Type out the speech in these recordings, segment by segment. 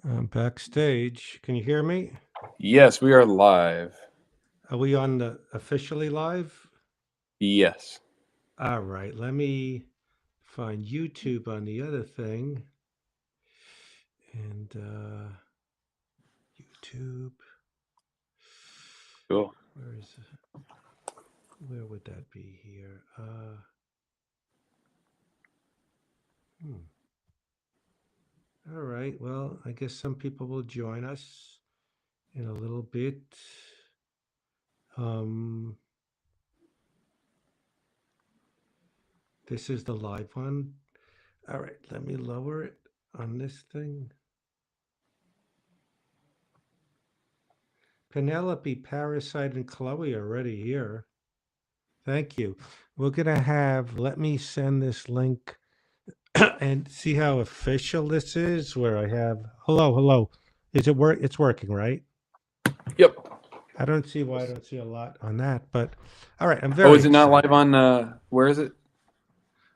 I'm backstage. Can you hear me? Yes, we are live. Are we on the officially live? Yes. All right, let me find YouTube on the other thing. And YouTube, Cool. where is where would that be here? Hmm. All right, well, I guess some people will join us in a little bit. Um, this is the live one. All right, let me lower it on this thing. Penelope, Parasite, and Chloe are already here. Thank you. We're gonna have. Let me send this link and see how official this is. Where I have. Hello, hello. Is it work? It's working, right? Yep. I don't see why I don't see a lot on that, but all right. I'm Oh, very is it not excited. live on where is it?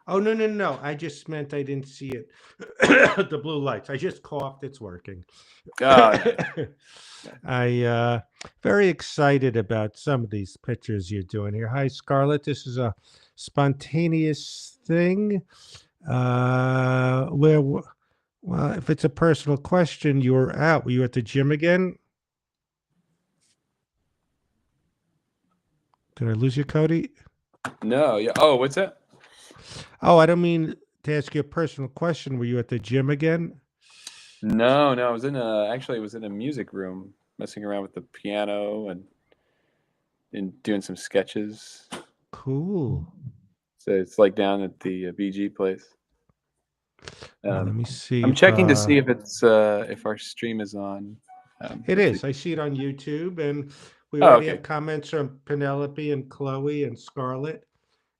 Oh no, no, no! I just meant I didn't see it. The blue lights. I just coughed. It's working. Oh, nice. I very excited about some of these pictures you're doing here. Hi, Scarlett. This is a spontaneous thing. Well, if it's a personal question, you were out. Were you at the gym again? Did I lose you, Cody? No, yeah. Oh, what's that? Oh, I don't mean to ask you a personal question. Were you at the gym again? No, no, I was in a actually I was in a music room messing around with the piano and doing some sketches. Cool. So it's like down at the BG place. Let Um, me see I'm if checking to see if our stream is on. it Let's see. is. I see it on YouTube, and we Oh, already okay. have comments from Penelope and Chloe and Scarlett.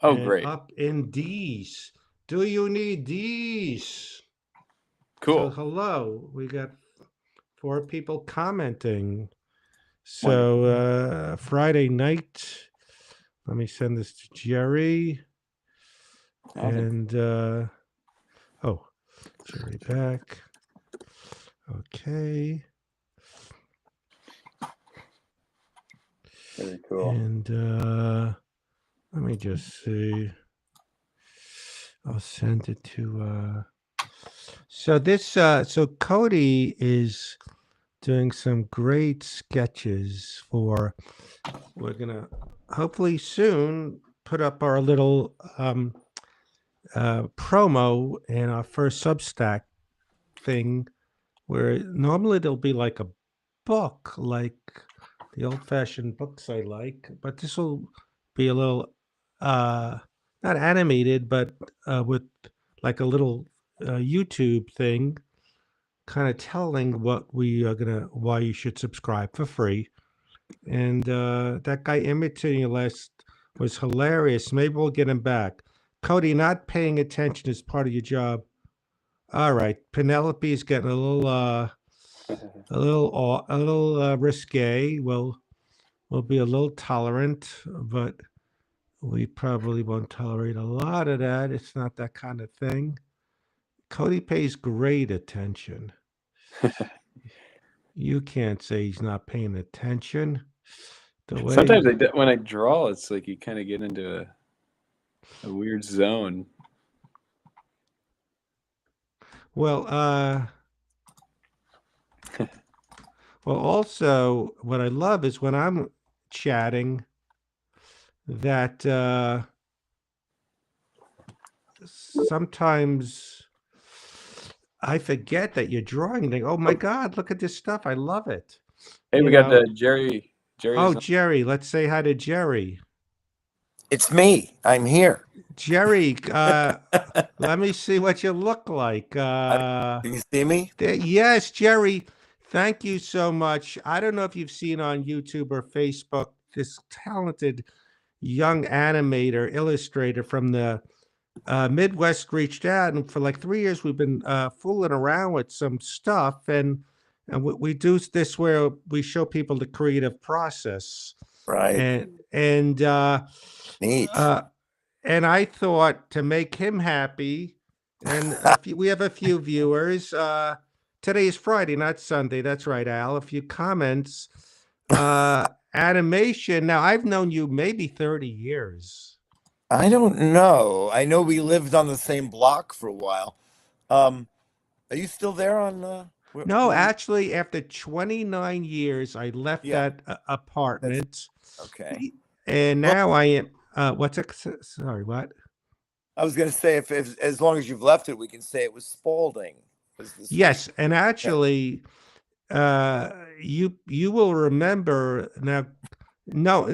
Oh, And great. up in these. Do you need these? So Cool. hello. We got four people commenting. So Wonderful. Friday night. Let me send this to Jerry. Awesome. And oh, Jerry Beck. Okay. Very cool. And let me just see. I'll send it to so Cody is doing some great sketches for. We're gonna hopefully soon put up our little promo in our first Substack thing, where normally there'll be like a book, like the old-fashioned books I like, but this will be a little uh, not animated, but with like a little YouTube thing, kind of telling what we are gonna, why you should subscribe for free. And that guy imitating you last was hilarious. Maybe we'll get him back. Cody, not paying attention is part of your job. All right, Penelope's getting a little risque. We'll be a little tolerant, but we probably won't tolerate a lot of that. It's not that kind of thing. Cody pays great attention. You can't say he's not paying attention. The Sometimes way, when I draw, it's like you kind of get into a weird zone. well, also, what I love is when I'm chatting that sometimes I forget that you're drawing and think, oh my God, look at this stuff. I love it. Hey, You we got know, Jerry. Jerry oh, is on. Jerry, let's say hi to Jerry. It's me. I'm here. Jerry, let me see what you look like. Can you see me? Yes, Jerry, thank you so much. I don't know if you've seen on YouTube or Facebook this talented young animator, illustrator from the Midwest reached out, and for like 3 years we've been fooling around with some stuff, and we do this where we show people the creative process, Right. and Neat. uh, and I thought to make him happy, and we have a few viewers. Today is Friday, not Sunday. That's right, Al. A few comments. Animation. Now, I've known you maybe 30 years. I don't know. I know we lived on the same block for a while. Are you still there on No, where you? actually, after 29 years, I left Yeah, that that's apartment, okay. and Well, now I am. What's it? Sorry, what? I was gonna say if as long as you've left it, we can say it was Spalding was the street. Yes, and Yeah, actually, you will remember now. No,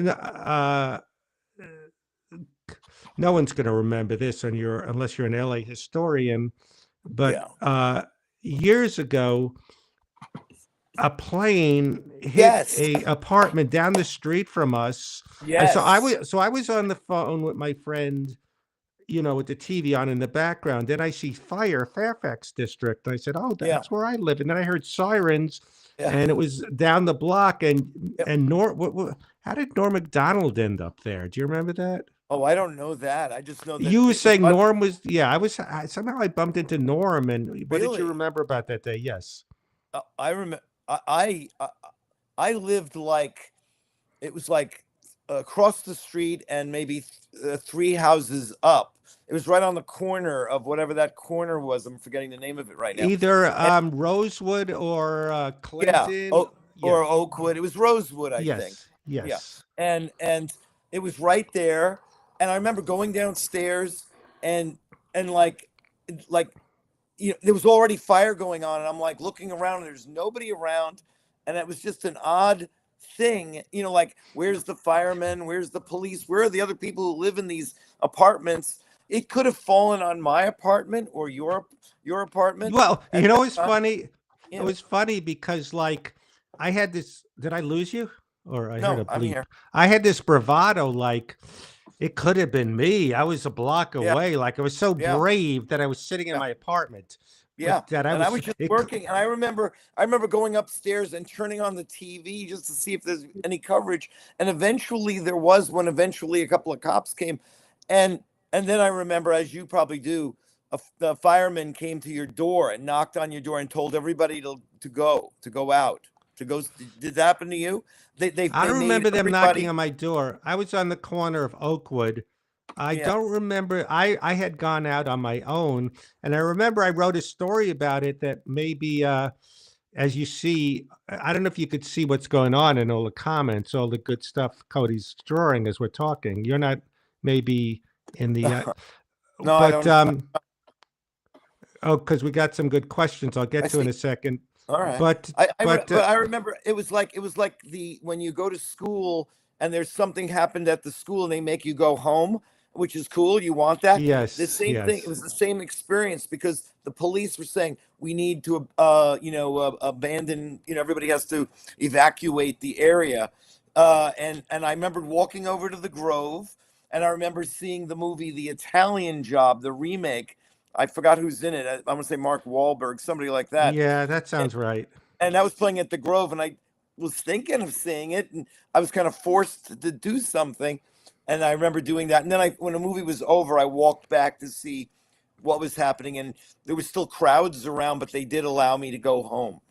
no one's going to remember this on your unless you're an LA historian. But yeah. years ago, a plane hit Yes, a apartment down the street from us. And yes, so I was on the phone with my friend, with the TV on in the background. Then I see fire, Fairfax District. I said, "Oh, yeah, that's where I live." And then I heard sirens, yeah. and it was down the block. Yep. And how did Norm Macdonald end up there? Do you remember that? Oh, I don't know that. I just know that You were it was saying Norm was, yeah. Somehow I bumped into Norm, and what did you really. remember about that day? Yes. I remember. I lived like it was like across the street and maybe three houses up. It was right on the corner of whatever that corner was. I'm forgetting the name of it right now. Either And Rosewood or yeah, Clinton. Yeah. or Oakwood. It was Rosewood, I think. Yes. Yeah, Yes. and it was right there. And I remember going downstairs and and like there was already fire going on, and I'm like looking around, and there's nobody around, and it was just an odd thing, like where's the firemen, where's the police, where are the other people who live in these apartments? It could have fallen on my apartment or your apartment Well, at that it's time. funny. It Yeah. was funny because, like, I had this. Did I lose you? Or I heard No, a I'm bleep. here. I had this bravado, like, it could have been me. I was a block Yeah, away. Like, I was so yeah, brave that I was sitting in yeah. my apartment, Yeah, but that I and I was, was just working, and I remember going upstairs and turning on the TV just to see if there's any coverage. And eventually there was when eventually a couple of cops came, and then I remember, as you probably do, the fireman came to your door and knocked on your door and told everybody to go out to go. Did that happen to you? I They don't made remember them knocking everybody. on my door. I was on the corner of Oakwood. I Yeah, don't remember. I had gone out on my own, and I remember I wrote a story about it that maybe, as you see, I don't know if you could see what's going on in all the comments, all the good stuff Cody's drawing as we're talking. You're not maybe in the, no, I but don't. oh, because we got some good questions. I'll I get to in see. a second. All right. But but But I remember it was like the when you go to school and there's something happened at the school and they make you go home, which is cool. You want that. The yes, same thing. It yes. was the same experience because the police were saying we need to abandon. Everybody has to evacuate the area. And I remember walking over to the Grove, and I remember seeing the movie The Italian Job, the remake. I forgot who's in it. I'm gonna say Mark Wahlberg, somebody like that. Yeah, that sounds right. And that was playing at the Grove, and I was thinking of seeing it, and I was kind of forced to do something, and I remember doing that. And then when the movie was over, I walked back to see what was happening, and there was still crowds around, but they did allow me to go home,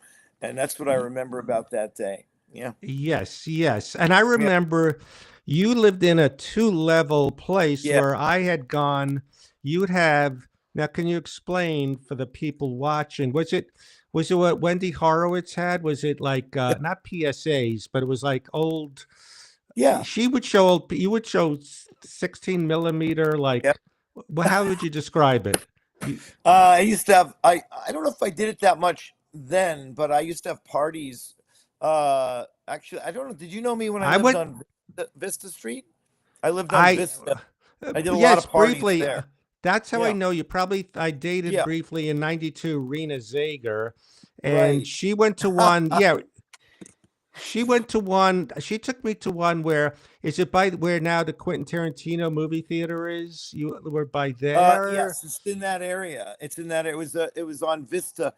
and that's what I remember about that day. Yeah, Yes, yes. And I yeah, remember you lived in a two-level place yeah, where I had gone. You'd have now, can you explain for the people watching? Was it what Wendy Horowitz had? Was it like yeah, not PSAs, but it was like old yeah, she would show you would show 16 millimeter, yeah. like how would you describe it? You, I used to have. I don't know if I did it that much then, but I used to have parties. Actually, I don't know. Did you know me when I I lived went on Vista Street? I lived on I Vista. I did a lot yes, of parties briefly. there. That's how I Yeah, know you. Probably I dated yeah, briefly in '92 Rena Zager, and right. she went to one. Yeah, she went to one. She took me to one where is it by where now the Quentin Tarantino movie theater is? You were by there. Yes, it's in that area. It's in that. It was on Vista,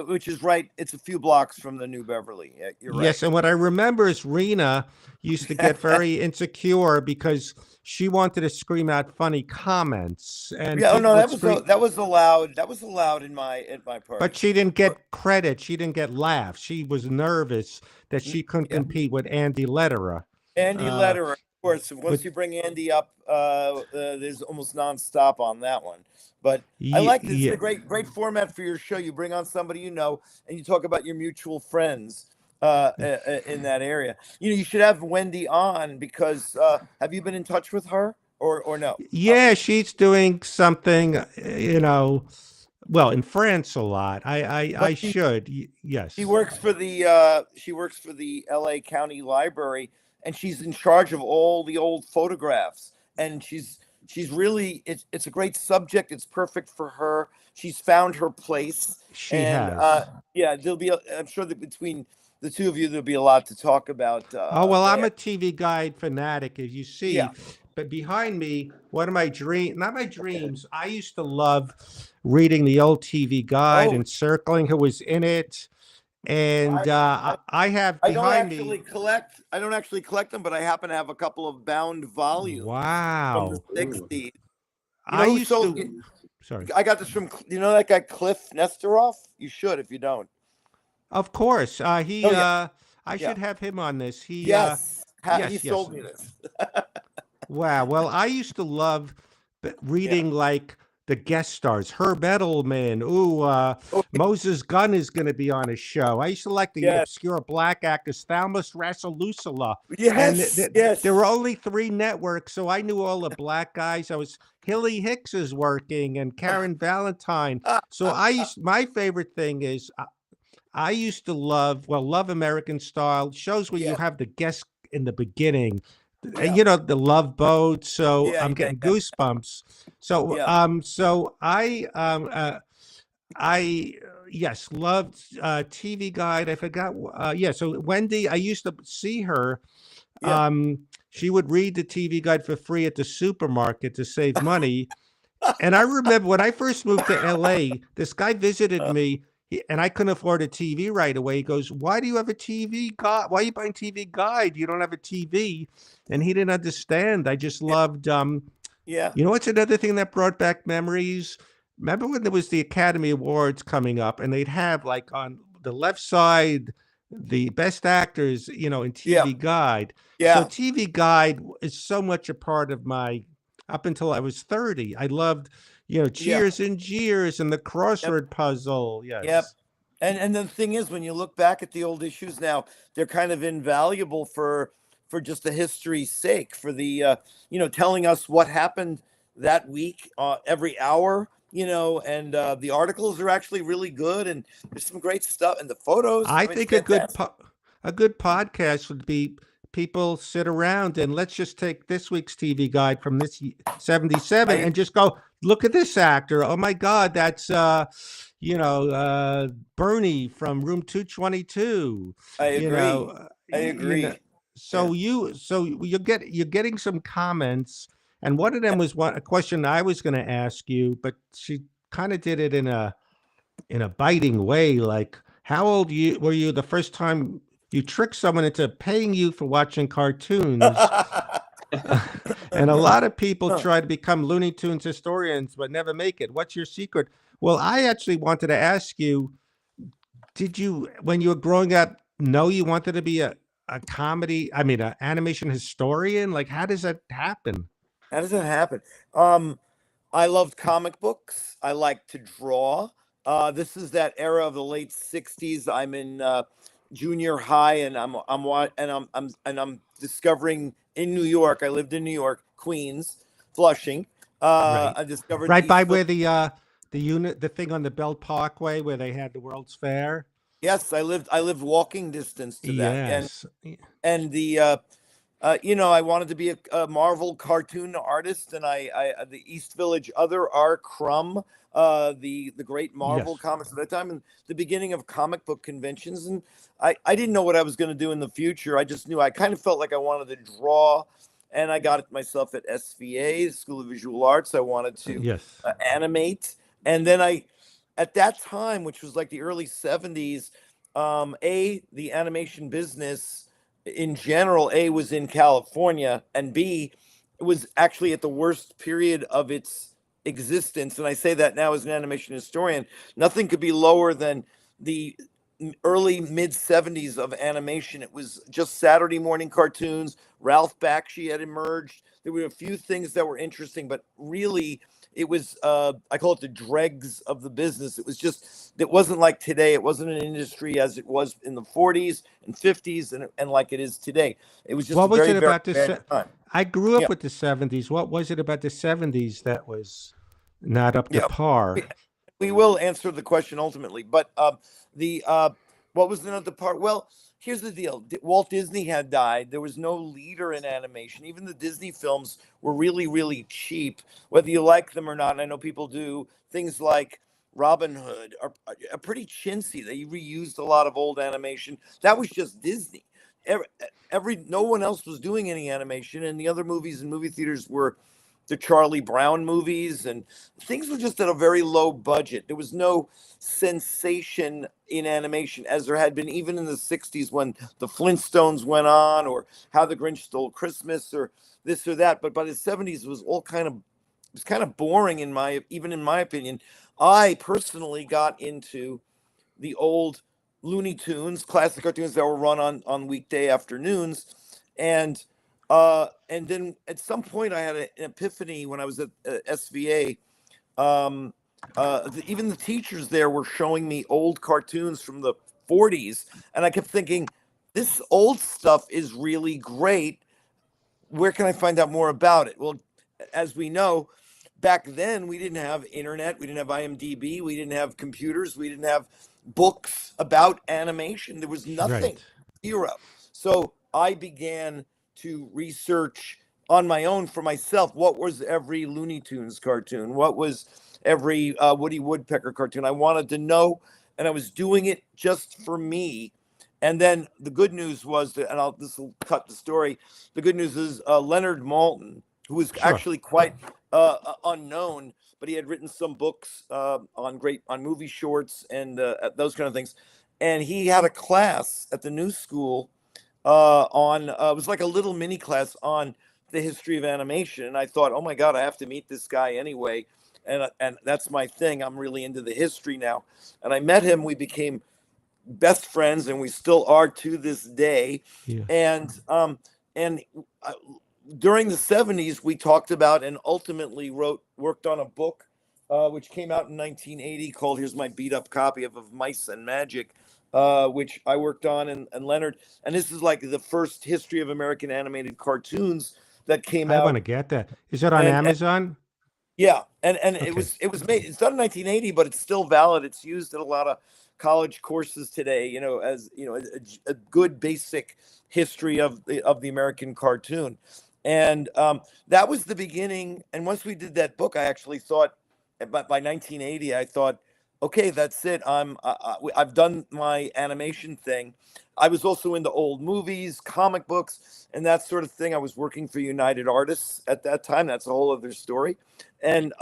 which is right. It's a few blocks from the New Beverly. You're right. Yes, and what I remember is Rena used to get very insecure because she wanted to scream out funny comments, and Yeah. Oh no, people would scream, that was allowed. That was allowed in my but party. she didn't get credit. She didn't get laughs. She was nervous that she couldn't Yeah. compete with Andy Lederer. Andy Uh, Lederer, of course. Once with you bring Andy up, there's almost nonstop on that one. But I like this. It's yeah, a great format for your show. You bring on somebody you know, and you talk about your mutual friends in that area. You should have Wendy on because have you been in touch with her or no? yeah, she's doing something, well, in France a lot. I But should, she yes. works for the L.A. County Library, and she's in charge of all the old photographs. And she's really it's a great subject. It's perfect for her. She's found her place, She and has. yeah, I'm sure that between the two of you, there'll be a lot to talk about Oh, well, I'm there. a TV guide fanatic, as you Yeah. see. But behind me, one of my not my dreams, I used to love reading the old TV guide Oh, and circling who was in it. And I I have I don't behind actually me, collect. I don't actually collect them, but I happen to have a couple of bound volumes from the wow. Ooh. '60s. You I know who used sold? to, sorry. I got this from. You know that guy Cliff Nesteroff? You should if you don't. Of course. Oh yeah, I yeah. should have him on this. Yes, he Yes, yes. sold me this. Wow. Well, I used to love Yeah. reading like the guest stars, Herb Edelman. Ooh, Oh Moses Gunn is going to be on a show. I used to like the yes, obscure black actors, Thalmus Rasalusala. And yes, there were yes. only 3 networks, so I knew all the black guys. I was Hilly Hicks is working and Karen Valentine. So my favorite thing is I used to love American Style shows where you Yeah, have the guest in the beginning, yeah, the Love Boat. So yeah, I'm yeah, getting yeah, goosebumps. So, yeah, I yes, loved TV Guide. I forgot. Yeah. So Wendy, I used to see her. yeah. She would read the TV Guide for free at the supermarket to save money. And I remember when I first moved to LA, this guy visited me and I couldn't afford a TV right away. He goes, "Why do you have a TV guide? Why are you buying TV Guide? You don't have a TV." And he didn't understand. I just Yeah, loved, yeah, what's another thing that brought back memories? Remember when there was the Academy Awards coming up and they'd have like on the left side, the best actors, in yeah, TV Guide. So yeah, TV Guide is so much a part of my up until I was 30. I loved, yeah. Cheers and Jeers and the Yep, crossword puzzle. yep. Yes. And the thing is, when you look back at the old issues now, they're kind of invaluable for just the history's sake, for the telling us what happened that week every hour. And the articles are actually really good, and there's some great stuff, and the photos. I I mean, it's think fantastic. a good podcast would be people sit around and let's just take this week's TV Guide from this 77 I and just go look at this actor. Oh my God, that's Bernie from Room 222. I You agree. know, I you know. agree. Yeah. So you're getting some comments, and one of them was a question I was going to ask you, but she kind of did it in a biting way. Like, how old were you the first time you tricked someone into paying you for watching cartoons? And a lot of people try to become Looney Tunes historians but never make it. What's your secret? Well, I actually wanted to ask you, did you, when you were growing up, know you wanted to be a comedy, I mean, an animation historian? Like, how does that happen? How does that happen? Um, I loved comic books. I like to draw. This is that era of the late '60s. I'm in junior high, and I'm discovering in New York. I lived in New York, Queens, Flushing. Right. I discovered Right by East. where the thing on the Belt Parkway where they had the World's Fair. Yes, I lived walking distance to that, and Yes. and the I wanted to be a Marvel cartoon artist, and the East Village Other R. Crumb, the great Marvel Yes. comics at that time, and the beginning of comic book conventions. And I didn't know what I was going to do in the future. I just knew I kind of felt like I wanted to draw, and I got it myself at SVA, School of Visual Arts. I wanted to Yes. animate, and then at that time, which was like the early 70s, the animation business in general, was in California, and B, it was actually at the worst period of its existence. And I say that now as an animation historian. Nothing could be lower than the early mid 70s of animation. It was just Saturday morning cartoons. Ralph Bakshi had emerged. There were a few things that were interesting, but really it was I call it the dregs of the business. It wasn't like today. It wasn't an industry as it was in the 40s and 50s, and like it is today. It was just a What was very, it very about bad time. I grew Yeah. up with the 70s. What was it about the 70s that was not up to Yeah. par? We will answer the question ultimately, but the what was another part? Well, here's the deal: Walt Disney had died. There was no leader in animation. Even the Disney films were really, really cheap, whether you like them or not. And I know people do. Things like Robin Hood are pretty chintzy. They reused a lot of old animation. That was just Disney. No one else was doing any animation, and the other movies in movie theaters were the Charlie Brown movies, and things were just at a very low budget. There was no sensation in animation as there had been even in the 60s when the Flintstones went on, or How the Grinch Stole Christmas, or this or that. But by the 70s, it was all kind of boring even in my opinion. I personally got into the old Looney Tunes, classic cartoons that were run on weekday afternoons, and then at some point I had an epiphany when I was at SVA. Um, Even the teachers there were showing me old cartoons from the 40s, and I kept thinking, this old stuff is really great. Where can I find out more about it? Well, as we know, back then we didn't have internet, we didn't have IMDb, we didn't have computers, we didn't have books about animation. There was nothing, Right. zero. So I began to research on my own for myself. What was every Looney Tunes cartoon? What was every Woody Woodpecker cartoon? I wanted to know, and I was doing it just for me. And then the good news was that, and this will cut the story. The good news is Leonard Maltin, who was Sure. actually quite unknown, but he had written some books on movie shorts and those kind of things. And he had a class at the New School on it was like a little mini class on the history of animation. And I thought, oh my God, I have to meet this guy anyway. And that's my thing. I'm really into the history now. And I met him. We became best friends, and we still are to this day. Yeah. And uh, during the 70s, we talked about and ultimately worked on a book which came out in 1980 called, here's my beat up copy of Mice and Magic, which I worked on, and Leonard. And this is like the first history of American animated cartoons that came I want out. to get that. Is it on And Amazon? yeah, and it Okay. was made. It's done in 1980, but it's still valid. It's used in a lot of college courses today. As a good basic history of the American cartoon, and that was the beginning. And once we did that book, I actually thought, by 1980, I thought, okay, that's it. I've done my animation thing. I was also into old movies, comic books, and that sort of thing. I was working for United Artists at that time. That's a whole other story. And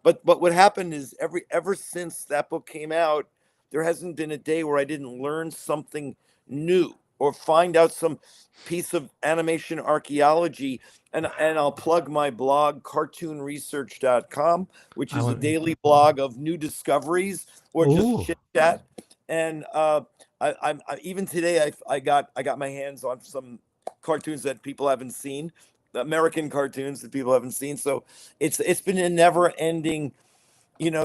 but what happened is ever since that book came out, there hasn't been a day where I didn't learn something new or find out some piece of animation archaeology. And I'll plug my blog, cartoonresearch.com, which I is a want. daily blog of new discoveries or just Oh, chit chat. And even today I got my hands on some cartoons that people haven't seen, American cartoons that people haven't seen. So it's been a never ending,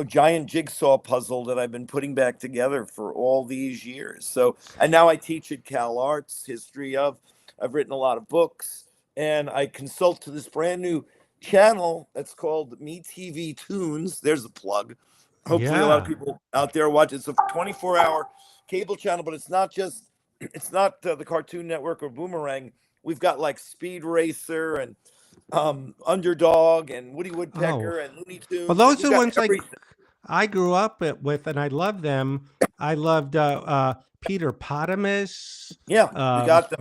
giant jigsaw puzzle that I've been putting back together for all these years. So, and now I teach at Cal Arts history of. I've written a lot of books, and I consult to this brand new channel that's called Me TV Tunes. There's a plug. Hopefully, a lot of yeah. people out there watch. It's a 24-hour cable channel, but it's not the Cartoon Network or Boomerang. We've got like Speed Racer and Underdog and Woody Oh, Woodpecker and Looney well, Tunes, and those we've are got ones like everything. I grew up with, and I love them. I loved Peter Potamus. Yeah, we Um, got them.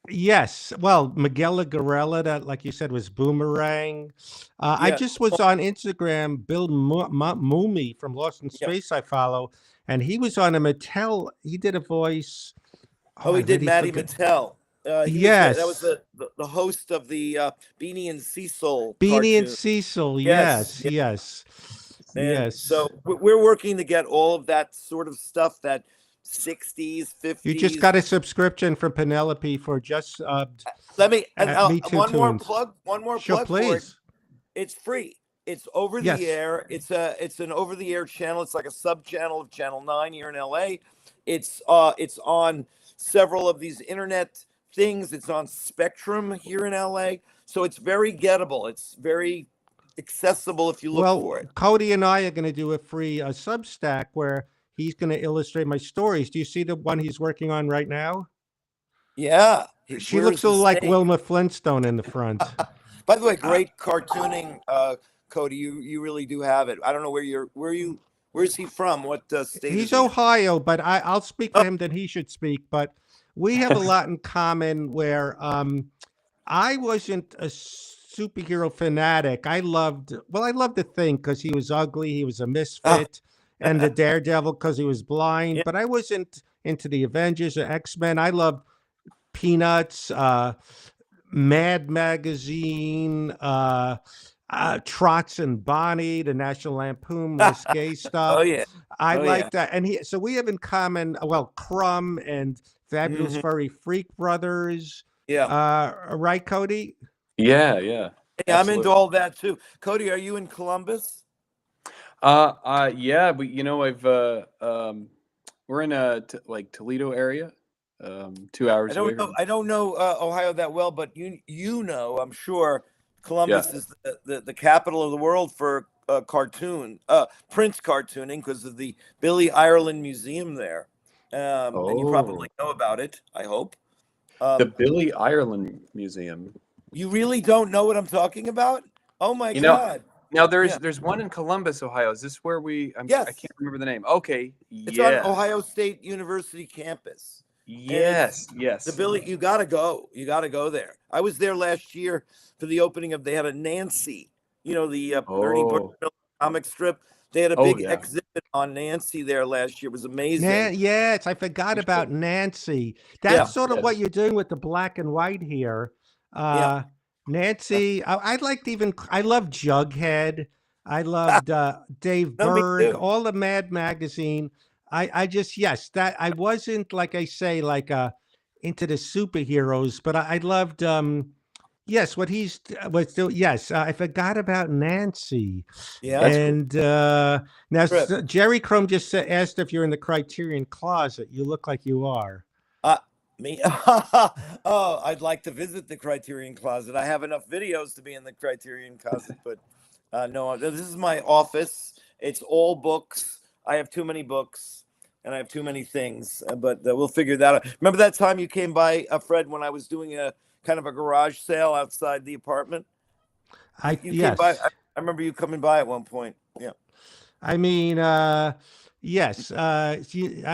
Yes. Well, Miguel Garella, that, like you said, was Boomerang. I Yeah. just was on Instagram. Bill Mooney from Lost in Yeah. Space, I follow, and he was on a Mattel. He did a voice. Oh, Oh, I he did already Matty forget. Mattel. He was that was Yes. the host of the Beanie and Cecil Beanie and cartoon. Cecil. Yes. Yes. Yes. And Yes. so we're working to get all of that sort of stuff, that 60s, You just 50s. got a subscription from Penelope for just Let me, and at Me Too Tunes. one more Sure, plug for it. please. It's free. It's over the Yes. air. It's an over the air channel. It's like a sub channel of Channel 9 here in LA. It's on several of these internet things. It's on Spectrum here in LA. So it's very gettable. It's very accessible if you look for Well, it. Cody and I are going to do a free Substack where he's going to illustrate my stories. Do you see the one he's working on right now? Yeah. She Where's looks a the little like snake? Wilma Flintstone in the front. By the way, Uh, great cartooning, Cody. You really do have it. I don't know where's he from? What state is he's he in? Ohio, but I'll speak for Oh, him, then he should speak. But we have a lot in common where I wasn't a superhero fanatic. I loved the Thing because he was ugly, he was a oh, misfit, and the Daredevil because he was blind. yeah. But I wasn't into the Avengers or X-Men. I loved Peanuts, Mad Magazine, Trots and Bonnie, the National Lampoon, more gay Oh stuff. yeah. I Oh yeah. like that, and so we have in common. Well, Crumb and Fabulous Hmm. Furry Freak Brothers, Yeah. right, Cody? Yeah, yeah, Hey, I'm into absolutely. all that too. Cody, are you in Columbus? Yeah, but I've we're in like Toledo area, 2 hours away from. I don't know Ohio that well, but you know, I'm sure Yeah. Columbus is the capital of the world for print cartooning because of the Billy Ireland Museum there. And you probably Oh, know about it, I hope. the Um, Billy Ireland Museum. you really don't know what I'm talking about? Oh my You know, God. now Yeah. there's one in Columbus, Ohio. Is this where I Yes. can't remember the name. Okay, It's on yeah, Ohio State University campus. And it's yes, the yes. Billy, you got to go. You got to go there. I was there last year for the opening of, they had a Nancy, the Ernie Oh, Butterfield comic strip. They had a oh big yeah, exhibit on Nancy there last year. It was amazing. Yes, I forgot for sure. about Nancy. Yeah. That's sort of what Yes. you're doing with the black and white here. Yeah. Nancy, I liked even, I loved Jughead. I loved Dave No, me Berg, too. all the Mad Magazine. I just, yes, that I wasn't, like I say, like into the superheroes, but I loved, yes, what he's was doing. Yes, I forgot about Nancy. Yeah. That's cool. And now Trip. Jerry Chrome just asked if you're in the Criterion Closet. You look like you are. Uh, Me? Oh, I'd like to visit the Criterion Closet. I have enough videos to be in the Criterion Closet, but no, this is my office. It's all books. I have too many books and I have too many things, but we'll figure that out. Remember that time you came by, Fred, when I was doing a kind of a garage sale outside the apartment? You came by. Yes. I remember you coming by at one point. Yeah. I mean, yes. I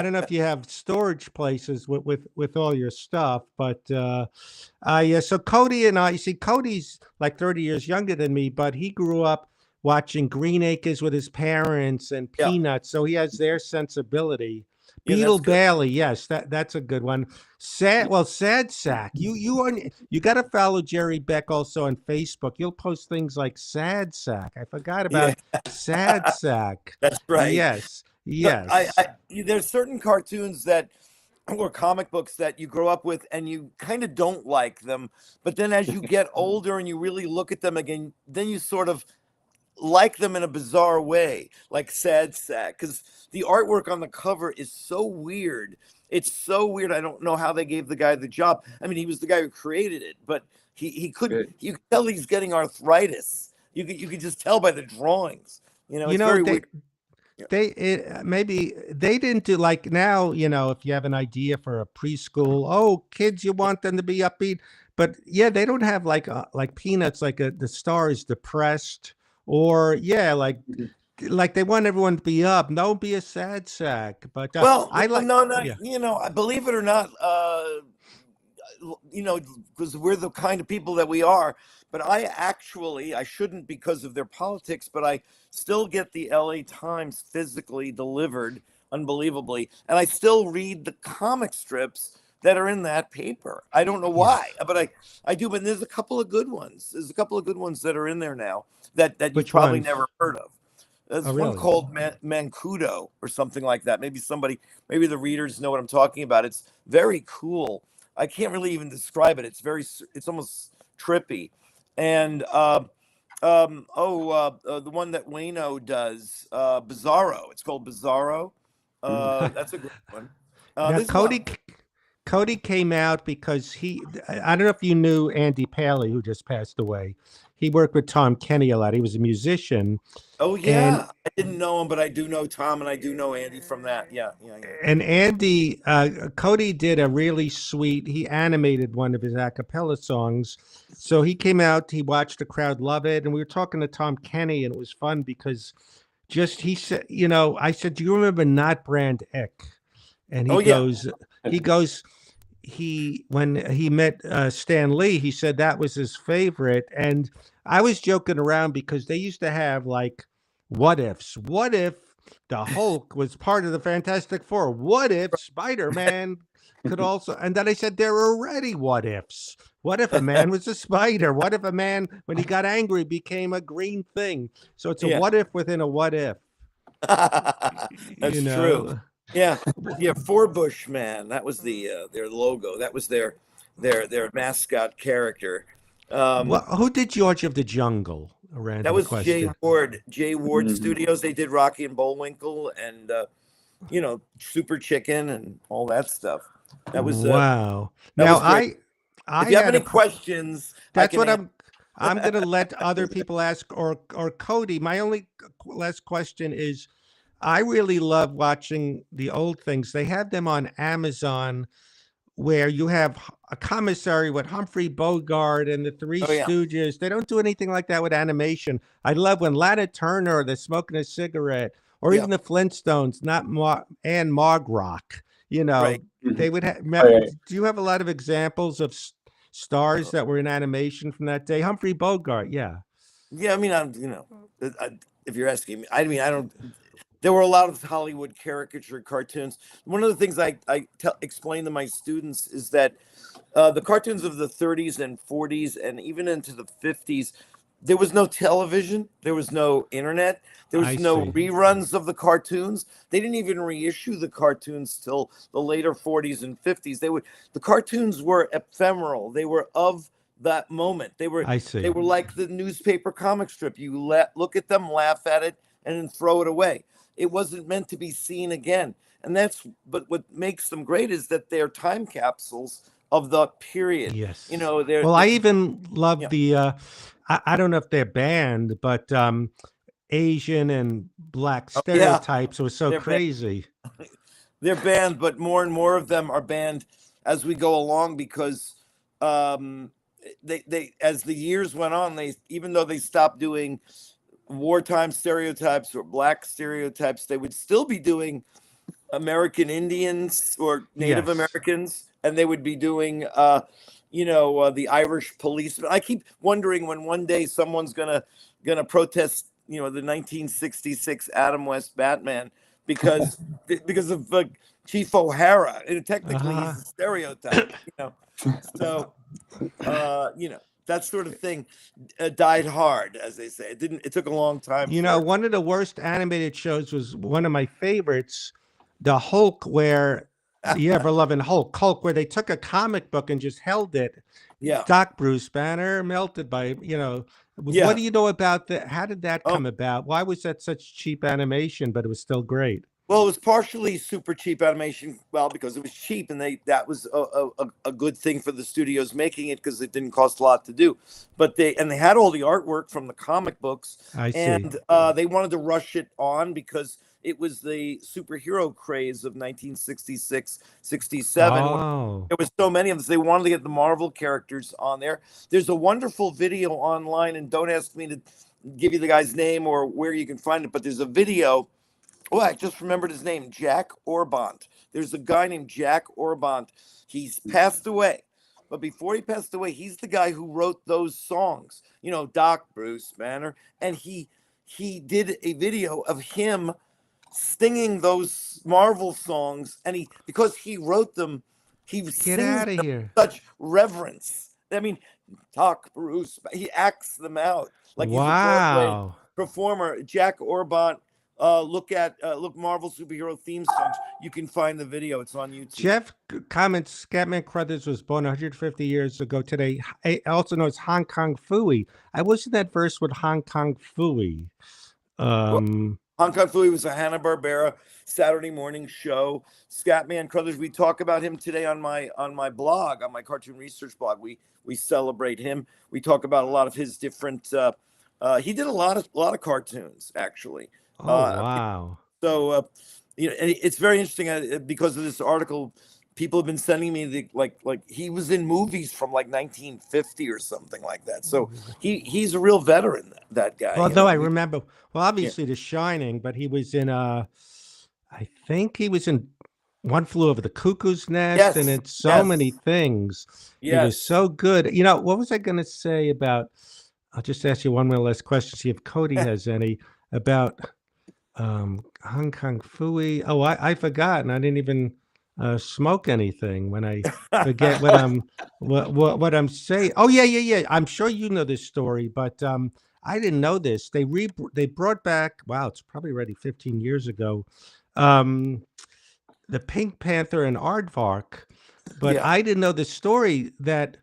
don't know if you have storage places with all your stuff, but yeah. So Cody and I, you see, Cody's like 30 years younger than me, but he grew up watching Green Acres with his parents and Yeah. Peanuts, so he has their sensibility. Yeah, Beetle that's good. Bailey, yes, that's a good one. Sad Sack. You got to follow Jerry Beck also on Facebook. You'll post things like Sad Sack. I forgot Yeah, about Sad Sack. that's right. Yes, No, yes. there's certain cartoons that or comic books that you grow up with and you kind of don't like them, but then as you get older and you really look at them again, then you sort of like them in a bizarre way, like Sad Sack, because the artwork on the cover is so weird. It's so weird. I don't know how they gave the guy the job. I mean, he was the guy who created it, but he couldn't. Good. You could tell he's getting arthritis. You could just tell by the drawings. You It's know, very weird. maybe they didn't do like now, if you have an idea for a preschool, oh, kids, you want them to be upbeat, but yeah, they don't have like Peanuts, like the star is depressed, or yeah, Mhm. like they want everyone to be up. Don't be a sad sack. But Well, I like, no, no, yeah. believe it or not, you know, because we're the kind of people that we are. But I shouldn't because of their politics, but I still get the LA Times physically delivered, unbelievably. And I still read the comic strips that are in that paper. I don't know Yes. why, but I do. But there's a couple of good ones. There's a couple of good ones that are in there now that you've Which probably ones? never heard of. Oh, There's one really? called Mancudo or something like that. Maybe the readers know what I'm talking about. It's very cool. I can't really even describe it. It's almost trippy. And the one that Wayno does, Bizarro. It's called Bizarro. That's a great one. Now, There's a lot of. Cody came out because I don't know if you knew Andy Paley, who just passed away. He worked with Tom Kenny a lot. He was a musician. Oh And yeah, I didn't know him, but I do know Tom and I do know Andy from that. Yeah, yeah, yeah. and Andy, Cody did a really sweet, he animated one of his a cappella songs. So he came out, he watched the crowd love it. And we were talking to Tom Kenny, and it was fun because he said, I said, do you remember Not Brand Eck? And Oh yeah. he goes, when he met Stan Lee, he said that was his favorite. And I was joking around because they used to have like what ifs. What if the Hulk was part of the Fantastic Four? What if Spider-Man could also? And then I said there are already what ifs. What if a man was a spider? What if a man, when he got angry, became a green thing? So it's a Yeah. what if within a what if. That's true. Yeah, yeah. Forbush Man. That was their logo. That was their mascot character. Who did George of the Jungle? A That random was question. Jay Ward Studios. They did Rocky and Bullwinkle and Super Chicken and all that stuff. That was Wow. that Now was great. I If you have had any questions, I that's can what answer. I'm going to let other people ask or Cody. My only last question is I really love watching the old things. They have them on Amazon where you have a commissary with Humphrey Bogart and the Three Oh yeah, Stooges. They don't do anything like that with animation. I love when Lana Turner, they're smoking a cigarette, or yeah, even the Flintstones, not Anne Mogrock. right. They would have. Right. Do you have a lot of examples of stars that were in animation from that day? Humphrey Bogart, yeah. Yeah, I mean, if you're asking me, I mean, I don't. There were a lot of Hollywood caricature cartoons. One of the things I explain to my students is that the cartoons of the 30s and 40s and even into the 50s, there was no television, there was no internet, there I was no see. reruns of the cartoons. They didn't even reissue the cartoons till the later 40s and 50s. The cartoons were ephemeral. They were of that moment. I They see. were like the newspaper comic strip. You look at them, laugh at it, and then throw it away. It wasn't meant to be seen again. But what makes them great is that they're time capsules of the period. Yes. They're Well, I even love yeah. the. I don't know if they're banned, but Asian and black Oh, yeah, stereotypes were so they're banned. crazy. They're banned, but more and more of them are banned as we go along because um, they as the years went on, they even though they stopped doing wartime stereotypes or black stereotypes, they would still be doing American Indians or Native Yes. Americans, and they would be doing, the Irish policeman. I keep wondering when one day someone's gonna protest, the 1966 Adam West Batman because because of Chief O'Hara. And technically, Uh-huh. he's a stereotype, So, that sort of thing died hard, as they say. It didn't. It took a long time for it. One of the worst animated shows was one of my favorites, the Hulk, where the ever loving Hulk, where they took a comic book and just held it. Yeah, Doc Bruce Banner melted by, what yeah. do you know about that? How did that Oh, come about? Why was that such cheap animation, but it was still great? well, it was partially super cheap animation. Well, because it was cheap, and that was a good thing for the studios making it because it didn't cost a lot to do. But they had all the artwork from the comic books, I see. and they wanted to rush it on because it was the superhero craze of 1966, 67. When Oh, there was so many of them. So they wanted to get the Marvel characters on there. There's a wonderful video online, and don't ask me to give you the guy's name or where you can find it, but there's a video. Oh, I just remembered his name, Jack Orbont. There's a guy named Jack Orbont. He's passed away, But before he passed away, he's the guy who wrote those songs. You know, Doc Bruce Banner, and he did a video of him singing those Marvel songs, and because he wrote them, he Get sings out of them here. with such reverence. I mean, Doc Bruce, he acts them out like he's a Broadway Wow. performer. Jack Orbont, look Marvel superhero theme songs. You can find the video. It's on YouTube. Jeff comments, Scatman Crothers was born 150 years ago today, also known as Hong Kong Phooey. I wish that verse with Hong Kong Phooey. Hong Kong Phooey was a Hanna-Barbera Saturday morning show. Scatman Crothers, we talk about him today on my blog, on my cartoon research blog. We celebrate him. We talk about a lot of his different. He did a lot of cartoons, actually. Oh, wow. So you know, and it's very interesting because of this article. People have been sending me like he was in movies from like 1950 or something like that. So he's a real veteran, that guy. Although I remember, well, obviously The Shining, but he was in I think he was in One Flew Over the Cuckoo's Nest, and in so many things. He was so good. You know, what was I going to say about? I'll just ask you one more last question. See if Cody has any about Hong Kong Phooey. Oh, I forgot, and I didn't even smoke anything when I forget what I'm saying. Oh yeah. I'm sure you know this story, but I didn't know this. They brought back. Wow, it's probably already 15 years ago. The Pink Panther and Aardvark, but I didn't know the story that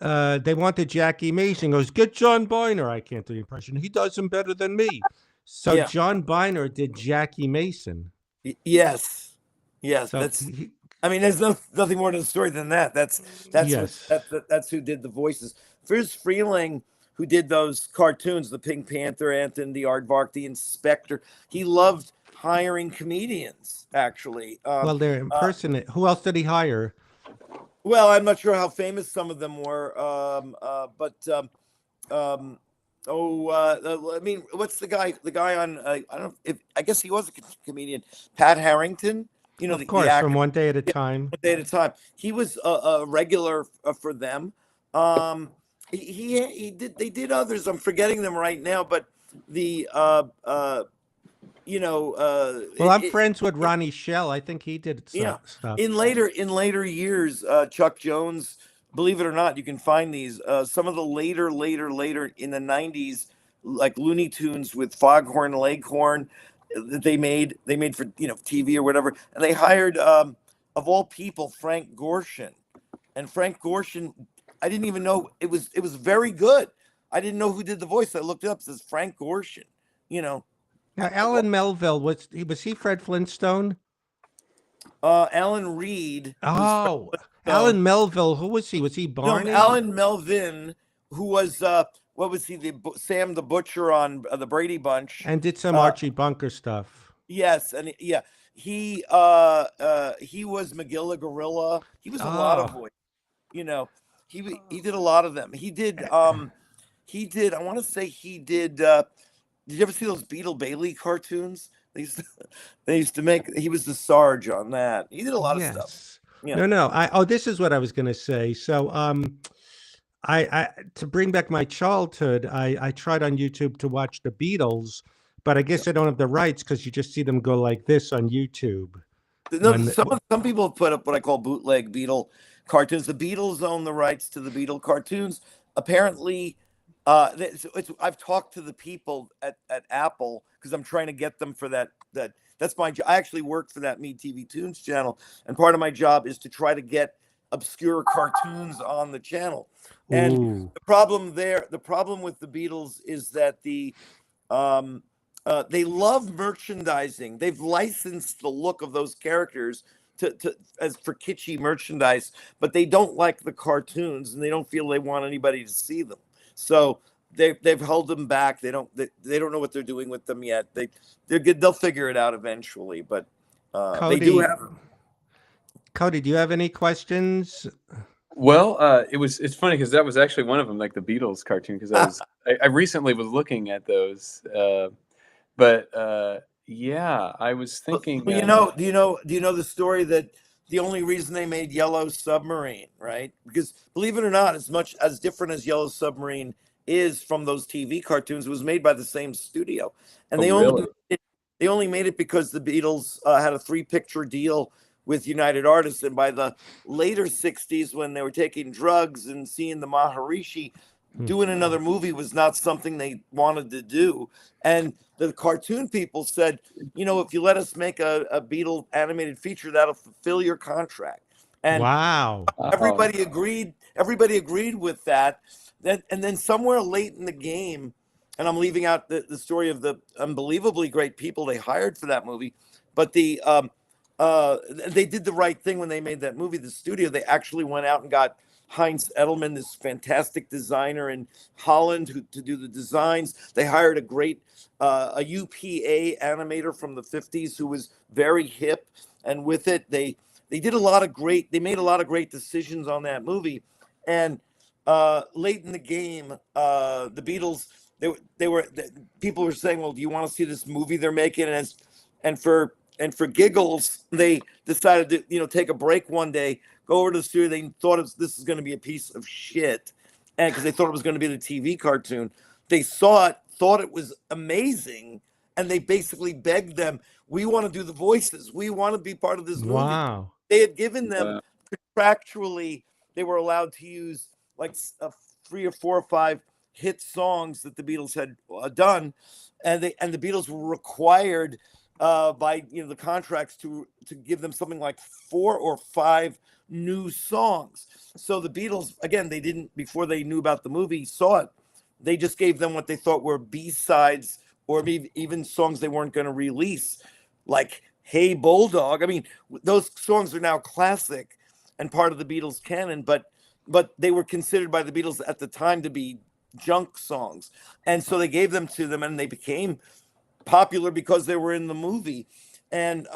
they wanted Jackie Mason. Goes, get John Biner. I can't do the impression. He does him better than me. So John Biner did Jackie Mason. Yes. So That's. I mean, there's nothing more to the story than that. That's who did the voices. Fritz Freeling, who did those cartoons, the Pink Panther, Anthony, the Aardvark, the Inspector. He loved hiring comedians, actually. Well, they're impersonate. Who else did he hire? Well, I'm not sure how famous some of them were, I mean, what's the guy? The guy on I don't know. I guess he was a comedian. Pat Harrington. You know, of course, from One Day at a Time. One Day at a Time. He was a regular for them. He did. They did others. I'm forgetting them right now, but the you know. Well, I'm friends with Ronnie Shell. I think he did stuff. In later years, Chuck Jones. Believe it or not, you can find these. Some of the later in the 90s, like Looney Tunes with Foghorn Leghorn, that they made for TV or whatever, and they hired of all people Frank Gorshin, and Frank Gorshin, I didn't even know it was very good. I didn't know who did the voice. I looked it up. It says Frank Gorshin. Now Alan Melville was he Fred Flintstone? Alan Reed. Oh, Alan Melville. Who was he? Was he Barney? No, Alan Melvin, who was what was he? Sam the Butcher on the Brady Bunch, and did some Archie Bunker stuff. Yes, and he was Magilla Gorilla. He was a lot of voice. He did a lot of them. He did. I want to say he did. Did you ever see those Beetle Bailey cartoons? They used to make. He was the Sarge on that. He did a lot of stuff. Yeah. No. This is what I was going to say. So, I to bring back my childhood, I tried on YouTube to watch the Beatles, but I guess I don't have the rights because you just see them go like this on YouTube. No, some people have put up what I call bootleg Beatle cartoons. The Beatles own the rights to the Beatle cartoons. Apparently, I've talked to the people at Apple because I'm trying to get them for that. That's my job. I actually work for that Me TV Tunes channel, and part of my job is to try to get obscure cartoons on the channel. And the problem with the Beatles is that they love merchandising. They've licensed the look of those characters as for kitschy merchandise, but they don't like the cartoons, and they don't feel they want anybody to see them. So they've held them back. They don't know what they're doing with them yet. They'll figure it out eventually, but Cody, they do have them. Cody, do you have any questions? Well, it's funny because that was actually one of them, like the Beatles cartoon. Because I recently was looking at those, but I was thinking. Well, do you know the story that the only reason they made Yellow Submarine, right? Because believe it or not, as much as different as Yellow Submarine is from those TV cartoons, it was made by the same studio, and Oh, really? they only made it because the Beatles had a 3-picture deal with United Artists, and by the later '60s, when they were taking drugs and seeing the Maharishi, doing another movie was not something they wanted to do. And the cartoon people said, if you let us make a Beatle animated feature, that'll fulfill your contract. And Wow. Wow. everybody agreed with that. And then somewhere late in the game, and I'm leaving out the story of the unbelievably great people they hired for that movie, but they did the right thing when they made that movie. The studio, they actually went out and got Heinz Edelman, this fantastic designer in Holland, to do the designs. They hired a UPA animator from the '50s who was very hip, and with it, they made a lot of great decisions on that movie. And late in the game, the Beatles, people were saying, "Well, do you want to see this movie they're making?" And for giggles, they decided to take a break one day, go over to the studio. They thought this is going to be a piece of shit, and because they thought it was going to be the TV cartoon, they saw it, thought it was amazing, and they basically begged them, "We want to do the voices. We want to be part of this movie." Wow. They had given them Wow. contractually, they were allowed to use like 3 or 4 or 5 hit songs that the Beatles had done, and the Beatles were required by the contracts to give them something like 4 or 5 new songs. So the Beatles, again, they didn't, before they knew about the movie, saw it, they just gave them what they thought were B-sides, or maybe even songs they weren't going to release, like Hey Bulldog. I mean, those songs are now classic and part of the Beatles canon, but they were considered by the Beatles at the time to be junk songs. And so they gave them to them, and they became popular because they were in the movie. And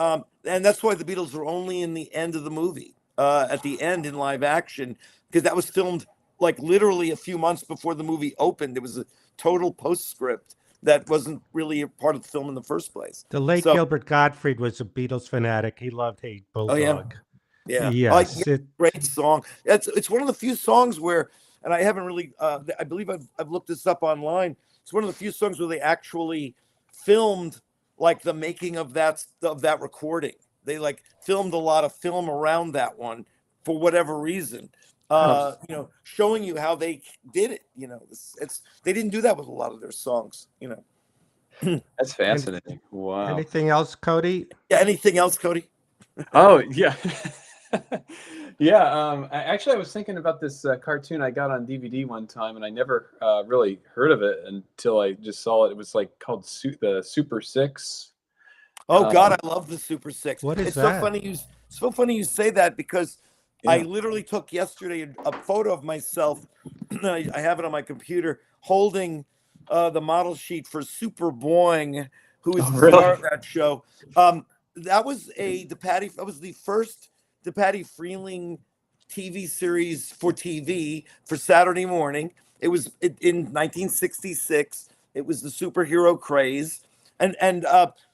that's why the Beatles were only in the end of the movie, at the end in live action, because that was filmed like literally a few months before the movie opened. It was a total postscript that wasn't really a part of the film in the first place. The late So, Gilbert Gottfried was a Beatles fanatic. He loved Hey oh yeah, Bulldog. yeah. Yes. Great song. It's one of the few songs where, and I haven't really, I believe I've looked this up online. It's one of the few songs where they actually filmed like the making of that recording. They like filmed a lot of film around that one for whatever reason. Oh, Showing you how they did it. It's they didn't do that with a lot of their songs. that's fascinating. Wow. Anything else, Cody? Yeah. Anything else, Cody? Oh, yeah. Yeah. I was thinking about this cartoon I got on DVD one time, and I never really heard of it until I just saw it. It was like called the Super Six. Oh God, I love the Super Six. What is It's that? so funny you say that, because I Yeah. literally took yesterday a photo of myself. I have it on my computer, holding the model sheet for Super Boing, who is Oh, the really? star of that show. That was the first DePatie Freeling TV series for TV for Saturday morning. It was in 1966. It was the superhero craze, and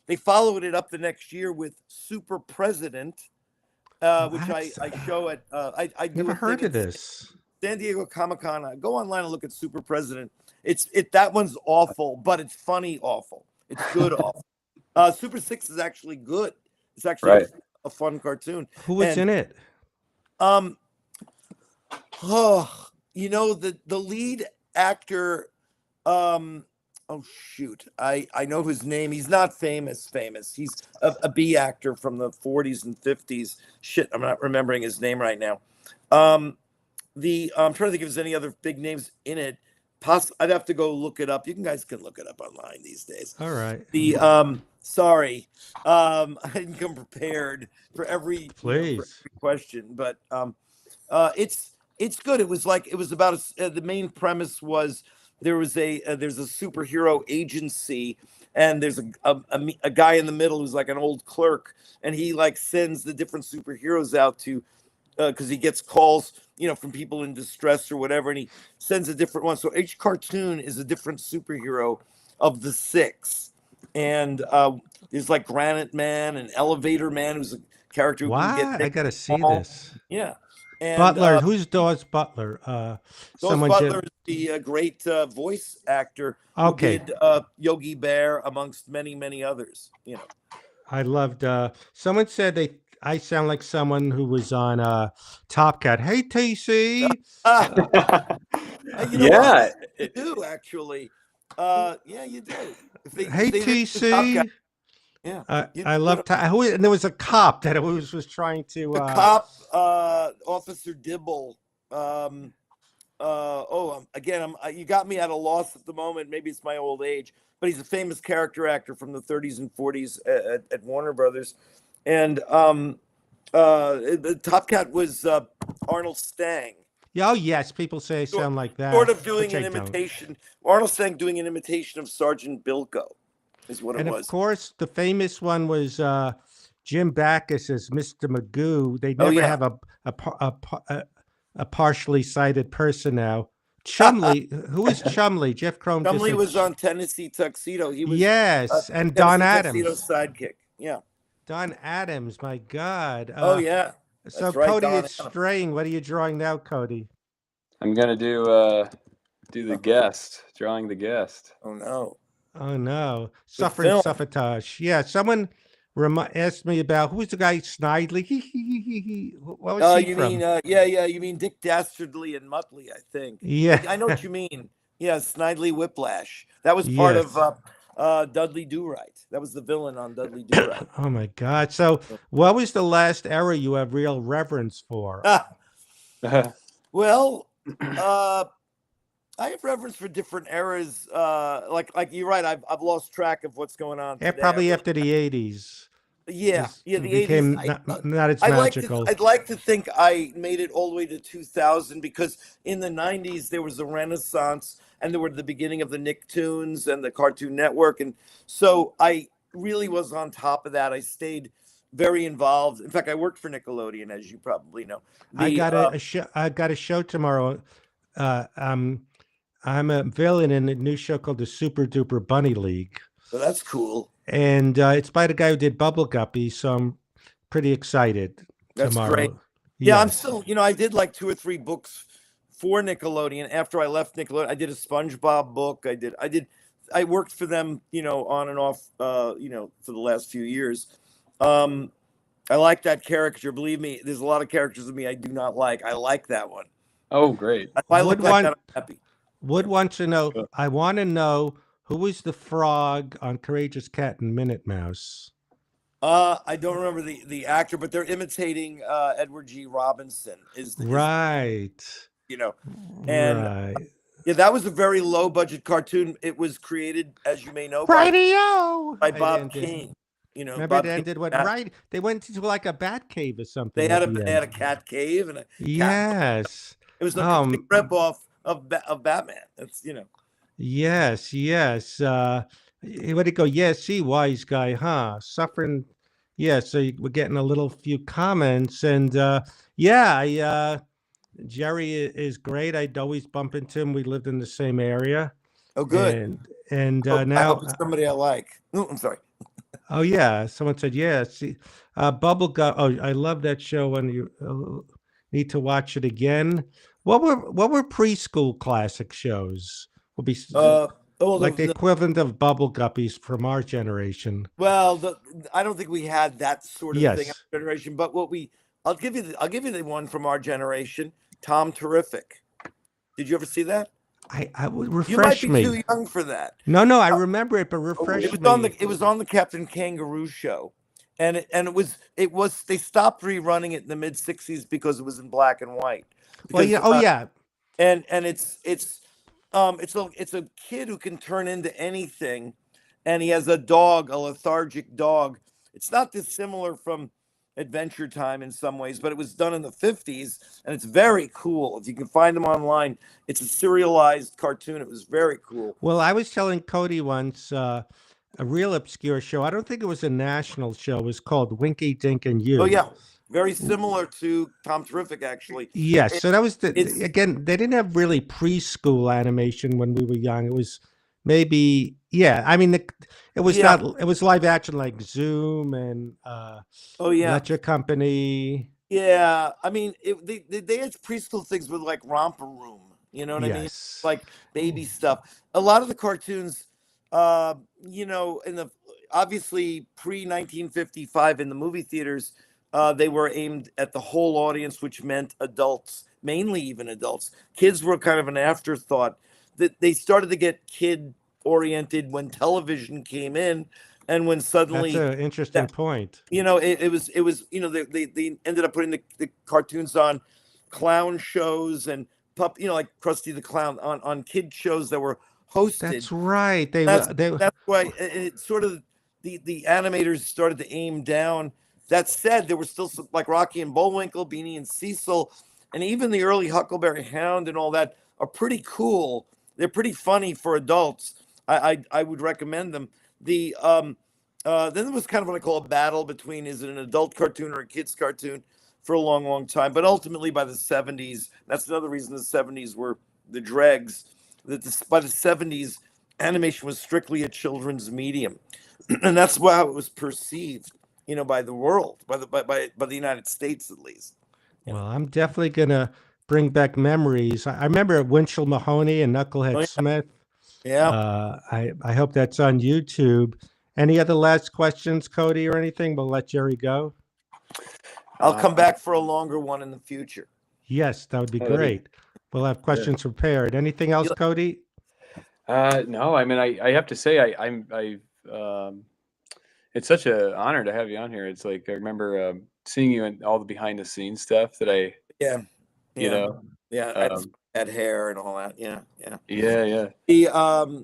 they followed it up the next year with Super President, which I show at I do Never a heard thing of at this. San Diego Comic-Con. Go online and look at Super President. That one's awful, but it's funny awful. It's good awful. Super Six is actually good. It's actually Right. a fun cartoon. Who was And in it? The lead actor, oh shoot, I know his name. He's not famous. He's a B actor from the '40s and '50s. Shit, I'm not remembering his name right now. I'm trying to think if there's any other big names in it. I'd have to go look it up. You guys can look it up online these days. All right. Sorry, I didn't come prepared for every Please. question, but it's good. It was about the main premise was there's a superhero agency, and there's a guy in the middle who's like an old clerk, and he like sends the different superheroes out to, because he gets calls from people in distress or whatever, and he sends a different one. So each cartoon is a different superhero of the six. And there's like Granite Man and Elevator Man, who's a character who can get Why? I big, gotta see small. this. Yeah, and Butler. Who's Dawes Butler? Dawes Someone Butler did. is the great voice actor who Okay. did Yogi Bear, amongst many, many others. You know. I loved. Someone said I sound like someone who was on Top Cat. Hey, TC. You know what? Yeah. You do actually. Yeah, you do. Hey, If they did the Top Gun, TC. yeah, you I do. love. And there was a cop that was trying to. The cop, Officer Dibble. Again, you got me at a loss at the moment. Maybe it's my old age, but he's a famous character actor from the 30s and 40s at Warner Brothers, and the Top Cat was Arnold Stang. Yeah, oh yes, people say I sound like that. Sort of doing which I an don't. imitation. Arnold Stang doing an imitation of Sergeant Bilko, is what it And of was. course, the famous one was Jim Backus as Mr. Magoo. They Oh, never yeah. have a partially sighted person now. Chumley, who is Chumley? Jeff Crome. Chumley was on Tennessee Tuxedo. He was Yes, and Don Tennessee Adams. Tuxedo's sidekick. Yeah. Don Adams, my God. Oh yeah. So That's right, Cody Don is Adams. straying. What are you drawing now, Cody? I'm gonna do the guest, drawing the guest. Oh no. Oh no, The suffering film. suffrage. Yeah, someone asked me about who's the guy Snidely. What was he You from? mean you mean Dick Dastardly and Muttley, I think. Yeah. I know what you mean. Yeah, Snidely Whiplash. That was part Yes. of Dudley Do-Right. That was the villain on Dudley Do-Right. Oh my God! So, what was the last era you have real reverence for? Well, I have reverence for different eras. Like you're right. I've lost track of what's going on. Yeah, Today. probably after the '80s. Yeah, It the became 80s. not as I'd magical. like to think I made it all the way to 2000, because in the 90s there was a renaissance and there were the beginning of the Nicktoons and the Cartoon Network, and so I really was on top of that. I stayed very involved. In fact, I worked for Nickelodeon, as you probably know. I got a show. I got a show tomorrow. I'm a villain in a new show called the Super Duper Bunny League. So that's cool. And it's by the guy who did Bubble Guppy, so I'm pretty excited. That's tomorrow. great. Yeah, I'm Yes. still, I did like 2 or 3 books for Nickelodeon after I left Nickelodeon. I did a SpongeBob book. I worked for them, on and off, for the last few years. I like that caricature. Believe me, there's a lot of characters of me I do not like. I like that one. Oh, great. If I look Would like one- that, I'm happy. Would want to know. Sure. I want to know who was the frog on Courageous Cat and Minute Mouse. I don't remember the actor, but they're imitating Edward G. Robinson. Right. And right. yeah, that was a very low budget cartoon. It was created, as you may know, Radio by Bob Kane. Remember Bob it Kane. ended what? Right. They went into like a bat cave or something. They had at the they had a end. cat cave and a cat. Yes. It was a big rip off of Batman. That's Yes. Yes. Where'd it go? Yeah. See, wise guy, huh? Suffering. Yeah. So we're getting a little few comments, and Jerry is great. I'd always bump into him. We lived in the same area. Oh, good. And I now hope it's somebody I like. Oh, I'm sorry. Oh yeah, someone said yeah. See, Bubblegum. Oh, I love that show. When you need to watch it again. What were preschool classic shows? Would be like the equivalent of Bubble Guppies from our generation. Well, I don't think we had that sort of thing in Yes. our generation. But I'll give you the one from our generation, Tom Terrific. Did you ever see that? I would You might refresh be me. too young for that. No, I remember it, but refresh It me. was on the Captain Kangaroo show, and it was they stopped rerunning it in the mid '60s because it was in black and white. Well, Because, yeah. Oh yeah. and it's a kid who can turn into anything, and he has a dog, a lethargic dog. It's not dissimilar from Adventure Time in some ways, but it was done in the 50s, and it's very cool. If you can find them online, it's a serialized cartoon. It was very cool. Well, I was telling Cody once a real obscure show. I don't think it was a national show. It was called Winky Dink and You. Oh yeah, very similar to Tom Terrific, actually. Yes. So that was it's- again, they didn't have really preschool animation when we were young. It was maybe, Yeah, I mean, it was Yeah. not. It was live action like Zoom and Oh yeah. Electric Company. Yeah. I mean, they had preschool things with like Romper Room. You know what I mean? Yes. Like baby stuff. A lot of the cartoons, you know, in the obviously pre 1955 in the movie theaters, they were aimed at the whole audience, which meant adults, mainly even adults. Kids were kind of an afterthought. That they started to get kid oriented when television came in, and when That's suddenly an interesting that point. you know it was you know they ended up putting the cartoons on clown shows and pup you know like Krusty the Clown on kid shows that were hosted. That's right. They That's were. They. that's why it sort of the animators started to aim down. That said, there were still some, like Rocky and Bullwinkle, Beanie and Cecil, and even the early Huckleberry Hound and all that are pretty cool. They're pretty funny for adults. I would recommend them. Then there was kind of what I call a battle between is it an adult cartoon or a kids cartoon for a long, long time. But ultimately, by the '70s, that's another reason the '70s were the dregs. By the '70s, animation was strictly a children's medium, and that's how it was perceived, you know, by the world, by the United States at least. You know. Well, I'm definitely gonna bring back memories. I remember Winchell Mahoney and Oh, Knucklehead yeah. Smith. Yeah. I hope that's on YouTube. Any other last questions, Cody, or anything? We'll let Jerry go. I'll come Um, back for a longer one in the future. Yes, that would be oh, that'd be great. We'll have yeah. questions prepared. Anything else, You- Cody? No, I mean, I have to say, um, it's such an honor to have you on here. It's like I remember seeing you in all the behind the scenes stuff that Yeah. you Yeah. know, Yeah. I um, had hair and all that. Yeah. Yeah. yeah,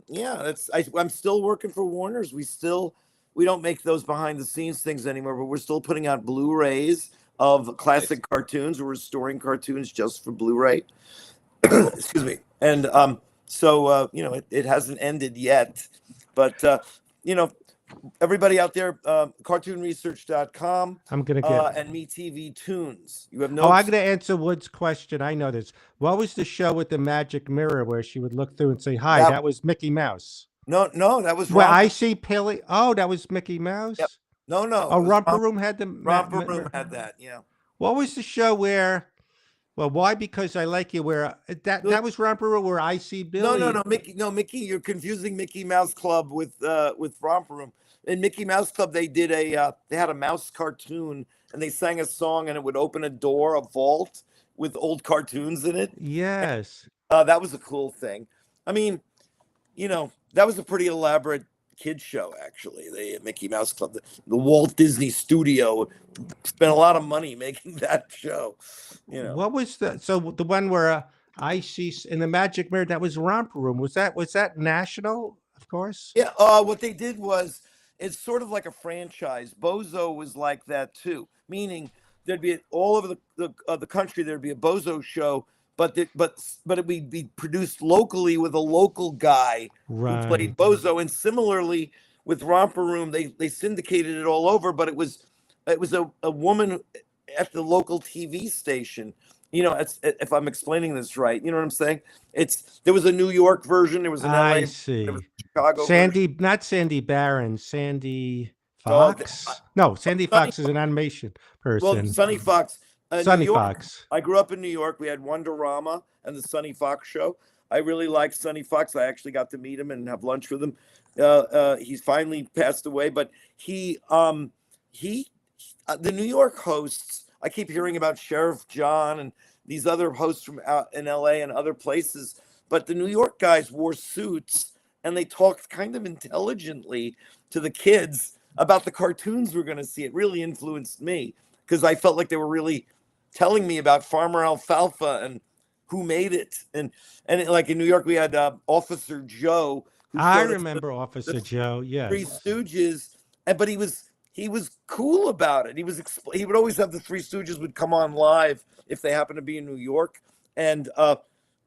yeah, I'm still working for Warner's. We don't make those behind the scenes things anymore, but we're still putting out Blu-rays of nice. classic cartoons. We're restoring cartoons just for Blu-ray. Excuse me. And you know, it hasn't ended yet, but you know, everybody out there, cartoonresearch.com I'm gonna get. and MeTV Tunes. You have Oh, no I'm gonna answer Wood's question. I know this. What was the show with the magic mirror where she would look through and say, "Hi"? that That was Mickey Mouse. no, that was Well, Romper. I see Pilly. Oh, that was Mickey Yep. Mouse. No, Oh, it was Romper Room had the. Romper Room had that. Yeah. What was the show where? Well, why? Because I like you. Where that was Romper Room where I see Billy. No, Mickey. No, Mickey. You're confusing Mickey Mouse Club with Romper Room. In Mickey Mouse Club, they had a mouse cartoon and they sang a song and it would open a door, a vault with old cartoons in it. Yes. That was a cool thing. I mean, you know, that was a pretty elaborate kid show actually. The Mickey Mouse Club, the Walt Disney Studio spent a lot of money making that show. You know. What was the one where I see in the Magic Mirror? That was Romper Room. Was that national? Of course. Yeah, what they did was it's sort of like a franchise. Bozo was like that too, meaning there'd be all over the country there'd be a Bozo show, but it would be produced locally with a local guy who Right. played Bozo, and similarly with Romper Room, they syndicated it all over, but it was a woman at the local TV station. You know, if I'm explaining this right, you know what I'm saying? There was a New York version, there was an LA, I there was see. a Chicago version. Sandy, not Sandy Barron, Sandy Oh, Fox. No, Sandy Sunny, Fox is an animation well, person. Sunny Fox, New Sunny York. Fox. I grew up in New York. We had Wonderama and the Sunny Fox show. I really liked Sunny Fox. I actually got to meet him and have lunch with him. He's finally passed away, but he, the New York hosts. I keep hearing about Sheriff John and these other hosts from out in LA and other places, but the New York guys wore suits and they talked kind of intelligently to the kids about the cartoons we're going to see. It really influenced me because I felt like they were really telling me about Farmer Alfalfa and who made it. Like in New York, we had Officer Joe who I showed us remember Officer the Joe. Three Yes. Stooges, but he was cool about it. He would always have the Three Stooges would come on live if they happened to be in New York, and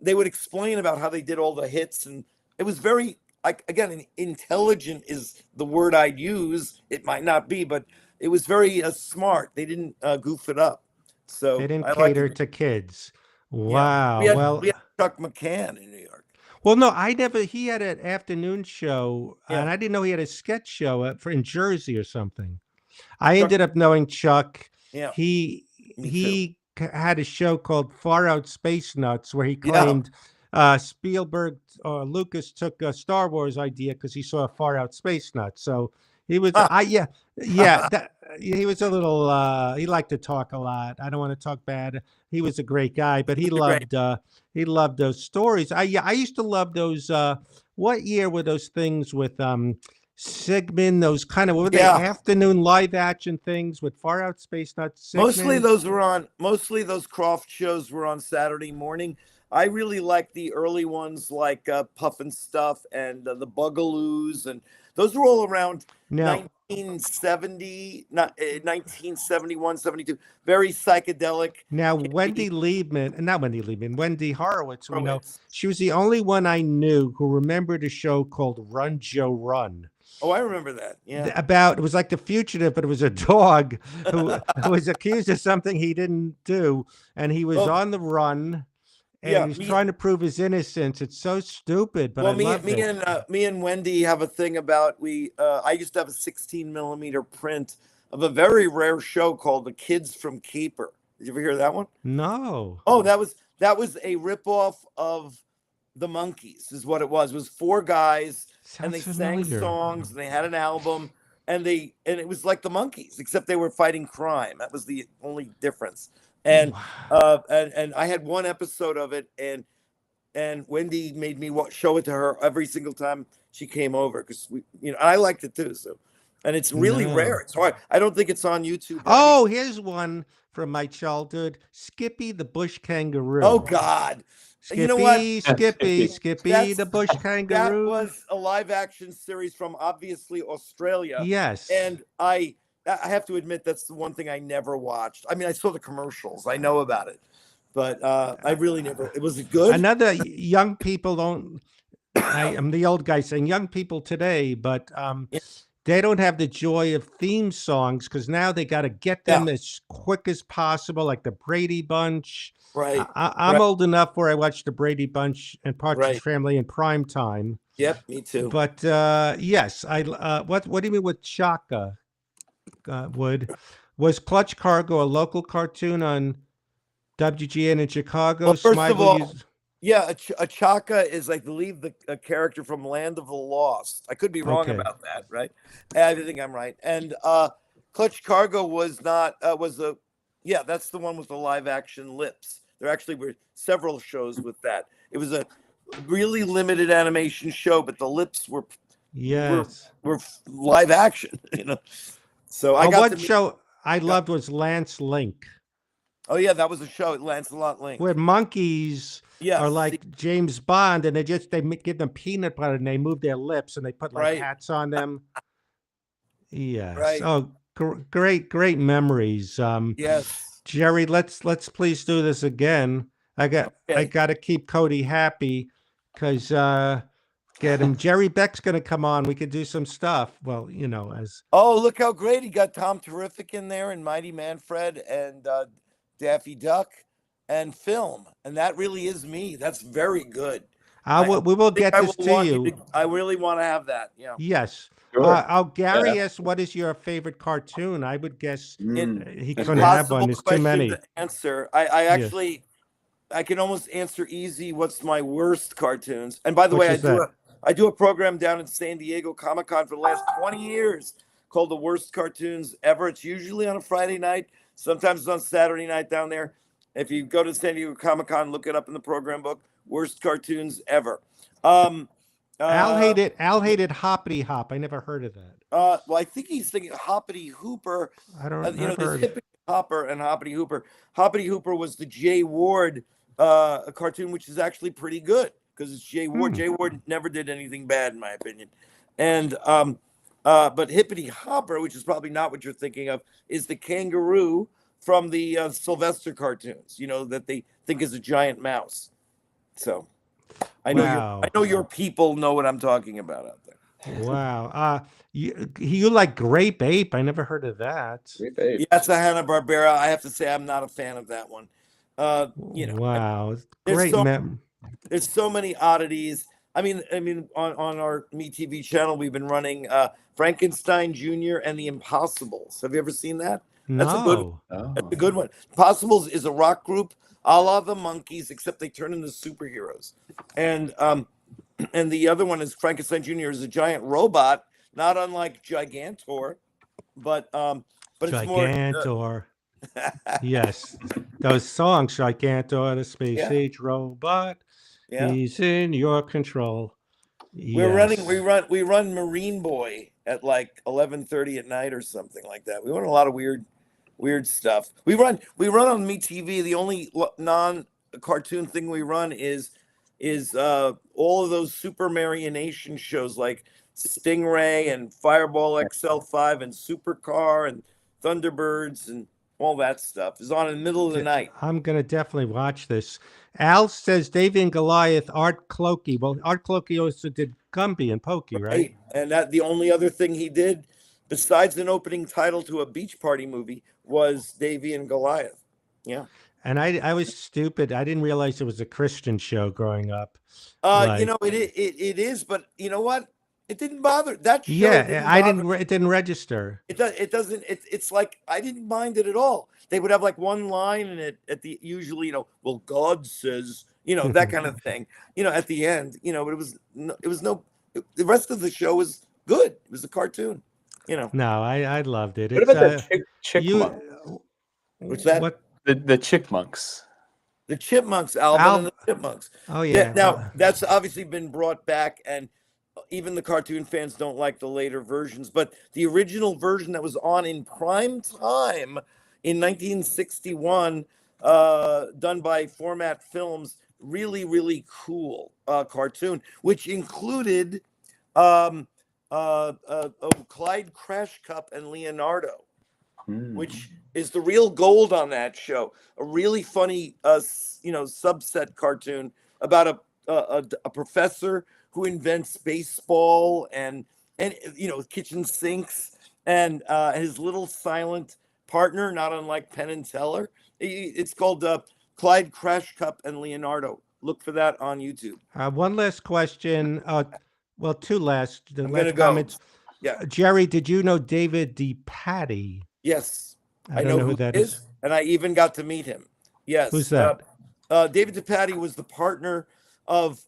they would explain about how they did all the hits, and it was very like again intelligent is the word I'd use. It might not be, but it was very smart. They didn't goof it up, They so didn't I liked cater it. to kids. Yeah, Wow. we Well, had Chuck McCann in New York. Well, no, I never. He had an afternoon show, Yeah. and I didn't know he had a sketch show in Jersey or something. I Chuck- ended up knowing Chuck. Yeah. He Me too. had a show called Far Out Space Nuts where he Yeah. claimed Spielberg or Lucas took a Star Wars idea because he saw Far Out Space Nuts. So he was, he was a little. He liked to talk a lot. I don't want to talk bad. He was a great guy, but he Great. loved those stories. I used to love those. What year were those things with Sigmund, those kind of, what were they, Yeah. afternoon live action things with Far Out Space Nuts? Mostly Sigmund? those Croft shows were on Saturday morning. I really like the early ones like Puff and Stuff and the Bugaloos, and those were all around Now, 1970, not 1971, 72. Very psychedelic. now Campy. Wendy Horowitz, we know, Horowitz. she was the only one I knew who remembered a show called Run, Joe, Run. Oh, I remember that. Yeah. About, it was like The Fugitive, but it was a dog who was accused of something he didn't do, and he was Oh, on the run, and yeah. he was trying to prove his innocence. It's so stupid, but I loved it. Me and Wendy have a thing about I used to have a 16 mm print of a very rare show called The Kids from Caper. Did you ever hear that one? No. Oh, that was a ripoff of the Monkees, is what it was. It was four guys, and they sang songs, and they had an album, and it was like the Monkees, except they were fighting crime. That was the only difference. And and I had one episode of it, and Wendy made me show it to her every single time she came over, because I liked it too. So, and it's really rare. It's hard. I don't think it's on YouTube. Oh, here's one from my childhood: Skippy the Bush Kangaroo. Oh God. Skippy, You know what? Skippy the Bush Kangaroo. That was a live action series from obviously Australia. Yes. And I have to admit, that's the one thing I never watched. I mean, I saw the commercials. I know about it. But I really never. It was good. Another young people don't. I'm the old guy saying young people today, but they don't have the joy of theme songs because now they got to get them as quick as possible, like the Brady Bunch. Right. I'm old enough where I watched the Brady Bunch and Partridge Family in prime time. Yep, me too. But yes, what do you mean with Chaka? Was Clutch Cargo a local cartoon on WGN in Chicago? Well, first of all, a Chaka is, I believe, a character from Land of the Lost. I could be wrong about that, right? I think I'm right. And Clutch Cargo was not that's the one with the live action lips. There actually were several shows with that. It was a really limited animation show, but the lips were live action. So one show I loved was Lance Link. Oh yeah, that was a show, Lancelot Link, where monkeys are like James Bond, and they give them peanut butter and they move their lips and they put like hats on them. Yes. Right. Oh, great memories. Yes. Jerry, let's please do this again. I got to keep Cody happy because get him. Jerry Beck's going to come on. We could do some stuff. Well, as look how great he got Tom Terrific in there, and Mighty Manfred, and Daffy Duck, and film, and that really is me. That's very good. We will get this to you. I really want to have that. Yeah. Yes. Sure. Gary asked, "What is your favorite cartoon?" I would guess he couldn't have one. There's too many. To answer. I actually, I can almost answer easy. What's my worst cartoons? And by the way, I do a program down in San Diego Comic-Con for the last 20 years called The Worst Cartoons Ever. It's usually on a Friday night. Sometimes it's on Saturday night down there. If you go to San Diego Comic-Con, look it up in the program book. Worst Cartoons Ever. Al hated Hoppity Hop. I never heard of that. Well, I think he's thinking Hoppity Hooper. I don't know. There's Hippity Hopper and Hoppity Hooper. Hoppity Hooper was the Jay Ward a cartoon, which is actually pretty good because it's Jay Ward. Jay Ward never did anything bad, in my opinion. And but Hippity Hopper, which is probably not what you're thinking of, is the kangaroo from the Sylvester cartoons. That they think is a giant mouse. So I know your people know what I'm talking about out there. Wow. You like Grape Ape? I never heard of that. Grape Ape. Yeah, that's a Hanna-Barbera. I have to say I'm not a fan of that one. Wow. There's so many oddities. On our MeTV channel, we've been running Frankenstein Jr. and the Impossibles. Have you ever seen that? That's a good. No. That's Oh. a good one. Impossibles is a rock group, a la the Monkees, except they turn into superheroes. And the other one is Frankenstein Jr. is a giant robot, not unlike Gigantor, but it's more. Gigantor. Yes. Those songs, Gigantor, the space Yeah. age robot. Yeah. He's in your control. We're running. Yes. We run Marine Boy at like 11:30 at night or something like that. We run a lot of weird stuff. We run on MeTV. The only non-cartoon thing we run is all of those super marionation shows like Stingray and Fireball XL5 and Supercar and Thunderbirds and all that stuff is on in the middle of the night. I'm going to definitely watch this. Al says Davy and Goliath, Art Clokey. Well, Art Clokey also did Gumby and Pokey, right? And that the only other thing he did besides an opening title to a beach party movie was Davy and Goliath. Yeah. And I was stupid. I didn't realize it was a Christian show growing up. It is, but you know what? It didn't bother that show. It didn't register. It doesn't. It's like I didn't mind it at all. They would have like one line in it at the usually, well, God says, that kind of thing, at the end, but the rest of the show was good. It was a cartoon, No, I loved it. What about the Chickmonks? What's that? What? The Chickmonks. The Chipmunks, Alvin and the Chipmunks. Oh yeah. Now that's obviously been brought back, and even the cartoon fans don't like the later versions, but the original version that was on in prime time in 1961, done by Format Films, really, really cool cartoon, which included Clyde Crash Cup and Leonardo, which is the real gold on that show. A really funny, subset cartoon about a professor who invents baseball and kitchen sinks, and his little silent partner, not unlike Penn and Teller. It's called Clyde Crash Cup and Leonardo. Look for that on YouTube. One last question. Well, two last. The last go. comments. Yeah. Jerry, did you know David DePatie? Yes. I don't know who that is. And I even got to meet him. Yes. Who's that? David DePatie was the partner of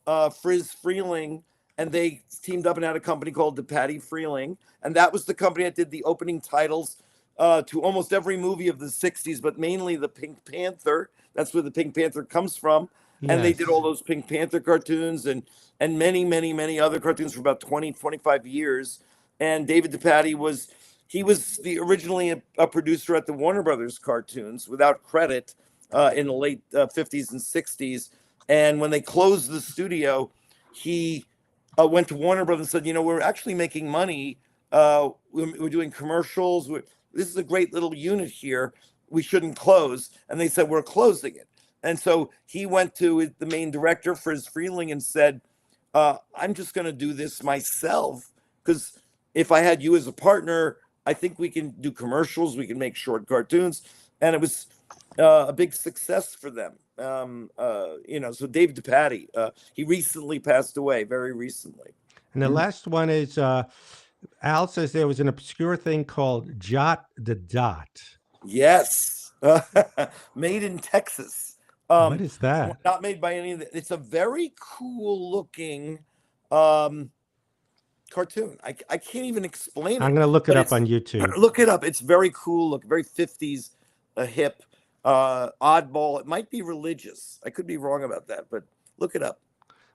Friz Freeling, and they teamed up and had a company called DePatie Freeling, and that was the company that did the opening titles to almost every movie of the 60s, but mainly the Pink Panther. That's where the Pink Panther comes from. Yes. And they did all those Pink Panther cartoons and many, many, many other cartoons for about 20, 25 years. And David DePatie was originally a producer at the Warner Brothers cartoons without credit in the late 50s and 60s. And when they closed the studio, he went to Warner Brothers and said, we're actually making money. We're doing commercials. This is a great little unit here. We shouldn't close. And they said, we're closing it. And so he went to the main director, Friz Freeling, and said, I'm just going to do this myself, because if I had you as a partner, I think we can do commercials. We can make short cartoons. And it was a big success for them. So Dave DePatie, he recently passed away, very recently. And the last one is Al says there was an obscure thing called Jot the Dot. Yes. Made in Texas. What is that? Not made by any of the, it's a very cool looking cartoon. I can't even explain it. I'm going to look it up on YouTube. Look it up. It's very cool. Look, very 50s, hip, oddball. It might be religious. I could be wrong about that, but look it up.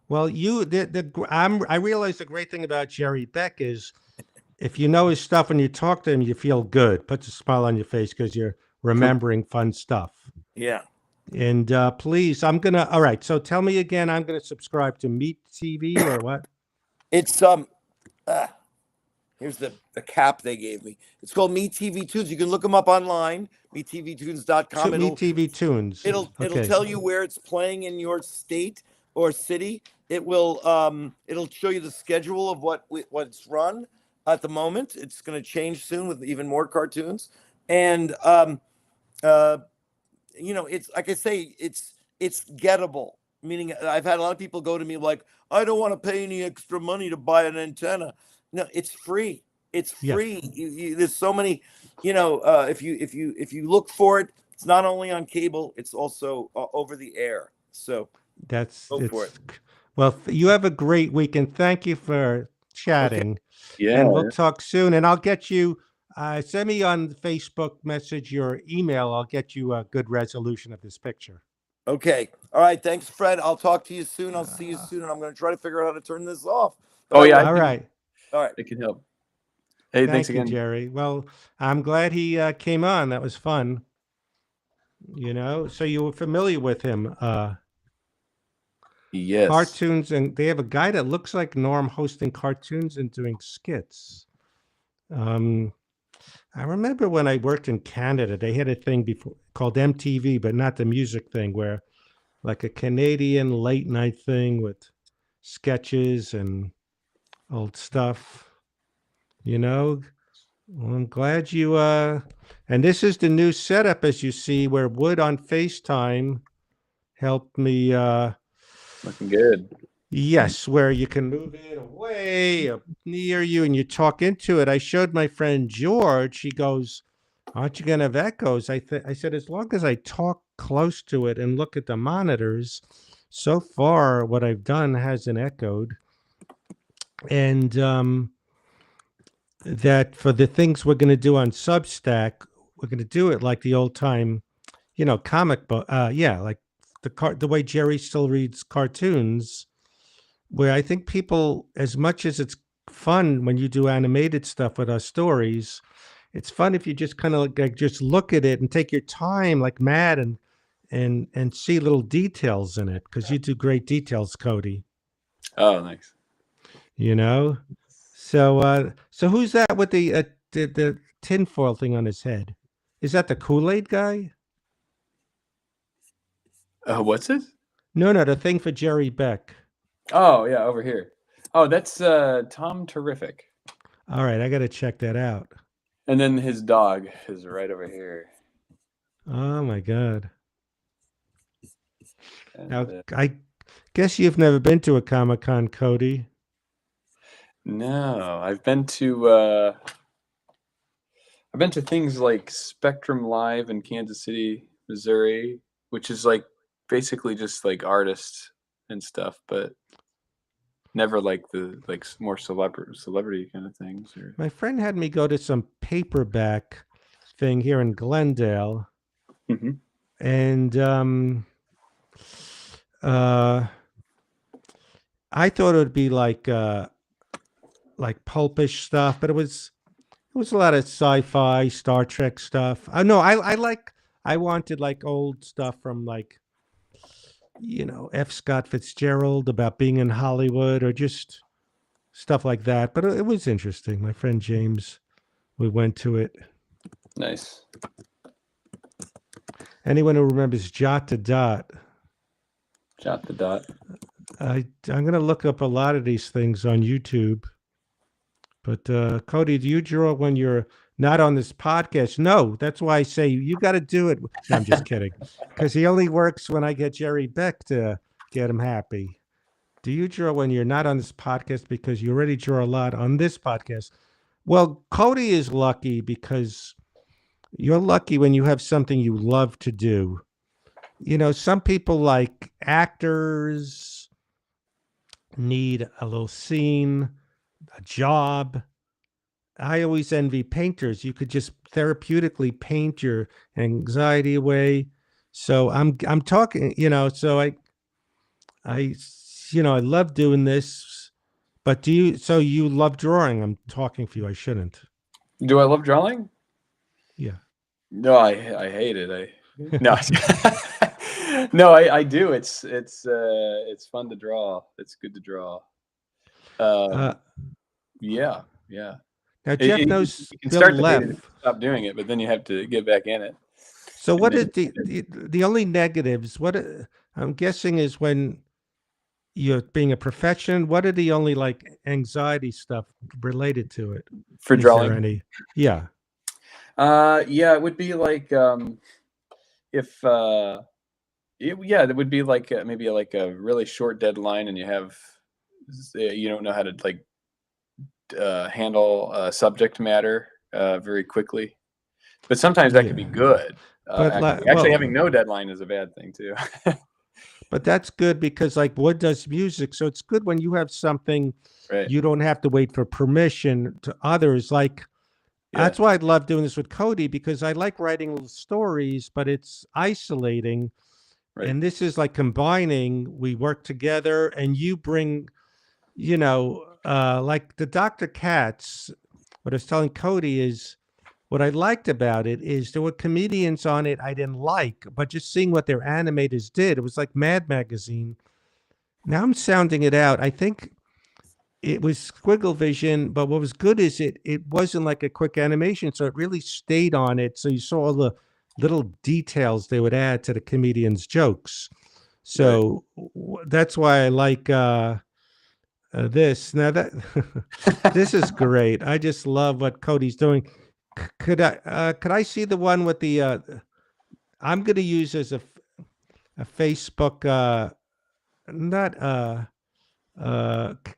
Well, I realize the great thing about Jerry Beck is if you know his stuff and you talk to him, you feel good. Puts a smile on your face because you're remembering fun stuff. Yeah. And please, all right. So tell me again, I'm going to subscribe to Meet TV or what? It's, here's the cap they gave me. It's called MeTV Tunes. You can look them up online, metvtunes.com. MeTV Tunes. It'll tell you where it's playing in your state or city. It'll show you the schedule of what's run at the moment. It's going to change soon with even more cartoons. And it's like I say, it's gettable. Meaning, I've had a lot of people go to me like, I don't want to pay any extra money to buy an antenna. No, it's free. It's Yeah. free. There's so many, if you look for it, it's not only on cable, it's also over the air. So go for it. Well, you have a great weekend. Thank you for Okay. chatting. Yeah. And we'll talk soon. And I'll get you, send me on Facebook message your email. I'll get you a good resolution of this picture. Okay. All right. Thanks, Fred. I'll talk to you soon. I'll see you Uh, soon. And I'm going to try to figure out how to turn this off. But Oh I yeah, will. All right. All right. it can help. Hey, thanks Thank you, again. Jerry. Well, I'm glad he came on. That was fun. So you were familiar with him. Yes. Cartoons, and they have a guy that looks like Norm hosting cartoons and doing skits. I remember when I worked in Canada, they had a thing before called MTV, but not the music thing, where like a Canadian late night thing with sketches and old stuff. Well, I'm glad you and this is the new setup as you see where Wood on FaceTime helped me Looking good. yes, where you can move it away up near you and you talk into it. I showed my friend George. He goes, "Aren't you going to have echoes?" I said, "As long as I talk close to it and look at the monitors." So far, what I've done hasn't echoed. And that for the things we're going to do on Substack, we're going to do it like the old time, comic book. Yeah, like the way Jerry still reads cartoons, where I think people, as much as it's fun when you do animated stuff with our stories, it's fun if you just kind of like just look at it and take your time like mad and see little details in it because you do great details, Cody. Oh, thanks. So who's that with the tinfoil thing on his head? Is that the Kool-Aid guy? What's this? No, the thing for Jerry Beck. Oh yeah, over here. Oh, that's Tom Terrific. All right, I got to check that out. And then his dog is right over here. Oh my God. And, Now, I guess you've never been to a Comic-Con, Cody. no, I've been to things like Spectrum Live in Kansas City, Missouri, which is like basically just like artists and stuff, but never like the like more celebrity kind of things. Or My friend had me go to some paperback thing here in Glendale, Mhm. and I thought it would be like pulpish stuff, but it was a lot of sci-fi, Star Trek stuff. No, I wanted like old stuff from like F. Scott Fitzgerald about being in Hollywood or just stuff like that. But it was interesting. My friend James, we went to it. Nice. Anyone who remembers Jot to Dot, Jot the dot. I'm going to look up a lot of these things on YouTube. But Cody, do you draw when you're not on this podcast? No, that's why I say you got to do it. No, I'm just kidding. Because he only works when I get Jerry Beck to get him happy. Do you draw when you're not on this podcast? Because you already draw a lot on this podcast. Well, Cody is lucky because you're lucky when you have something you love to do. Some people like actors need a little scene, a job. I always envy painters. You could just therapeutically paint your anxiety away. So I'm talking, so I I love doing this. But you love drawing? I'm talking for you. I shouldn't. Do I love drawing? Yeah. No, I hate it. No. No, I do. It's fun to draw. It's good to draw. Uh, Yeah. Now Jeff knows You can Bill start to hate it if Leff. you stop doing it, but then you have to get back in it. So And what then- is the only negatives? What I'm guessing is when you're being a profession. What are the only like anxiety stuff related to it? for Is there drawing? any? Yeah. Yeah, it would be like if Yeah, that would be like maybe like a really short deadline, and you don't know how to like handle subject matter very quickly. But sometimes that could be Yeah. good. But Actually, having no deadline is a bad thing too. but that's good because like Wood does music, so it's good when you have something Right. you don't have to wait for permission to others. Like Yeah. that's why I love doing this with Cody because I like writing little stories, but it's isolating. Right. And this is like combining. We work together, and you bring, like the Dr. Katz. What I was telling Cody is what I liked about it is there were comedians on it I didn't like, but just seeing what their animators did, it was like Mad Magazine. Now I'm sounding it out. I think it was Squiggle Vision, but what was good is it wasn't like a quick animation, so it really stayed on it. So you saw all the little details they would add to the comedian's jokes. Right. So that's why I like this. Now that this is great. I just love what Cody's doing. Could I see the one with the I'm going to use as a Facebook not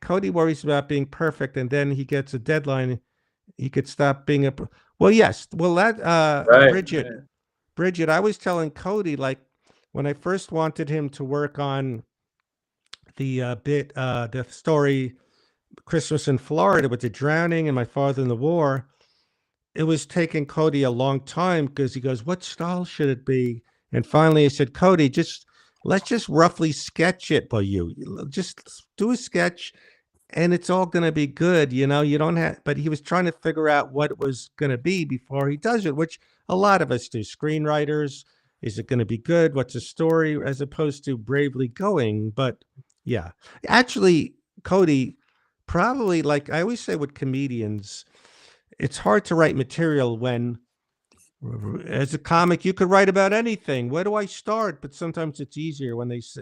Cody worries about being perfect and then he gets a deadline he could stop being well, yes, well that Right. Bridget, I was telling Cody like when I first wanted him to work on the story Christmas in Florida with the drowning and my father in the war, it was taking Cody a long time because he goes, "What style should it be?" And finally, I said, "Cody, let's just roughly sketch it for you. Just do a sketch, and it's all going to be good. You don't have." But he was trying to figure out what it was going to be before he does it, which a lot of us do. Screenwriters, is it going to be good? What's the story? As opposed to bravely going. But yeah, actually, Cody, probably like I always say with comedians it's hard to write material when as a comic you could write about anything. Where do I start? But sometimes it's easier when they say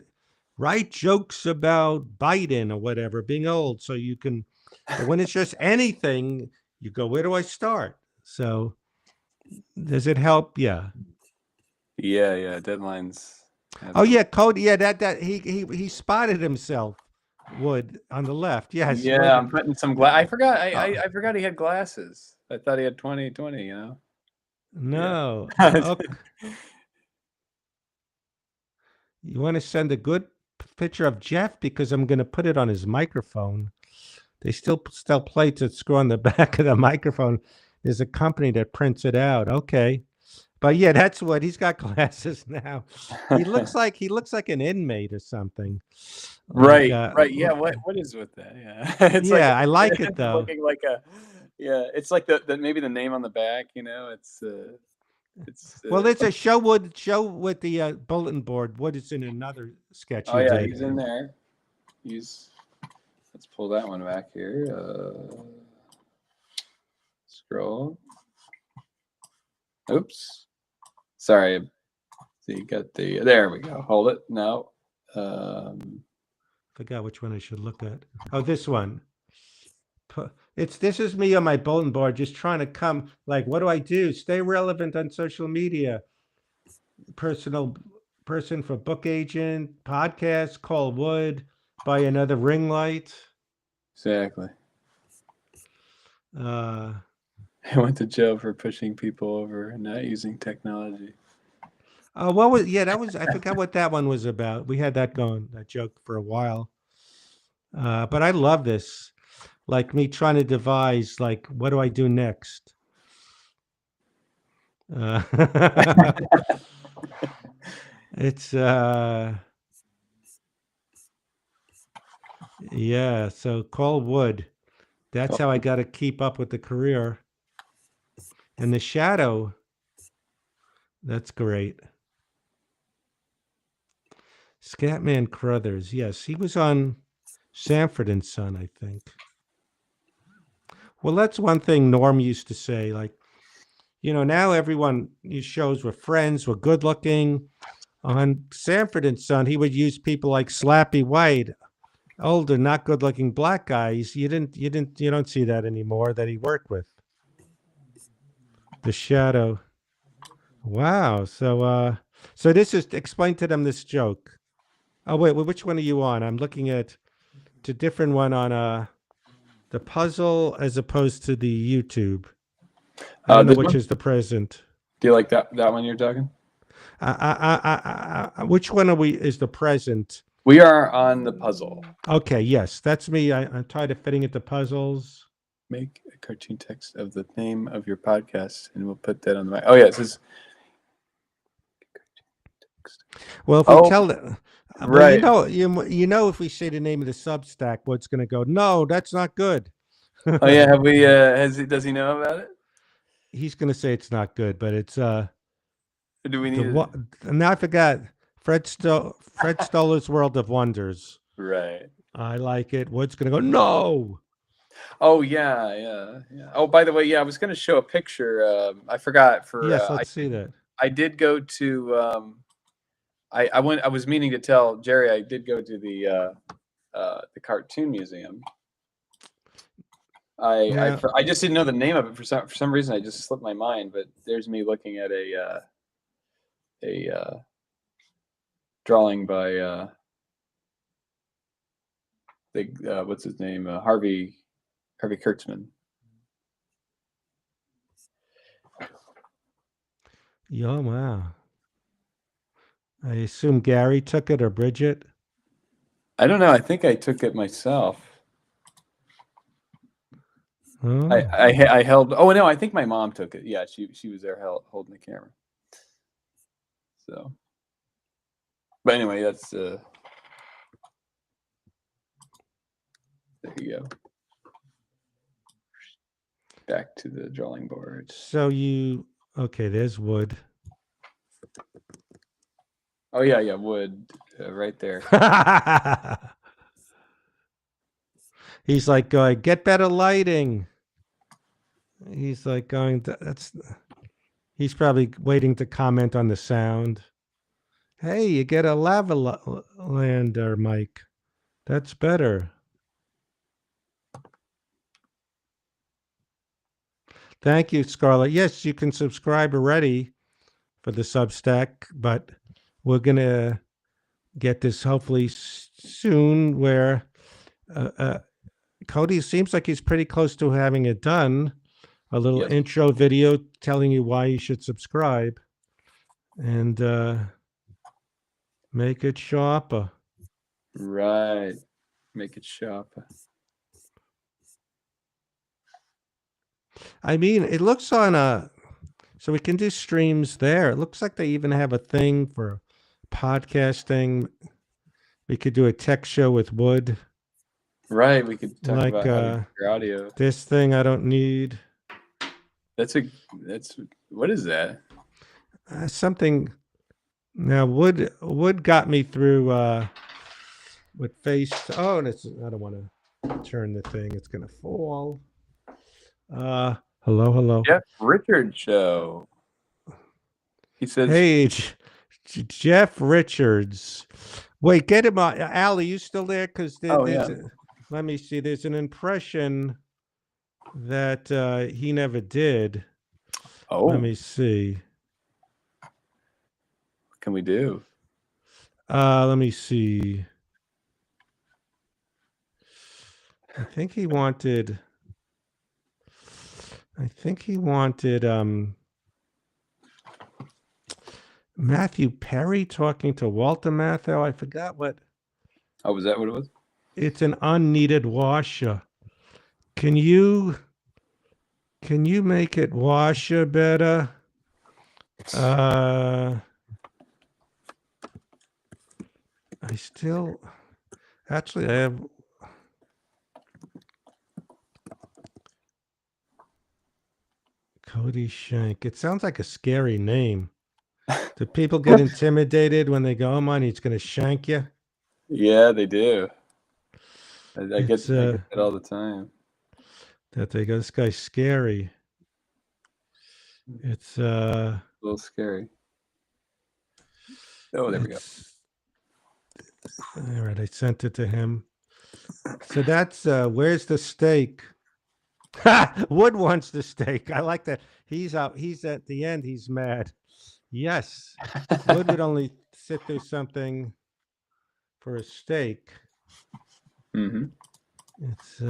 write jokes about Biden or whatever being old so you can, but when it's just anything you go, where do I start? So does it help? Yeah. Yeah. Deadlines. Oh Absolutely. yeah, Cody, yeah, that he spotted himself. Wood on the left, yes. Yeah, Wood. I'm putting some glass. I forgot. uh, I forgot he had glasses. I thought he had 20/20. Yeah. no, you want to send a good picture of Jeff because I'm going to put it on his microphone. They still plates that screw on the back of the microphone. There's a company that prints it out. Okay, but yeah, that's what he's got glasses now. He looks like an inmate or something. Like Right. Yeah. What is with that? Yeah. It's like yeah, I like it it's though. looking like a. Yeah. It's like the maybe the name on the back. It's. Well, there's a show with the bulletin board. What is in another sketch Oh you yeah, did? he's in there. Let's pull that one back here. Scroll. Oops. Sorry. So you got there we go. Hold it. No. Forgot which one I should look at. Oh, this one. This is me on my bulletin board, just trying to come. Like, what do I do? Stay relevant on social media. Personal person for book agent, podcast, call Wood, buy another ring light. Exactly. Uh, I went to jail for pushing people over and not using technology. what was? Yeah, that was. I forgot what that one was about. We had that joke for a while. But I love this. Like me trying to devise, like, what do I do next? Uh, it's yeah. So call Wood. That's how I got to keep up with the career. And the shadow. That's great. Scatman Crothers. Yes, he was on Sanford and Son, I think. Well, that's one thing Norm used to say. Like, now everyone shows were friends, were good looking. On Sanford and Son, he would use people like Slappy White, older, not good looking black guys. You don't see that anymore that he worked with. The Shadow. Wow. So So this is explain to them this joke. Oh wait, which one are you on? I'm looking at a different one on the puzzle as opposed to the YouTube. I don't know This which one? is the present. Do you like that one you're talking? Which one are we? Is the present? We are on the puzzle. Okay, yes, that's me. I'm tired of fitting into puzzles. Make a cartoon text of the name of your podcast, and we'll put that on the mic. Oh yeah, it says. Well, if we tell them, well, right. you know, if we say the name of the Substack, what's going to go? No, that's not good. Oh yeah, have we? Does he know about it? He's going to say it's not good, but it's Or do we need it? Now I forgot Fred Stoller's World of Wonders. Right. I like it. Wood's going to go, no. Oh yeah. Oh, by the way, yeah, I was going to show a picture. I forgot for. Yes, let's see that. I did go to. I went. I was meaning to tell Jerry. I did go to the Cartoon Museum. I just didn't know the name of it for some reason. I just slipped my mind. But there's me looking at a drawing by what's his name? Harvey Kurtzman. Yeah, wow. I assume Gary took it or Bridget. I don't know. I think I took it myself. Oh. I held. Oh no, I think my mom took it. Yeah, she was there holding the camera. So, but anyway, that's there you go. Back to the drawing board. So okay? There's Wood. Oh yeah, Wood, right there. He's like going, get better lighting. He's like going. He's probably waiting to comment on the sound. Hey, you get a lava lander mic. That's better. Thank you, Scarlett. Yes, you can subscribe already for the Substack, but we're going to get this hopefully soon where Cody seems like he's pretty close to having it done. A little intro video telling you why you should subscribe and make it sharper. Right. Make it sharper. I mean, it looks on so we can do streams there. It looks like they even have a thing for podcasting. We could do a tech show with Wood. Right. We could talk like, about your audio. This thing I don't need. That's what is that? Something. Now Wood got me through with face. Oh, and I don't want to turn the thing. It's gonna fall. Hello. Jeff Richards show. He says, "Hey, Jeff Richards." Wait, get him on. Al, are you still there? Because let me see. There's an impression that he never did. Oh, let me see. What can we do? Let me see. I think he wanted Matthew Perry talking to Walter Matthau. I forgot what. Oh, was that what it was? It's an unneeded washer. Can you make it washer better? I have Cody Shank. It sounds like a scary name. Do people get intimidated when they go, oh man, he's going to shank you? Yeah, they do. I get that all the time. That they go, this guy's scary. It's a little scary. Oh, there we go. All right, I sent it to him. So that's where's the steak? Wood wants the steak. I like that. He's out. He's at the end. He's mad. Yes. Wood would only sit through something for a steak. Mm-hmm. It's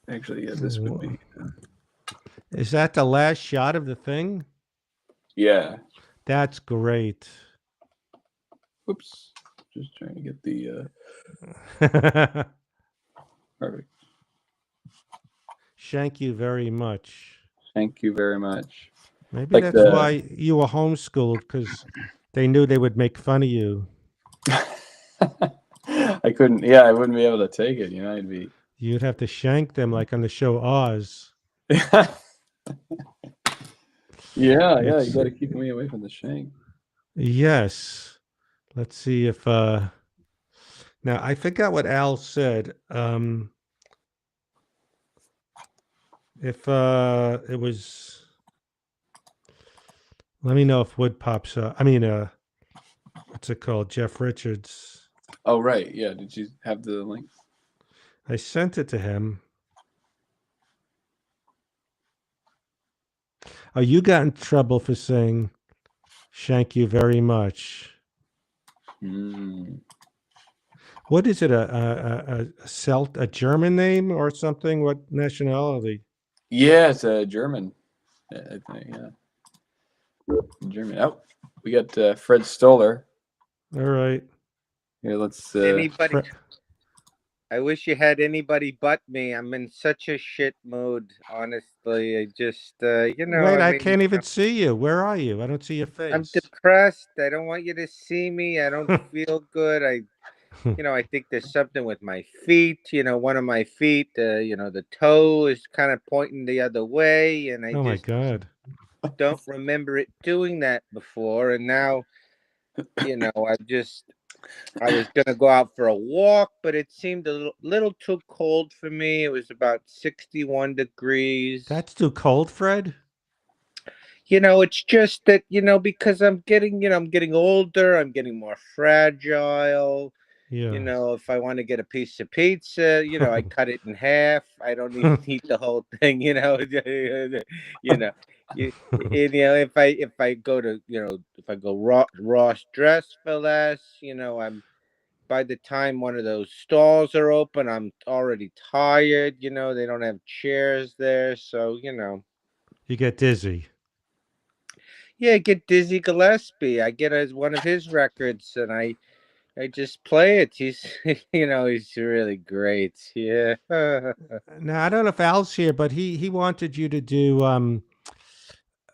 Actually, yeah, this would be. is that the last shot of the thing? Yeah. That's great. Whoops. Just trying to get the perfect. Thank you very much. Thank you very much. Maybe Like that's the why you were homeschooled, because they knew they would make fun of you. I couldn't. Yeah, I wouldn't be able to take it. You know, I'd be. You'd have to shank them like on the show Oz. Yeah, yeah. You It's got to keep me away from the shank. yes. Let's see if now I forgot what Al said. If it was, let me know if Wood pops up. I mean, what's it called? Jeff Richards. Oh right, yeah. Did you have the link? I sent it to him. Oh, you got in trouble for saying "thank you very much." Mm. What is it? A German name or something? What nationality? Yeah, it's a German. I think. Yeah, German. Oh, we got Fred Stoller. All right. Here, let's. Anybody? Fre- I wish you had anybody but me. I'm in such a shit mood, honestly. I just, Wait, I mean, can't even see you. Where are you? I don't see your I'm face. depressed. I don't want you to see me. I don't feel good. I think there's something with my feet. One of my feet, the toe is kind of pointing the other way, and I Oh my just God. don't remember it doing that before. And now, I was gonna go out for a walk, but it seemed a little too cold for me. It was about 61 degrees. That's too cold, Fred. It's just that, because I'm getting older, I'm getting more fragile. Yeah. If I want to get a piece of pizza, I cut it in half. I don't even eat the whole thing, you know. If I go to, if I go Ross Dress for less, I'm by the time one of those stalls are open, I'm already tired. They don't have chairs there. So, You get dizzy. yeah, get Dizzy Gillespie. I get as one of his records and I just play it. He's, he's really great. Yeah. Now I don't know if Al's here, but he wanted you to do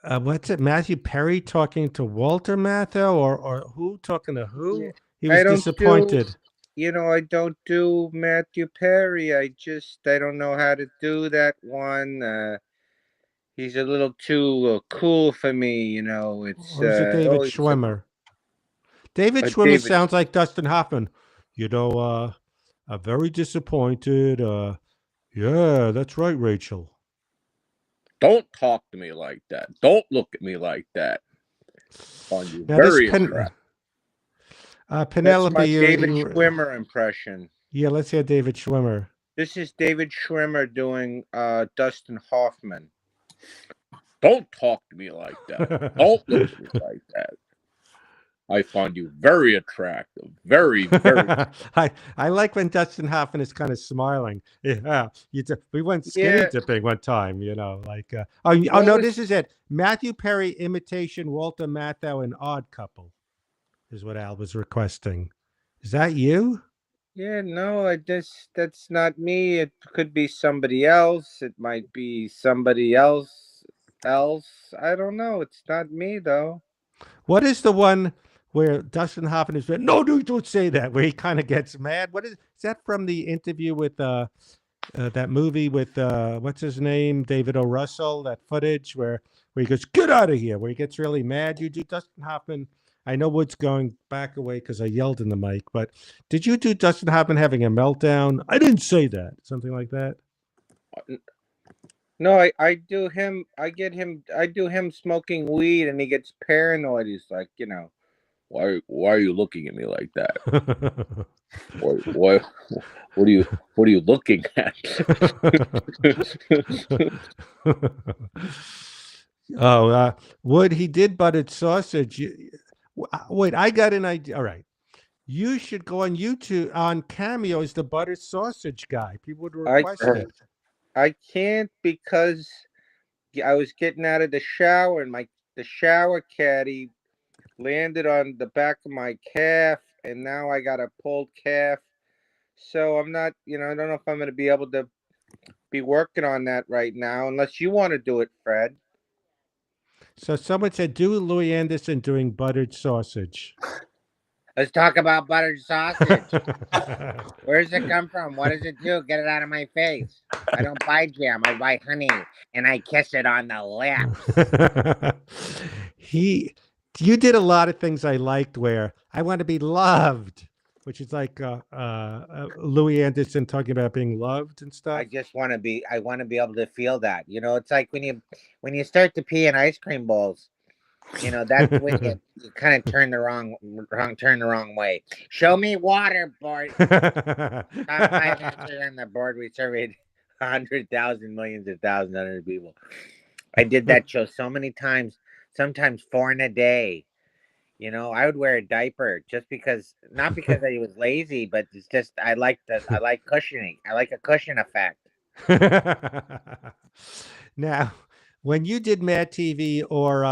what's it? Matthew Perry talking to Walter Matthau or who talking to Yeah. who? He I was don't disappointed. I don't do Matthew Perry. I don't know how to do that one. He's a little too cool for me. It's Or is it David always Schwimmer? David Schwimmer David. sounds like Dustin Hoffman. I'm very disappointed. Yeah, that's right, Rachel. Don't talk to me like that. Don't look at me like that. On you Now this very attractive. That's Penelope, my David Schwimmer impression. Yeah, let's hear David Schwimmer. This is David Schwimmer doing Dustin Hoffman. Don't talk to me like that. Don't look at me like that. I find you very attractive. Very, very. I like when Dustin Hoffman is kind of smiling. Yeah, we went skinny Yeah. dipping one time, like. Oh no, this is it. Matthew Perry imitation Walter Matthau in Odd Couple, is what Al was requesting. Is that you? Yeah, no, that's not me. It could be somebody else. It might be somebody else. I don't know. It's not me though. What is the one where Dustin Hoffman is? No, dude, don't say that. Where he kind of gets mad. Is that from the interview with that movie with what's his name, David O. Russell? That footage where he goes, "Get out of here!" Where he gets really mad. You do Dustin Hoffman. I know Wood's going back away because I yelled in the mic, but did you do Dustin Hoffman having a meltdown? I didn't say that. Something like that. No, I do him. I do him smoking weed, and he gets paranoid. He's like, why are you looking at me like that? What are you looking at? Oh, Wood, he did buttered sausage. Wait, I got an idea. All right. You should go on YouTube on Cameo as the buttered sausage guy. People would I request it. I can't because I was getting out of the shower and the shower caddy landed on the back of my calf, and now I got a pulled calf. So I'm not, I don't know if I'm going to be able to be working on that right now, unless you want to do it, Fred. So someone said, do Louis Anderson doing buttered sausage. Let's talk about buttered sausage. Where does it come from? What does it do? Get it out of my face. I don't buy jam. I buy honey, and I kiss it on the lips. You did a lot of things I liked where I want to be loved, which is like Louis Anderson talking about being loved and stuff. I want to be able to feel that. It's like when you start to pee in ice cream bowls. That's when you kind of turn the wrong way. Show me water, board. Top 5 answers on the board. We surveyed 100,000, millions of thousands, hundreds of people. I did that show so many times, sometimes 4 in a day. I would wear a diaper just because, not because I was lazy, but it's just I like cushioning. I like a cushion effect. Now, when you did Mad TV or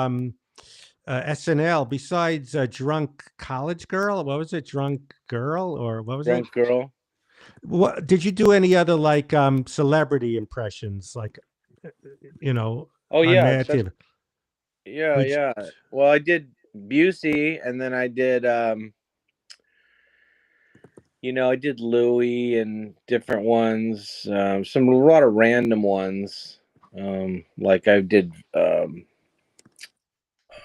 SNL, besides Drunk College Girl, what was it? Drunk Girl, or what was Drunk it? Girl. What did you do? Any other like celebrity impressions, like Oh on yeah, Mad TV? yeah. Well, I did Busey, and then I did I did Louis and different ones. A lot of random ones. Like I did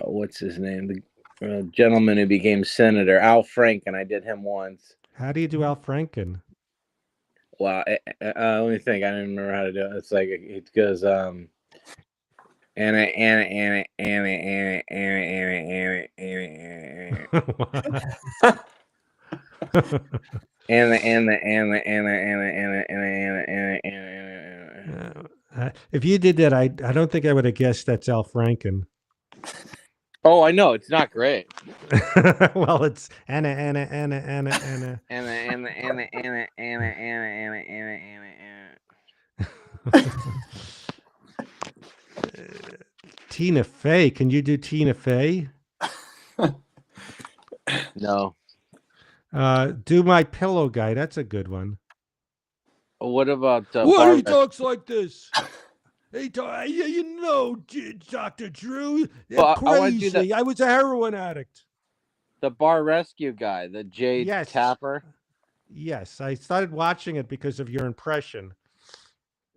what's his name? The gentleman who became senator, Al Franken. I did him once. How do you do Al Franken? Well, let me think. I don't remember how to do it. It's like it goes Anna. If you did that, I don't think I would have guessed that's Al Franken. Oh, I know it's not great. Well, it's Anna. Tina Fey. Can you do Tina Fey? No. Do My Pillow Guy. That's a good one. What about Why he talks like this? Hey, Dr. Drew, they're Well, I wanna do crazy. I was a heroin addict. the bar rescue guy, the Jade Yes. Tapper? Yes, I started watching it because of your impression.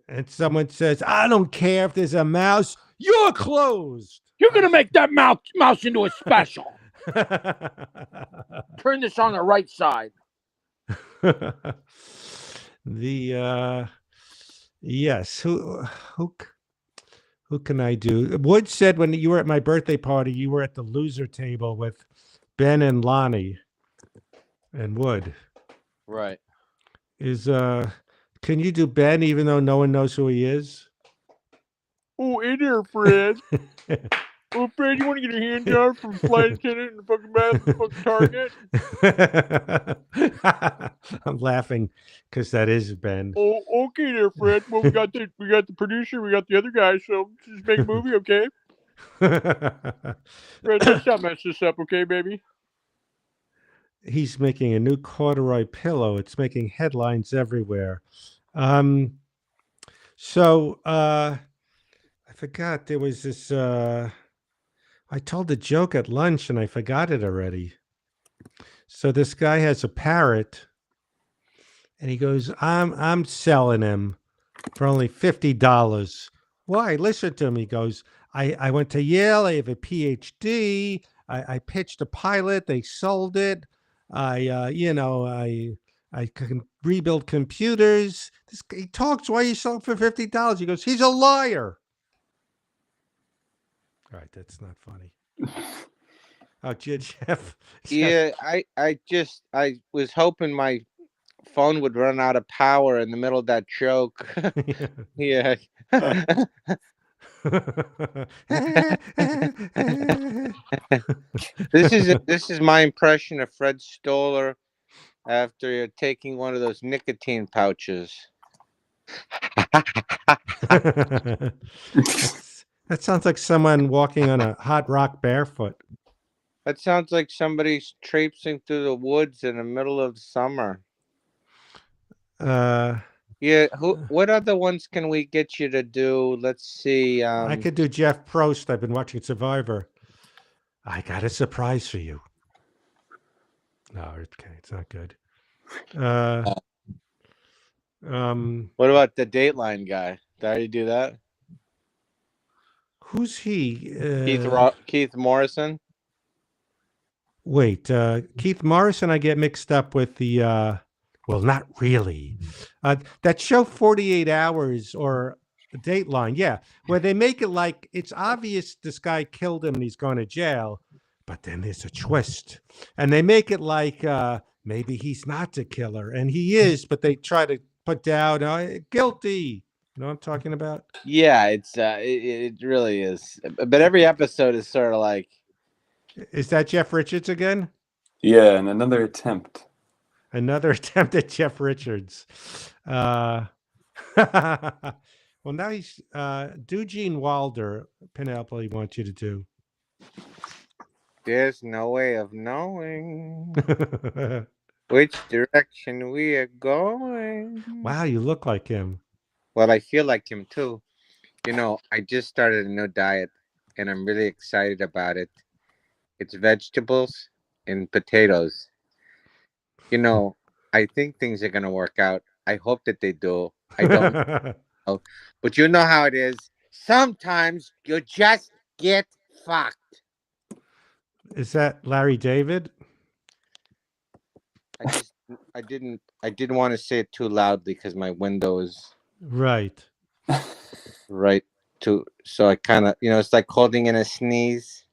And someone says, I don't care if there's a mouse. You're closed. You're gonna make that mouse into a special. Turn this on the right side. Yes, who can I do? Wood said when you were at my birthday party, you were at the loser table with Ben and Lonnie and Wood. Right. Can you do Ben even though no one knows who he is? Oh, in there, Fred. Oh, Fred, you want to get a hand job from flight attendant in the fucking bathroom, fucking Target? I'm laughing because that is Ben. Oh, okay there, Fred. Well, we got the producer, we got the other guy, so just make a movie, okay? Fred, let's not mess this up, okay, baby? He's making a new corduroy pillow. It's making headlines everywhere. So I forgot there was this. I told a joke at lunch and I forgot it already. So this guy has a parrot, and he goes, "I'm selling him for only $50." Why? Listen to him. He goes, I went to Yale. I have a PhD. I pitched a pilot. They sold it. I can rebuild computers. He talks. Why you sold for $50? He goes, he's a liar. All right, that's not funny. Oh, Jeff. Yeah, I was hoping my phone would run out of power in the middle of that joke. Yeah. This is my impression of Fred Stoller after taking one of those nicotine pouches. That sounds like someone walking on a hot rock barefoot. That sounds like somebody's traipsing through the woods in the middle of summer. Uh, Yeah, what other ones can we get you to do? Let's see. I could do Jeff Prost. I've been watching Survivor. I got a surprise for you. No, okay, it's not good. What about the Dateline guy? Did I already do that? Who's he? Keith Morrison. Wait, Keith Morrison. I get mixed up with the. Well, not really. That show 48 Hours or Dateline, yeah, where they make it like it's obvious this guy killed him and he's going to jail, but then there's a twist, and they make it like maybe he's not the killer and he is, but they try to put down guilty. You know what I'm talking about? Yeah, it really is. But every episode is sort of like. Is that Jeff Richards again? Yeah, and another attempt. Another attempt at Jeff Richards. Well, now he's do Gene Wilder. Penelope wants you to do. There's no way of knowing which direction we are going. Wow, you look like him. Well, I feel like him too. You know, I just started a new diet and I'm really excited about it. It's vegetables and potatoes. You know, I think things are going to work out. I hope that they do. I don't know. But you know how it is. Sometimes you just get fucked. Is that Larry David? I didn't want to say it too loudly because my window is Right. right to, so I kind of, it's like holding in a sneeze.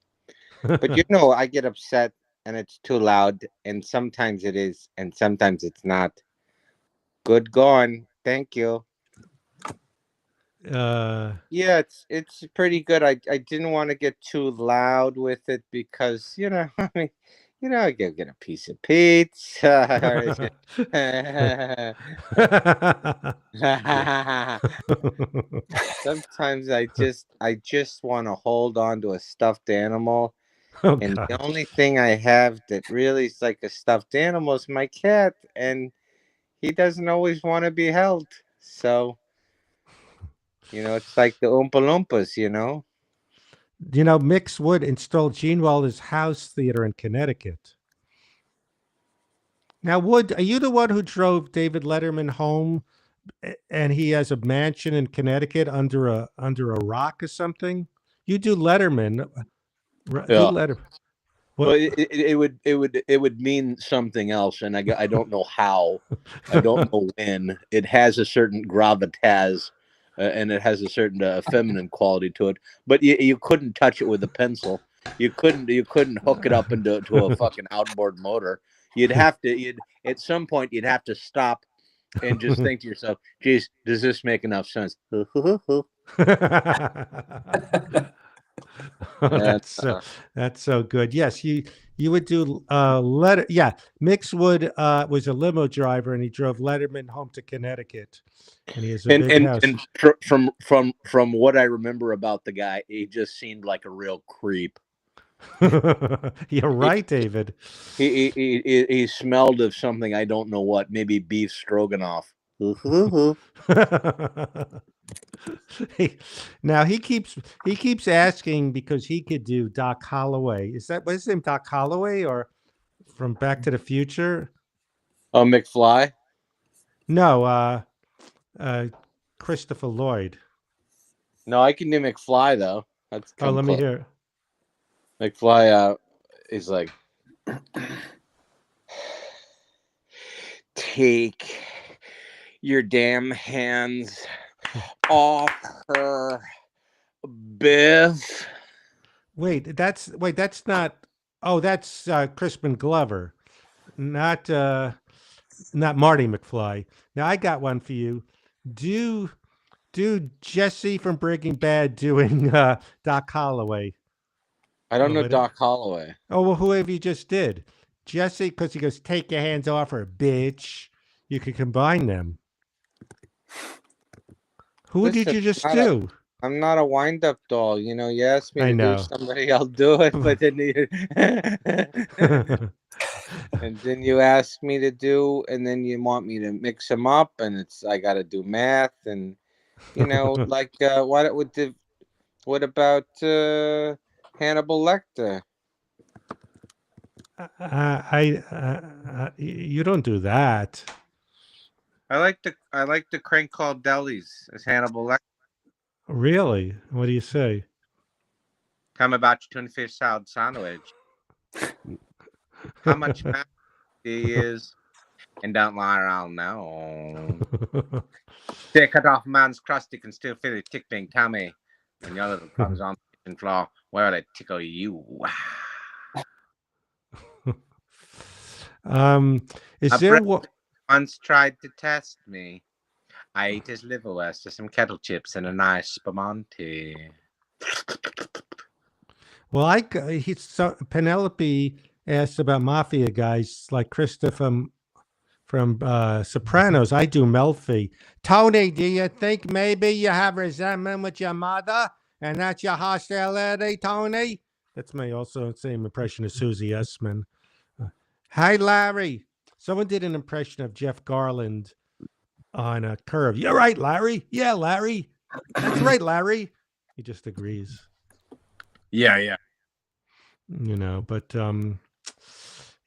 But I get upset and it's too loud, and sometimes it is, and sometimes it's not. Good going. Thank you. Yeah, it's pretty good. I didn't want to get too loud with it because I get a piece of pizza. Sometimes I just want to hold on to a stuffed animal. Oh, And God. the only thing I have that really is like a stuffed animal is my cat, and he doesn't always want to be held. So, it's like the Oompa Loompas, Mix Wood installed Gene Wilder's House Theater in Connecticut. Now, Wood, are you the one who drove David Letterman home, and he has a mansion in Connecticut under a rock or something? You do Letterman. Do Yeah. Letterman. Well, it would mean something else, and I don't know how. I don't know when. It has a certain gravitas, and it has a certain feminine quality to it. But you couldn't touch it with a pencil. You couldn't hook it up into a fucking outboard motor. At some point you'd have to stop and just think to yourself, "Geez, does this make enough sense?" That's so good. Yes, you would do letter. Yeah, Mix Wood was a limo driver, and he drove Letterman home to Connecticut, and he has a big house. And from what I remember about the guy, he just seemed like a real creep. You're right, David. He smelled of something, I don't know what, maybe beef stroganoff. Now he keeps asking because he could do Doc Holloway. What's his name, Doc Holloway, or from Back to the Future? Oh, McFly? No, Christopher Lloyd. No, I can do McFly though. That's let me hear. McFly is like, take your damn hands off her, Biff. Wait, that's not. Oh, that's Crispin Glover, not Marty McFly. Now I got one for you. Do Dude, Jesse from Breaking Bad doing Doc Holloway. I don't know what Doc Holloway. Oh, well, whoever you just did. Jesse, because he goes, take your hands off her, bitch. You could combine them. Who did Listen, you just I'm not a- do? I'm not a wind-up doll. You know, you ask me I to do know. somebody, I'll do it. But then you, and then you ask me to do, and then you want me to mix them up, and I got to do math, and like what about Hannibal Lecter? You don't do that. I like the crank called delis as Hannibal Lecter. Really? What do you say? Come about your tuna fish salad sandwich. How much math he is, and don't lie around now. They cut off a man's crust, you can still feel it tickling tummy. When your little crumbs on the kitchen floor, where they tickle you. Is A there friend what? once tried to test me. I ate his liverwurst with some kettle chips and a nice spumante. Well, Penelope asked about mafia guys like Krista from Sopranos. I do Melfi. Tony, do you think maybe you have resentment with your mother and that's your hostility, Tony? That's my also same impression of Susie Essman. Hi, Larry. Someone did an impression of Jeff Garland on a Curve. You're right, Larry. Yeah, Larry. That's right, Larry. He just agrees. Yeah. But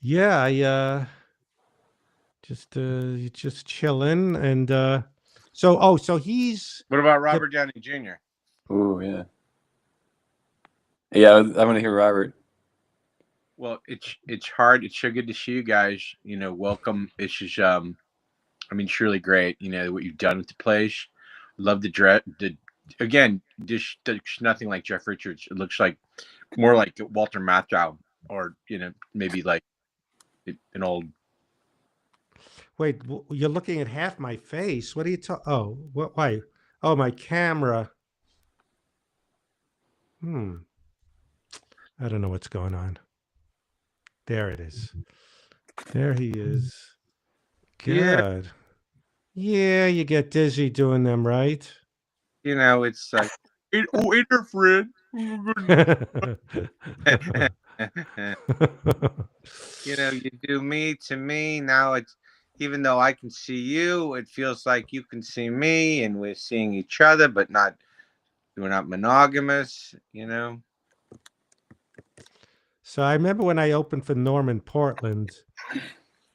yeah, I just chilling and so he's What about Robert Downey Jr.? Ooh, yeah. Yeah, I want to hear Robert. Well, it's hard. It's so good to see you guys. Welcome. It's just surely great. What you've done with the place. Love the again. This looks nothing like Jeff Richards. It looks like more like Walter Matthau, or maybe like an old. Wait, you're looking at half my face. What are you talking? Oh, what? Why? Oh, my camera. I don't know what's going on. There it is. There he is. Good. Yeah, you get dizzy doing them, right? It's like interfering. You do me to me. Now it's, even though I can see you, it feels like you can see me, and we're seeing each other, but we're not monogamous. So I remember when I opened for Norm in Portland,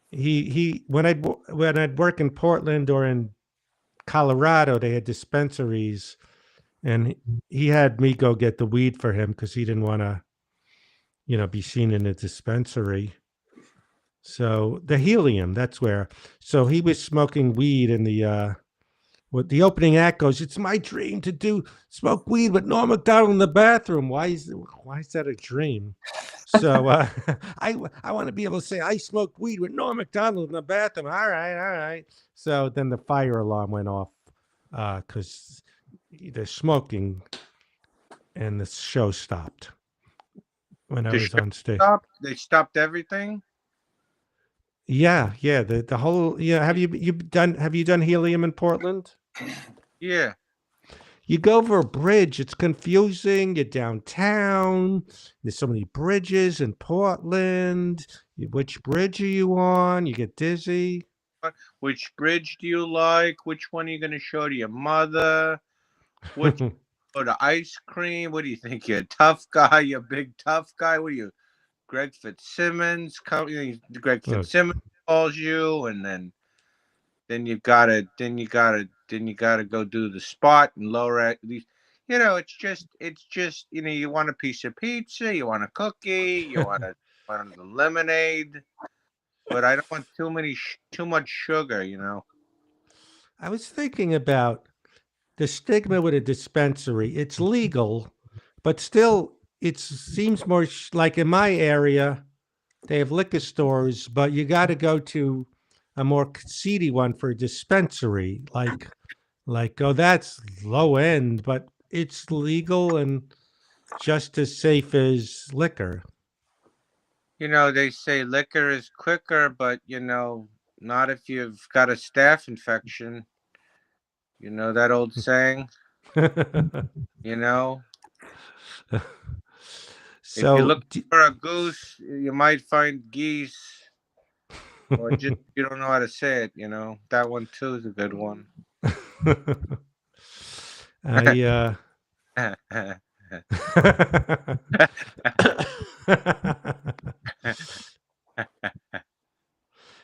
when I'd work in Portland or in Colorado, they had dispensaries, and he had me go get the weed for him because he didn't want to, be seen in a dispensary. So the helium, that's where. So he was smoking weed in the the opening act goes, it's my dream to smoke weed with Norm Macdonald in the bathroom. Why is that a dream? So I want to be able to say I smoked weed with Norm Macdonald in the bathroom. All right. So then the fire alarm went off because they're smoking, and the show stopped when I was on stage. They stopped everything. Yeah. The whole Have you done helium in Portland? Yeah. You go over a bridge, it's confusing. You're downtown. There's so many bridges in Portland. Which bridge are you on? You get dizzy. Which bridge do you like? Which one are you going to show to your mother? Which go to ice cream? What do you think? You're a tough guy? You're a big tough guy? What are you, Greg Fitzsimmons? Greg Fitzsimmons calls you, and then you gotta go do the spot and lower at least. It's just you want a piece of pizza, you want a cookie, you want a lemonade, but I don't want too much sugar. I was thinking about the stigma with a dispensary. It's legal, but still, it seems more like in my area, they have liquor stores, but you got to go to a more seedy one for a dispensary, like like, oh, that's low end, but it's legal and just as safe as liquor. They say liquor is quicker, but not if you've got a staph infection. You know that old saying. You know, if you So, look for a goose, you might find geese, or just you don't know how to say it. That one too is a good one. I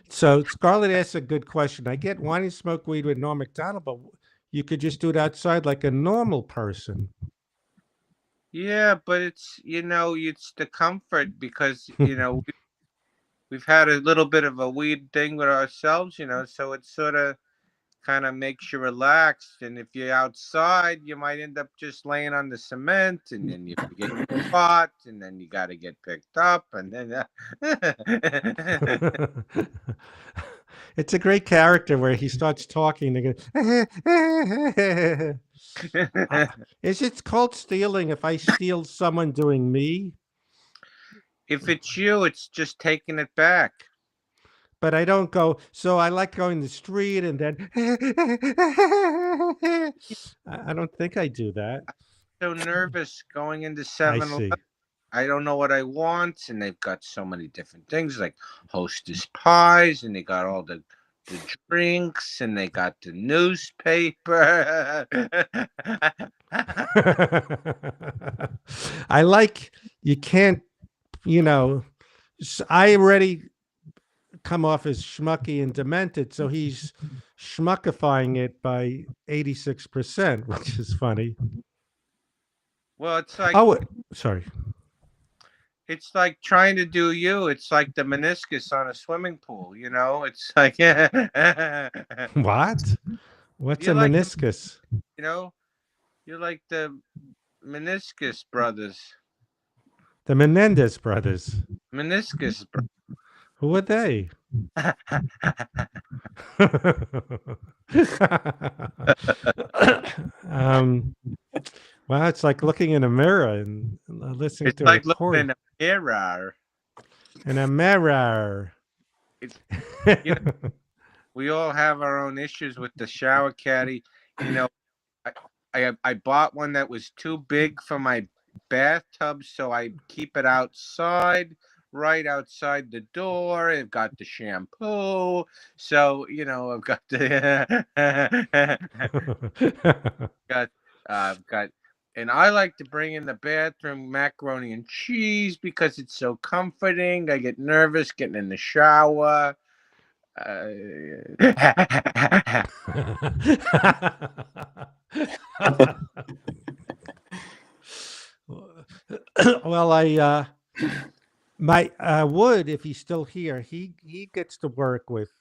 So Scarlett asks a good question. I get wanting to smoke weed with Norm Macdonald, but you could just do it outside like a normal person. Yeah, but it's the comfort because we've had a little bit of a weed thing with ourselves, so it sort of kind of makes you relaxed. And if you're outside, you might end up just laying on the cement, and then you get caught, and then you got to get picked up, and then. It's a great character where he starts talking. They go, is it called stealing if I steal someone doing me? If it's you, it's just taking it back. But I don't go. So I like going the street and then I don't think I do that. So nervous going into I 7-Eleven. see. I don't know what I want, and they've got so many different things like Hostess pies, and they got all the drinks, and they got the newspaper. I like you can't, I already come off as schmucky and demented, so he's schmuckifying it by 86%, which is funny. Well, it's like Oh, sorry. it's like trying to do you. It's like the meniscus on a swimming pool. It's like What? What's a you're like meniscus? you're like the meniscus brothers. The Menendez brothers. Meniscus. Who are they? um, well, it's like looking in a mirror and listening It's to a like looking recording. in a mirror. In a mirror. It's, we all have our own issues with the shower caddy. I bought one that was too big for my bathtub, so I keep it outside, right outside the door. I've got the shampoo, so I've got the got. And I like to bring in the bathroom macaroni and cheese because it's so comforting. I get nervous getting in the shower. Well, my Wood, if he's still here, he gets to work with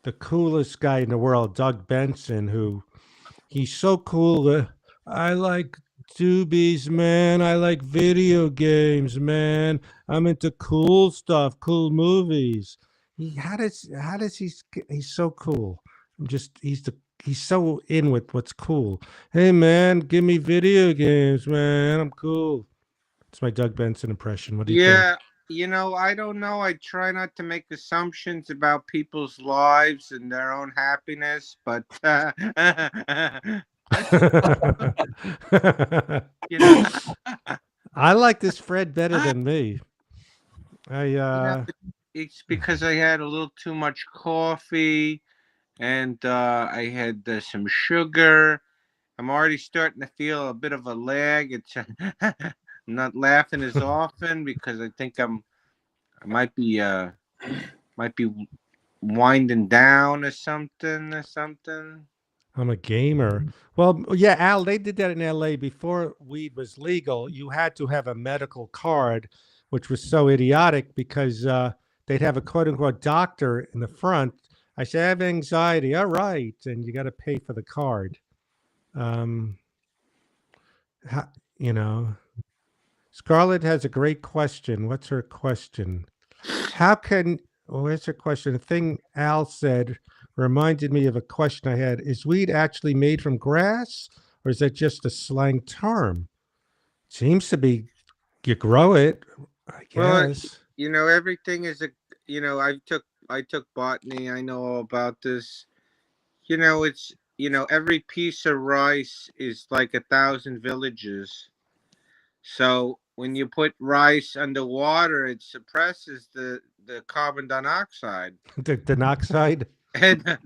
the coolest guy in the world, Doug Benson, who he's so cool. I like doobies, man. I like video games, man. I'm into cool stuff, cool movies. How does he's so cool. He's so in with what's cool. Hey man, give me video games, man. I'm cool. It's my Doug Benson impression. What do you think? Yeah, I don't know. I try not to make assumptions about people's lives and their own happiness, but I like this Fred better than me. It's because I had a little too much coffee, and I had some sugar. I'm already starting to feel a bit of a lag. I'm not laughing as often because I think I might be winding down or something. I'm a gamer. Well, yeah, Al, they did that in LA before weed was legal. You had to have a medical card, which was so idiotic because they'd have a quote unquote doctor in the front. I say, I have anxiety. All right. And you got to pay for the card. Um, how, you know, Scarlett has a great question. What's her question? Where's her question? The thing Al said reminded me of a question I had. Is weed actually made from grass, or is that just a slang term? Seems to be you grow it, I Well, guess. everything is I took botany. I know all about this. It's every piece of rice is like 1,000 villages. So when you put rice underwater, it suppresses the carbon dioxide. The dioxide. And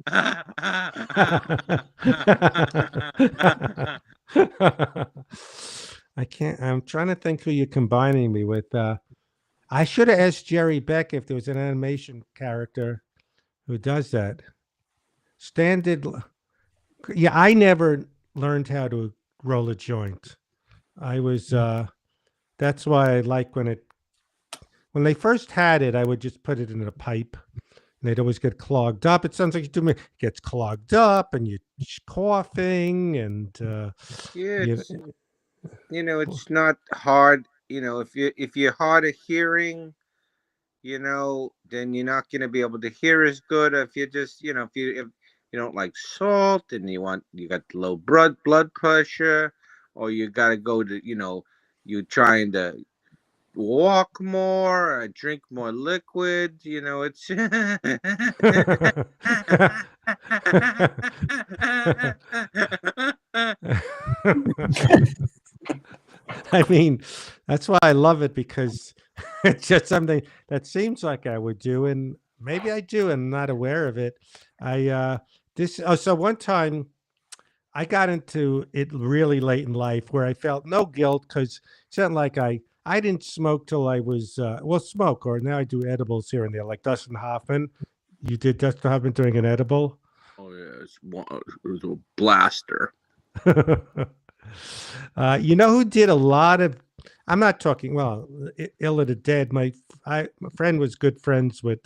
I can't. I'm trying to think who you're combining me with. I should have asked Jerry Beck if there was an animation character who does that. Standard. Yeah, I never learned how to roll a joint. I was. That's why I like when they first had it. I would just put it in a pipe, and they'd always get clogged up. It sounds like you do me gets clogged up, and you're coughing, and yeah, you. it's not hard. If you're hard of hearing, then you're not going to be able to hear as good. If you just, if you don't like salt and you got low blood pressure, or you got to go to, you're trying to walk more, drink more liquid, it's. I mean, that's why I love it because it's just something that seems like I would do, and maybe I do, and I'm not aware of it. So one time I got into it really late in life where I felt no guilt because it's not like I didn't smoke till I was smoke, or now I do edibles here and there like Dustin Hoffman. You did Dustin Hoffman doing an edible? Oh yeah, it was a blaster. You know who did a lot of? I'm not talking. Well, ill of the dead. My friend was good friends with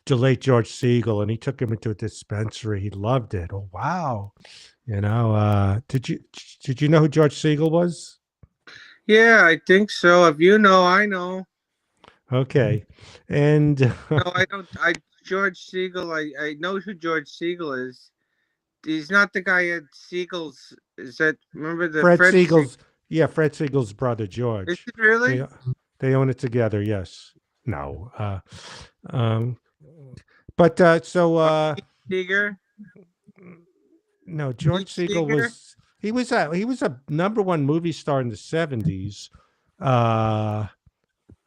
the late George Siegel, and he took him into a dispensary. He loved it. Oh wow! Did you know who George Siegel was? Yeah, I think so. If you know, I know. Okay, and No, I don't. George Siegel. I know who George Siegel is. He's not the guy at Siegel's. Is that remember the Fred Fred? Siegel's Fred Siegel's brother Is George. it really? They own it together. Yes. No. Um, but Seeger. no, George Pete Siegel Seeger. he was a number one movie star in the 70s.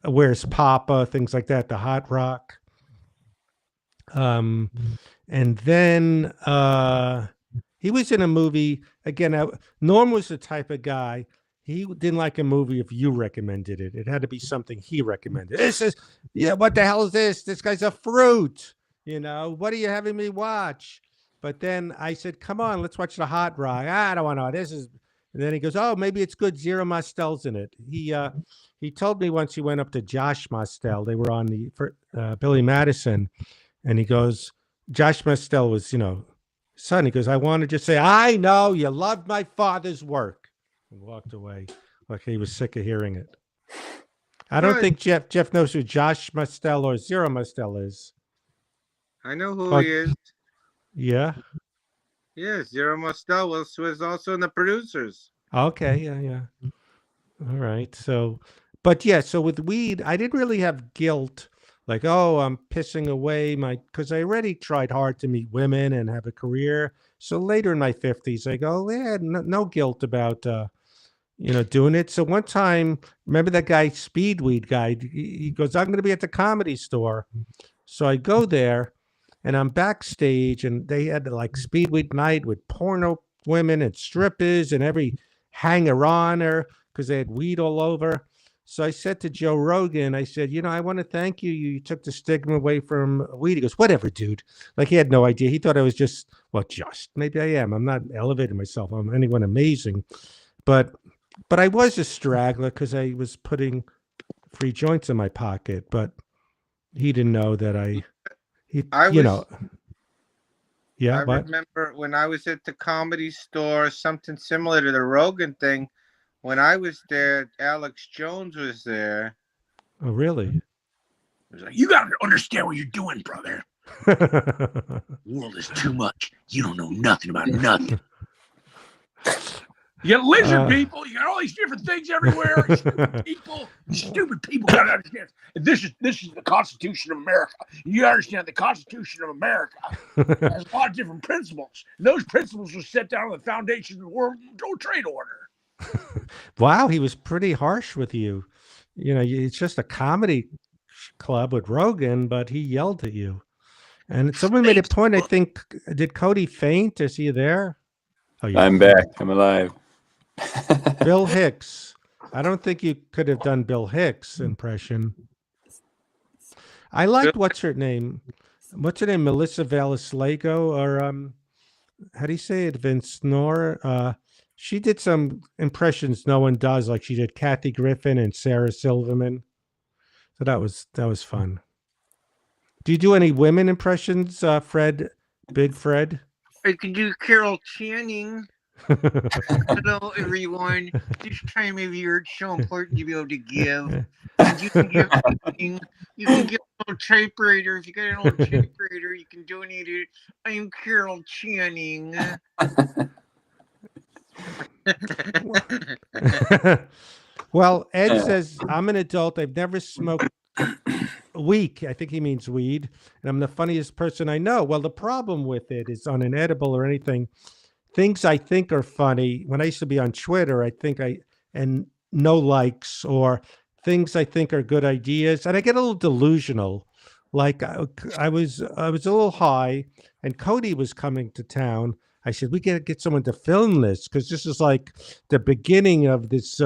Where's Papa, things like that, the Hot Rock. Um, and then he was in a movie again. Norm was the type of guy. He didn't like a movie if you recommended it. It had to be something he recommended. This is, yeah, what the hell is this? This guy's a fruit. What are you having me watch? But then I said, come on, let's watch the Hot Rock. I don't want to. This is. And then he goes, oh, maybe it's good. Zero Mostel's in it. He told me once he went up to Josh Mostel. They were on the Billy Madison, and he goes, Josh Mostel was, son. He goes, I want to just say, I know you loved my father's work. And walked away like he was sick of hearing it. I don't think Jeff knows who Josh Mostel or Zero Mostel is. I know who he is. Yeah. Yeah, Zero Mostel was also in the producers. Okay. Yeah. All right. So, but yeah. So with weed, I didn't really have guilt. Like, oh, I'm pissing away because I already tried hard to meet women and have a career. So later in my 50s, I go, yeah, no guilt about, doing it. So one time, remember that guy, Speedweed guy, he goes, I'm going to be at the Comedy Store. So I go there and I'm backstage and they had like Speedweed night with porno women and strippers and every hanger-oner because they had weed all over. So I said to Joe Rogan, I said, I want to thank you. You took the stigma away from weed. He goes, whatever, dude. Like he had no idea. He thought I was maybe I am. I'm not elevating myself. I'm anyone amazing. But I was a straggler because I was putting free joints in my pocket. But he didn't know that I remember when I was at the Comedy Store, something similar to the Rogan thing. When I was there, Alex Jones was there. Oh, really? He was like, you got to understand what you're doing, brother. The world is too much. You don't know nothing about nothing. You got lizard people. You got all these different things everywhere. Stupid people. Stupid people got to understand. This is the Constitution of America. You understand the Constitution of America has a lot of different principles. And those principles were set down on the foundation of the World Trade Order. Wow, he was pretty harsh with you. You know, it's just a comedy club with Rogan, but he yelled at you. And someone made a point. I think, did Cody faint? Is he there? Oh, yeah. I'm back. I'm alive. Bill Hicks. I don't think you could have done Bill Hicks impression. I liked what's her name? Melissa Valislago, or how do you say it? Vince Knorr. She did some impressions no one does, like she did Kathy Griffin and Sarah Silverman. So that was fun. Do you do any women impressions, Fred? Big Fred? I can do Carol Channing. Hello, everyone. This time of year, it's so important to be able to give. And you can give something. You can give a little typewriter. If you got an old typewriter, you can donate it. I am Carol Channing. Well, Ed says, I'm an adult. I've never smoked weed. I think he means weed. And I'm the funniest person I know. Well, the problem with it is on an edible or anything, things I think are funny. When I used to be on Twitter, and no likes, or things I think are good ideas. And I get a little delusional. Like I was a little high and Cody was coming to town. I said, we got to get someone to film this because this is like the beginning of this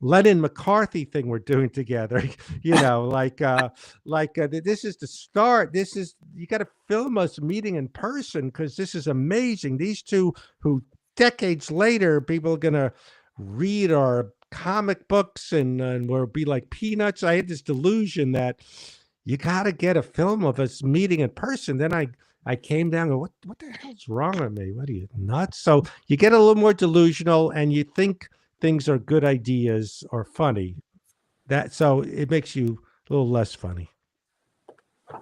Lennon McCarthy thing we're doing together. You know, this is the start. You got to film us meeting in person because this is amazing. These two who decades later, people are going to read our comic books and we'll be like peanuts. I had this delusion that you got to get a film of us meeting in person. Then I came down and go, what the hell's wrong with me? What are you, nuts? So you get a little more delusional and you think things are good ideas or funny. So it makes you a little less funny.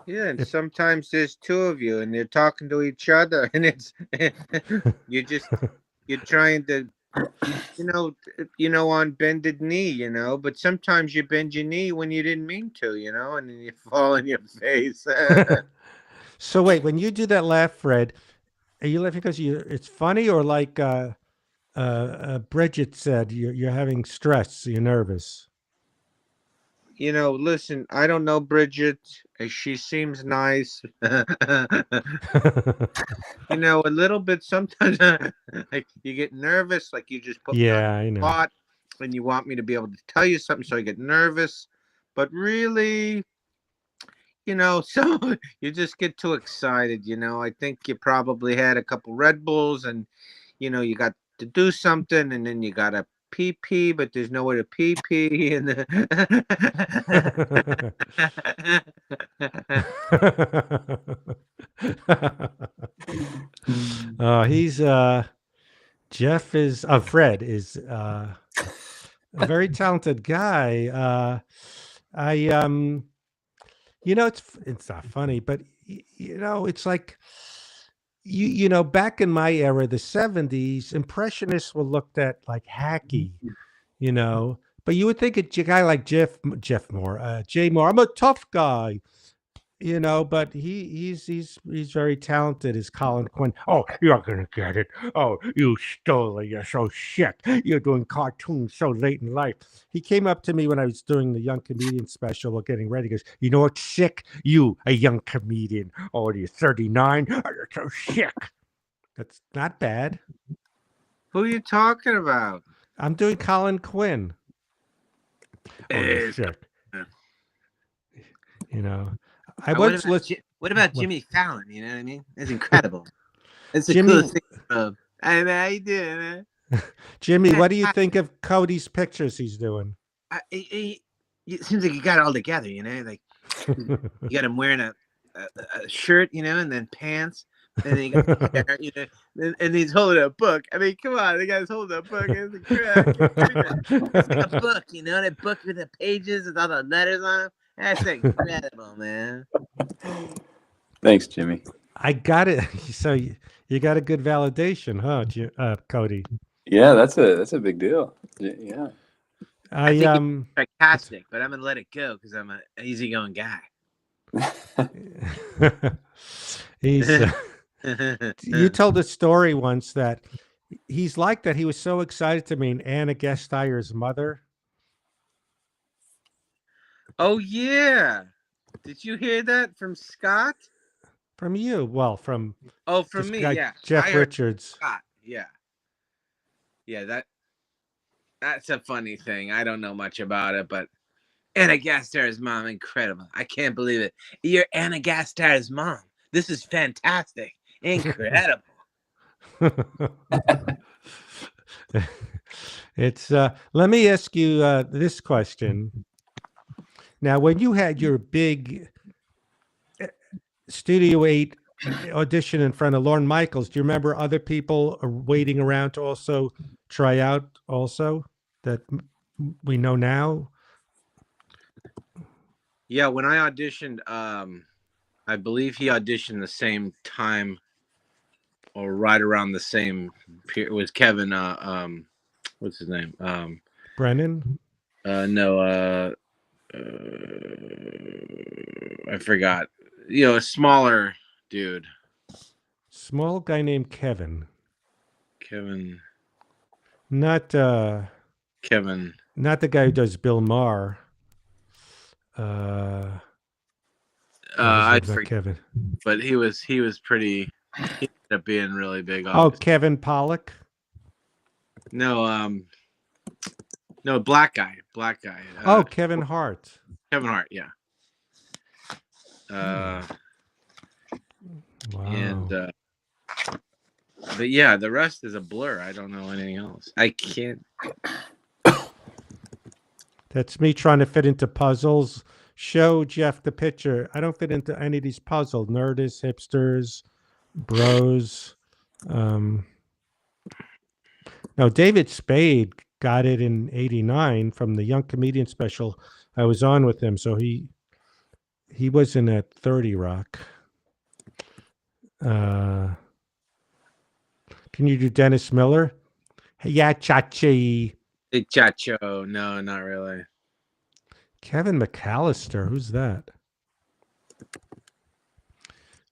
Yeah, and sometimes there's two of you and they're talking to each other and it's you're trying to on bended knee, but sometimes you bend your knee when you didn't mean to, and then you fall on your face. So wait, when you do that laugh, Fred, are you laughing because it's funny, or like Bridget said, you're having stress, you're nervous? Listen, I don't know Bridget. She seems nice. A little bit sometimes. Like you get nervous, like you just put me on the spot, and you want me to be able to tell you something, so I get nervous. But really, so you just get too excited. I think you probably had a couple Red Bulls, and you got to do something, and then you got to pee, but there's nowhere to pee, and Fred is a very talented guy. It's not funny, but it's like back in my era, the 70s, impressionists were looked at like hacky, but you would think a guy like Jay Moore, I'm a tough guy, but he's very talented as Colin Quinn. Oh, you're gonna get it. Oh, you Stoller, you're so sick. You're doing cartoons so late in life. He came up to me when I was doing the young comedian special while getting ready. He goes, you know what's sick? You, a young comedian. Oh, you're 39. Oh, you're so sick. That's not bad. Who are you talking about? I'm doing Colin Quinn. Oh, you're sick. What about Jimmy Fallon? You know what I mean? That's incredible. That's the coolest thing. Hey man, how you doing, man? Jimmy, what do you think of Cody's pictures he's doing? It seems like you got it all together, like you got him wearing a shirt, and then pants, and then you got hair, and he's holding a book. I mean, come on, the guy's holding a book. It's like a book, that book with the pages with all the letters on them. That's incredible, man. Thanks, Jimmy. I got it. So you got a good validation, huh, Cody? Yeah, that's a big deal. Yeah. I I think um. it's sarcastic, but I'm gonna let it go because I'm an easygoing guy. He's. You told a story once that he's like that. He was so excited to meet Anna Gesteyer's mother. Oh yeah, did you hear that from Scott? From you. Well, from Oh, from this me, guy, yeah. Jeff I heard Richards. Scott. Yeah, yeah. That's a funny thing. I don't know much about it, but Anna Gaster's mom, incredible. I can't believe it. You're Anna Gaster's mom. This is fantastic. Incredible. It's let me ask you this question. Now, when you had your big Studio 8 audition in front of Lorne Michaels, do you remember other people waiting around to also try out also that we know now? Yeah, when I auditioned, I believe he auditioned the same time or right around the same period. It was Kevin what's his name? Brennan? No, I forgot. You know, a smaller dude. Small guy named Kevin. Kevin. Not Kevin. not the guy who does Bill Maher. No, his I name's not forget, Kevin. but he was pretty. He ended up being really big. Oh, Obviously. Kevin Pollock. No, no, black guy. Oh, Kevin Hart. Kevin Hart. Yeah. Wow. And but yeah, the rest is a blur. I don't know anything else. I can't. That's me trying to fit into puzzles. Show Jeff the picture. I don't fit into any of these puzzles. Nerdists, hipsters, bros. No, David Spade got it in '89 from the Young Comedian special. I was on with him, so he wasn't at 30 Rock. Can you do Dennis Miller? Yeah, Chachi. Hey, Chacho. No, not really. Kevin McAllister. Who's that?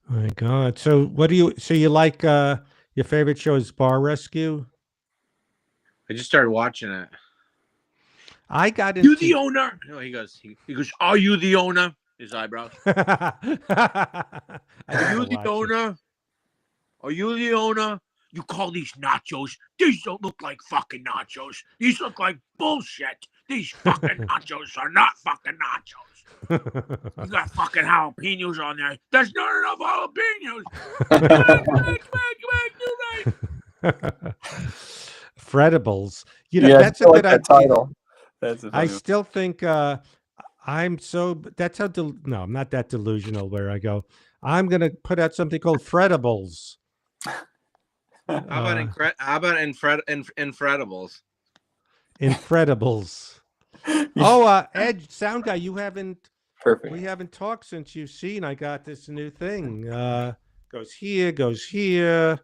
My God. So what do you? So you like your favorite show is Bar Rescue? I just started watching it. I got into. You the owner? No, he goes. Are you the owner? His eyebrows. Are you the owner? Are you the owner? You call these nachos? These don't look like fucking nachos. These look like bullshit. These fucking nachos are not fucking nachos. You got fucking jalapenos on there. There's not enough jalapenos. Come on, Fredibles. You know, Yeah, that's a I like good that idea. title. That's a I funny one. still think I'm so. That's how. No, I'm not that delusional. Where I go, I'm gonna put out something called Fredibles. How about Infredibles? Infredibles. Oh, Ed, sound guy, you haven't. Perfect. We haven't talked since you've seen. I got this new thing. Goes here, goes here.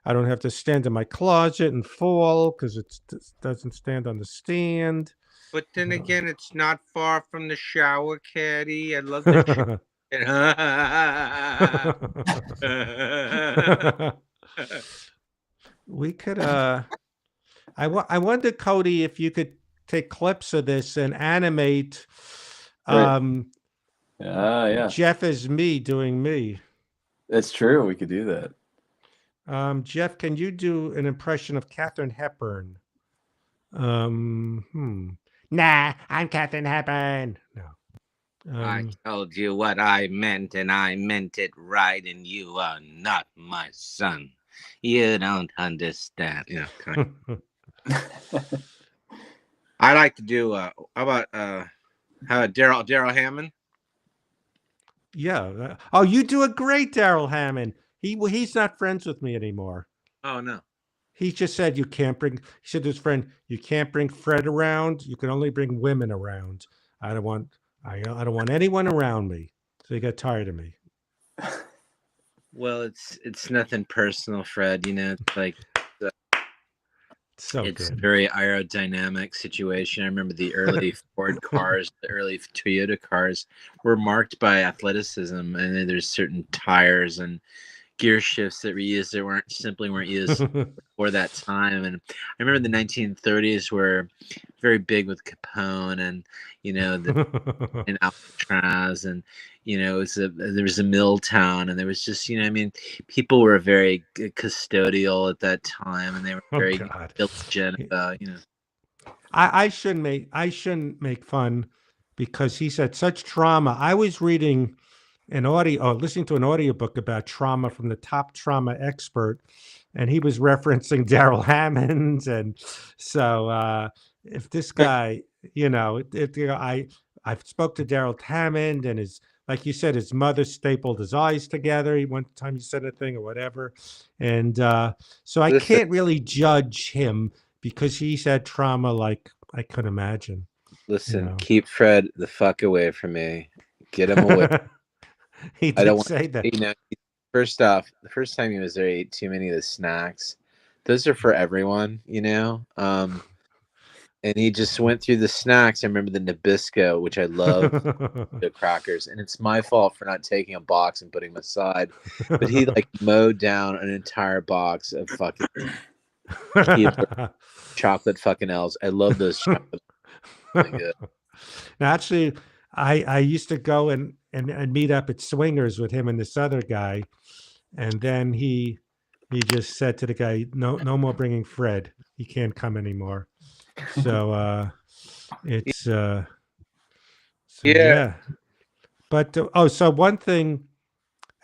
I don't have to stand in my closet and fall because it doesn't stand on the stand. But then again, it's not far from the shower caddy. I love the. We could. I wonder, Cody, if you could take clips of this and animate. Right. Yeah. Jeff as me doing me. That's true. We could do that. Jeff, can you do an impression of Katharine Hepburn? Nah, I'm Katharine Hepburn. No. I told you what I meant, and I meant it right, and you are not my son. You don't understand. You know. I like to do. How about Daryl Hammond? Yeah. Oh, you do a great Daryl Hammond. He's not friends with me anymore. Oh no. He just said you can't bring. He said to his friend, "You can't bring Fred around. You can only bring women around. I don't want anyone around me." So he got tired of me. Well, it's nothing personal, Fred. You know, it's like So it's a good. very aerodynamic situation. I remember the early Ford cars, the early Toyota cars were marked by athleticism, and then there's certain tires and gear shifts that were used that weren't used for that time. And I remember the 1930s were very big with Capone and and Alcatraz, and there was a mill town, and there was just I mean, people were very custodial at that time, and they were Oh very God. diligent about I shouldn't make fun because he's had such trauma. I was reading listening to an audiobook about trauma from the top trauma expert, and he was referencing Daryl Hammond. And so if this guy, I've spoke to Daryl Hammond, and his, like you said, his mother stapled his eyes together. One time he said a thing or whatever. And so I Listen, can't really judge him because he's had trauma like I could imagine. listen. know. Keep Fred the fuck away from me. Get him away. He I don't did want. say that. First off, the first time he was there, he ate too many of the snacks. Those are for everyone, And he just went through the snacks. I remember the Nabisco, which I love, the crackers, and it's my fault for not taking a box and putting them aside. But he like mowed down an entire box of fucking chocolate fucking L's. I love those chocolate. Really good. Now, actually, I used to go and meet up at Swingers with him and this other guy, and then he just said to the guy, no more bringing Fred. He can't come anymore. So it's so yeah. But so one thing,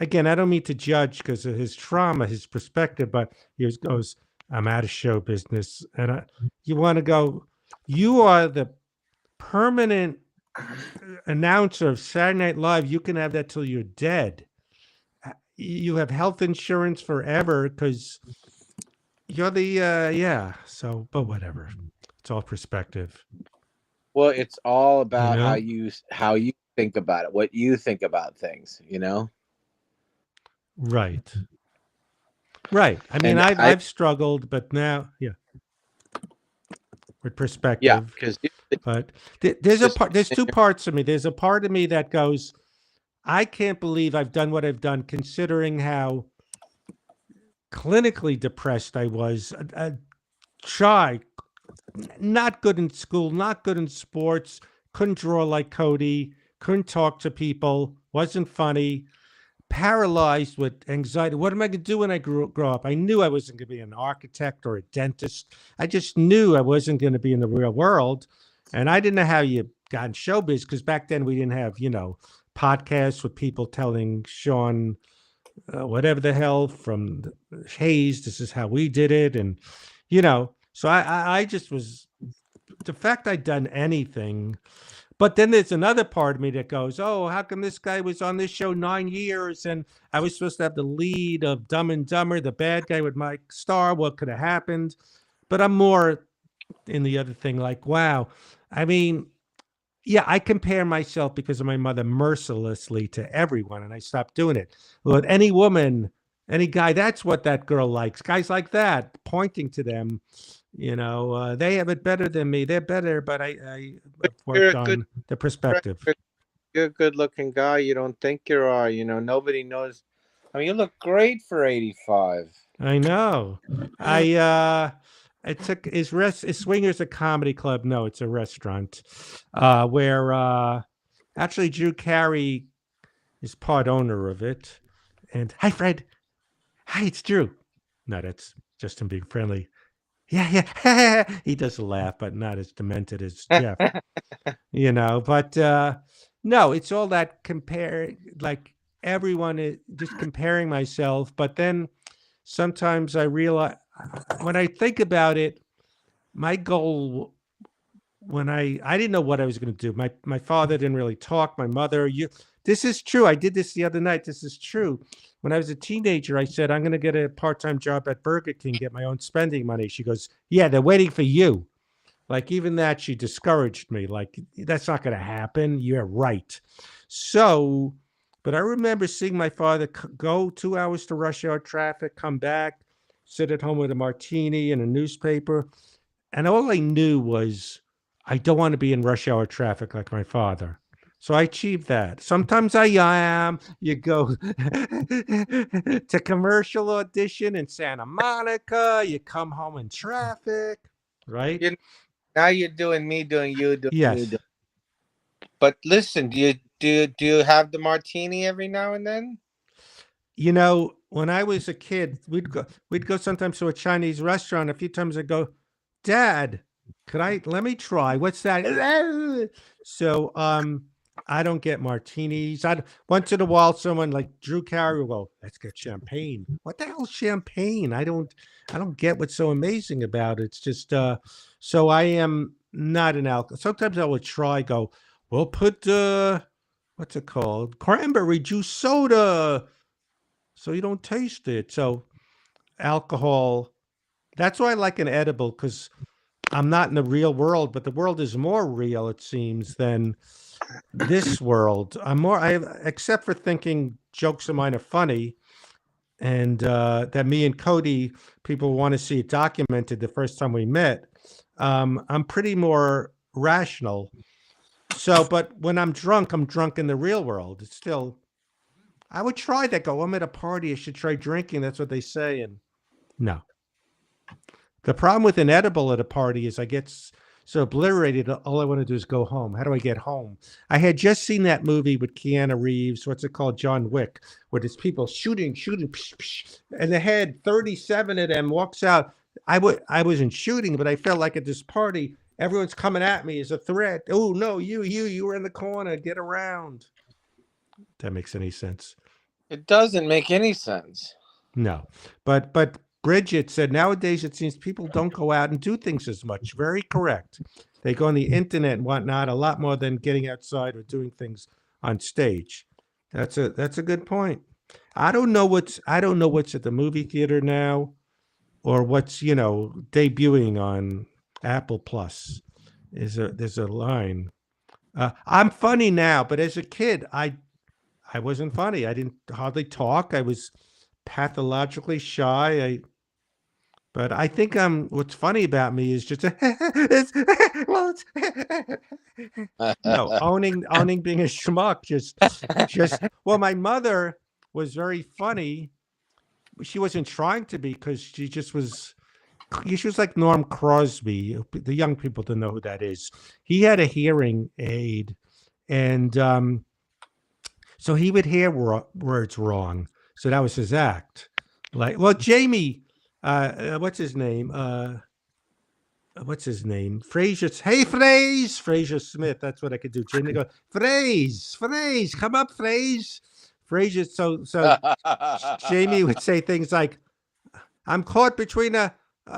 again, I don't mean to judge because of his trauma, his perspective, but he goes, I'm out of show business, and you want to go. You are the permanent announcer of Saturday Night Live. You can have that till you're dead. You have health insurance forever because you're the So, but whatever. It's all perspective. Well, it's all about know? how you think about it, what you think about things, Right. Right. I mean, And I've struggled, but now, with perspective. because But there's two parts of me. There's a part of me that goes, I can't believe I've done what I've done, considering how clinically depressed I was, shy, not good in school, not good in sports, couldn't draw like Cody, couldn't talk to people, wasn't funny, paralyzed with anxiety. What am I going to do when I grow up? I knew I wasn't going to be an architect or a dentist. I just knew I wasn't going to be in the real world. And I didn't know how you got in showbiz because back then we didn't have, podcasts with people telling Sean whatever the hell from Hayes, this is how we did it. And, so I just was, the fact I'd done anything. But then there's another part of me that goes, oh, how come this guy was on this show 9 years and I was supposed to have the lead of Dumb and Dumber, the bad guy with Mike Starr? What could have happened? But I'm more in the other thing, like, wow. I mean, yeah, I compare myself because of my mother mercilessly to everyone, and I stopped doing it. With any woman, any guy, that's what that girl likes. Guys like that, pointing to them, they have it better than me. They're better, but I worked on the perspective. You're a good-looking guy. You don't think you are. Nobody knows. I mean, you look great for 85. I know. I took is Swingers a comedy club? No, it's a restaurant where actually Drew Carey is part owner of it. And hi, Fred. Hi, it's Drew. No, that's just him being friendly. Yeah. He does laugh, but not as demented as Jeff. But no, it's all that like everyone is just comparing myself. But then sometimes I realize when I think about it, my goal when I didn't know what I was going to do. My father didn't really talk. My mother, this is true. I did this the other night. This is true. When I was a teenager, I said, I'm going to get a part-time job at Burger King, get my own spending money. She goes, yeah, they're waiting for you. Like even that, she discouraged me. Like, that's not going to happen. You're right. So But I remember seeing my father go 2 hours to rush hour traffic, come back, sit at home with a martini and a newspaper. And all I knew was I don't want to be in rush hour traffic like my father. So I achieved that. Sometimes I am. You go to commercial audition in Santa Monica. You come home in traffic, right? You- Now you're doing me, doing you, doing me. Yes. Doing... But listen, do you have the martini every now and then? You know, when I was a kid, we'd go sometimes to a Chinese restaurant. A few times I'd go, Dad, let me try. What's that? So I don't get martinis. Once in a while someone like Drew Carey will go, let's get champagne. What the hell's champagne? I don't get what's so amazing about it. It's just so I am not an alcohol. Sometimes I would try, go, we'll put what's it called? Cranberry juice soda. So you don't taste it. So alcohol, that's why I like an edible, because I'm not in the real world, but the world is more real, it seems, than this world. Except for thinking jokes of mine are funny, and that me and Cody, people want to see it documented the first time we met. I'm pretty more rational. So, but when I'm drunk in the real world. It's still, I would try that. Go, I'm at a party. I should try drinking. That's what they say. And no. The problem with an edible at a party is I get so obliterated. All I want to do is go home. How do I get home? I had just seen that movie with Keanu Reeves. What's it called? John Wick, where there's people shooting, psh, psh, and they had 37 of them. Walks out. I wasn't shooting, but I felt like at this party, everyone's coming at me as a threat. Oh no, you were in the corner. Get around. If that makes any sense? It doesn't make any sense. No, but Bridget said nowadays it seems people don't go out and do things as much. Very correct. They go on the internet and whatnot a lot more than getting outside or doing things on stage. That's a good point. I don't know what's at the movie theater now, or what's debuting on Apple Plus. There's a line. I'm funny now, but as a kid, I wasn't funny. I didn't hardly talk. I was pathologically shy. But I think what's funny about me is just no owning being a schmuck. Just well, my mother was very funny. She wasn't trying to be, because she just was. She was like Norm Crosby. The young people don't know who that is. He had a hearing aid, and so he would hear words wrong. So that was his act. Like, well, Jamie, what's his name? Hey, Fraser Smith. That's what I could do. Jamie go, Phrase, come up, Phrase. Fraser. So Jamie would say things like, I'm caught between a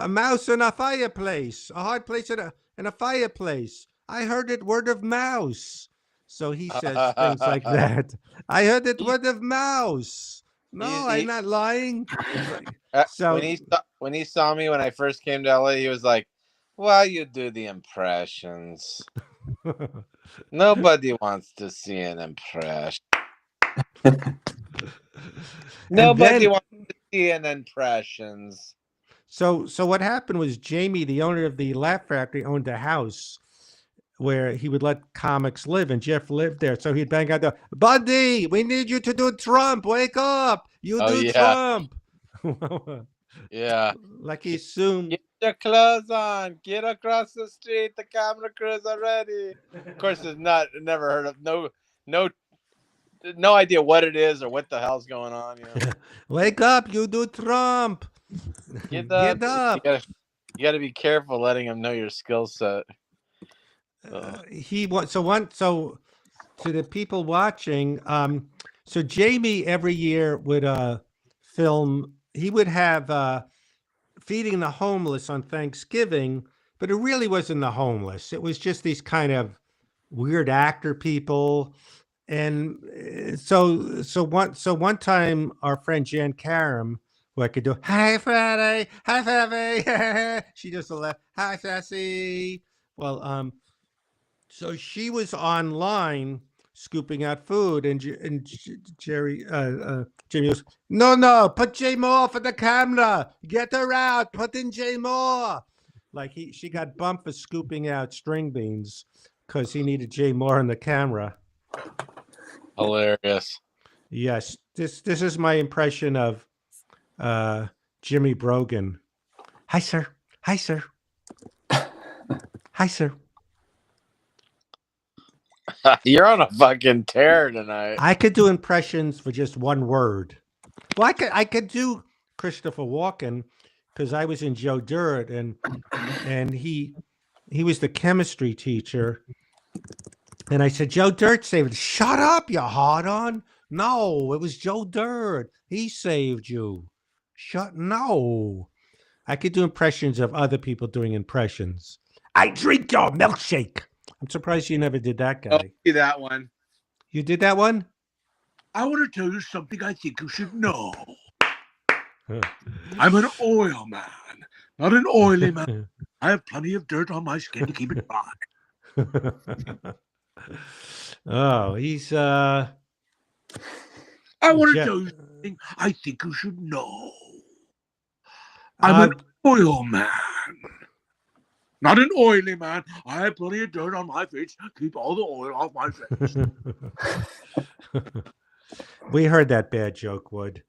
mouse and a fireplace, a hard place and a fireplace. I heard it word of mouse. So he says things like that. I heard it word of mouse. No, I'm not lying. So when he saw me when I first came to LA, he was like, "Well, you do the impressions. Nobody wants to see an impression. Nobody wants to see an impressions." So what happened was Jamie, the owner of the Laugh Factory, owned a house where he would let comics live, and Jeff lived there. So he'd bang out the, Buddy, we need you to do Trump. Wake up. Trump. Yeah. Like he assumed. Get your clothes on. Get across the street. The camera crews are ready. Of course, never heard of, no idea what it is or what the hell's going on. Wake up. You do Trump. Get up. You got to be careful letting him know your skill set. So to the people watching, so Jamie every year would film. He would have feeding the homeless on Thanksgiving, but it really wasn't the homeless. It was just these kind of weird actor people. And so one time our friend Jan Karam, who I could do, hi Friday, she just laughed, hi Sassy. Well, so she was online. scooping out food, and Jerry, Jimmy goes, no, put Jay Moore for the camera. Get her out. Put in Jay Moore. Like she got bumped for scooping out string beans because he needed Jay Moore on the camera. Hilarious. Yes, this is my impression of Jimmy Brogan. Hi, sir. Hi, sir. Hi, sir. You're on a fucking tear tonight. I could do impressions for just one word. Well, I could do Christopher Walken because I was in Joe Dirt, and he was the chemistry teacher. And I said, Joe Dirt saved. Shut up, you hard on. No, it was Joe Dirt. He saved you. No. I could do impressions of other people doing impressions. I drink your milkshake. I'm surprised you never did that Oh, guy. see that one. You did that one? I want to tell you something I think you should know. I'm an oil man, not an oily man. I have plenty of dirt on my skin to keep it dry. Oh, he's I want to Je- tell you something I think you should know. I'm an oil man, not an oily man. I have plenty of dirt on my face to keep all the oil off my face. We heard that bad joke. Wood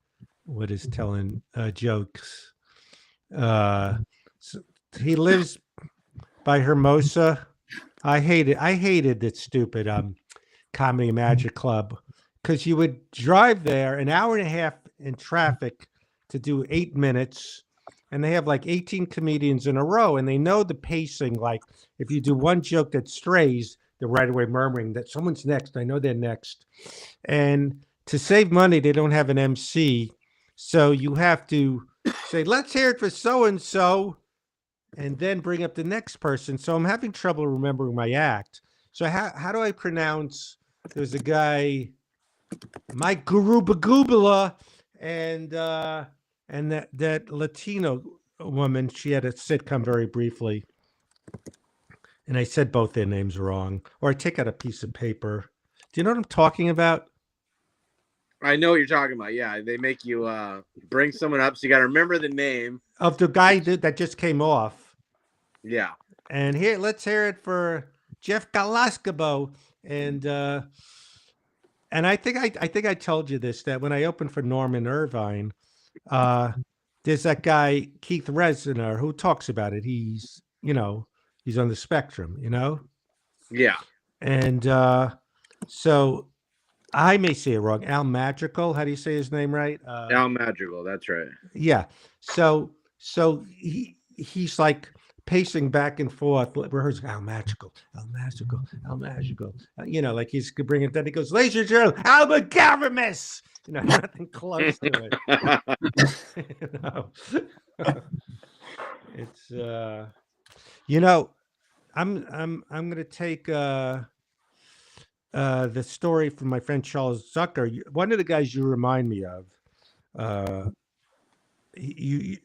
is telling jokes. So he lives by Hermosa. I hated that stupid Comedy Magic Club because you would drive there an hour and a half in traffic to do 8 minutes, and they have like 18 comedians in a row, and they know the pacing. Like if you do one joke that strays, they're right away murmuring that someone's next. I know they're next. And to save money, they don't have an MC, so you have to say, "Let's hear it for so and so," and then bring up the next person. So I'm having trouble remembering my act. So how do I pronounce? There's a guy, Mike Guru Bagubala, and that Latino woman. She had a sitcom very briefly, and I said both their names wrong. Or I take out a piece of paper. Do you know what I'm talking about? I know what you're talking about. Yeah, they make you bring someone up, so you got to remember the name Of the guy that just came off. Yeah. And here, let's hear it for Jeff Galascabo. And I think I told you this, that when I opened for Norman Irvine, there's that guy Keith Resner who talks about it. He's he's on the spectrum, Yeah. and so I may say it wrong. Al Madrigal, how do you say his name right? Al Madrigal, that's right. Yeah. So he's like pacing back and forth, rehearsing Al Magical, Al Magical, Al Magical. Like he's bringing. Then he goes, "Ladies and gentlemen, Albert Garamus." Nothing close to it. It's I'm gonna take the story from my friend Charles Zucker. One of the guys you remind me of,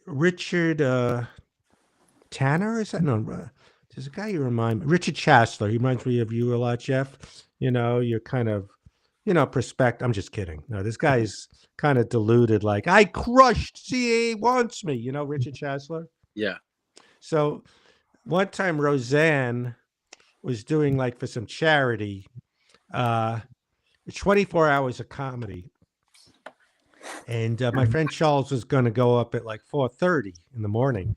Richard Tanner, is that? No, there's a guy you remind me. Richard Chasler. He reminds me of you a lot, Jeff. You're kind of, perspective. I'm just kidding. No, this guy's kind of deluded. Like, I crushed CA wants me. Richard Chasler. Yeah. So one time Roseanne was doing like for some charity, 24 hours of comedy. And my friend Charles was going to go up at like 4:30 in the morning.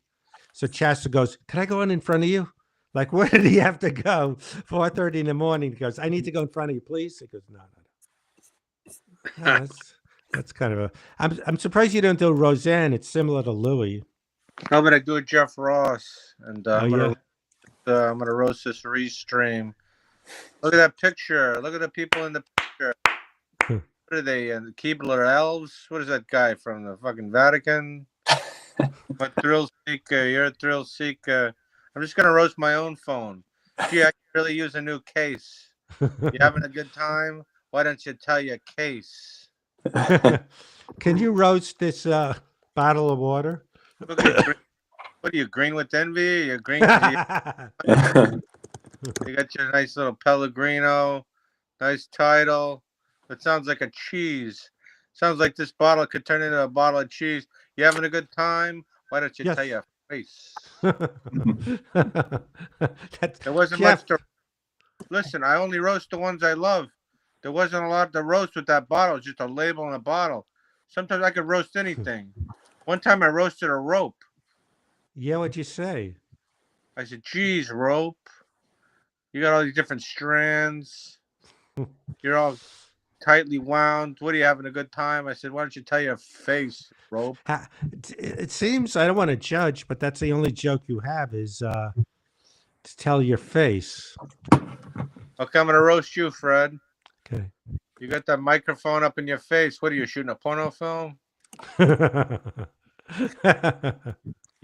So Chasler goes, "Can I go in front of you?" Like, where did he have to go? 4:30 in the morning. He goes, "I need to go in front of you, please." He goes, "No. That's kind of a. I'm surprised you don't do Roseanne. It's similar to Louis. I'm gonna do Jeff Ross, and I'm yeah. gonna roast this restream. Look at that picture. Look at the people in the picture. What are they? Keebler elves? What is that guy from the fucking Vatican? What thrill seeker? You're a thrill seeker. I'm just gonna roast my own phone. Gee, I could really use a new case. You having a good time? Why don't you tell your case? Can you roast this bottle of water? Look at you, what are you, green with envy? You're green. You got your nice little Pellegrino. Nice title. It sounds like a cheese. Sounds like this bottle could turn into a bottle of cheese. You having a good time? Why don't you tell Yes. your face? That's There wasn't Jeff. much to listen. I only roast the ones I love. There wasn't a lot to roast with that bottle. It's just a label and a bottle. Sometimes I could roast anything. One time I roasted a rope. Yeah, what'd you say? I said, "Geez, rope, you got all these different strands. You're all tightly wound. What are you having a good time?" I said, "Why don't you tell your face, rope?" It seems I don't want to judge, but that's the only joke you have is to tell your face. Okay, I'm gonna roast you, Fred. Okay. You got that microphone up in your face. What are you shooting, a porno film? You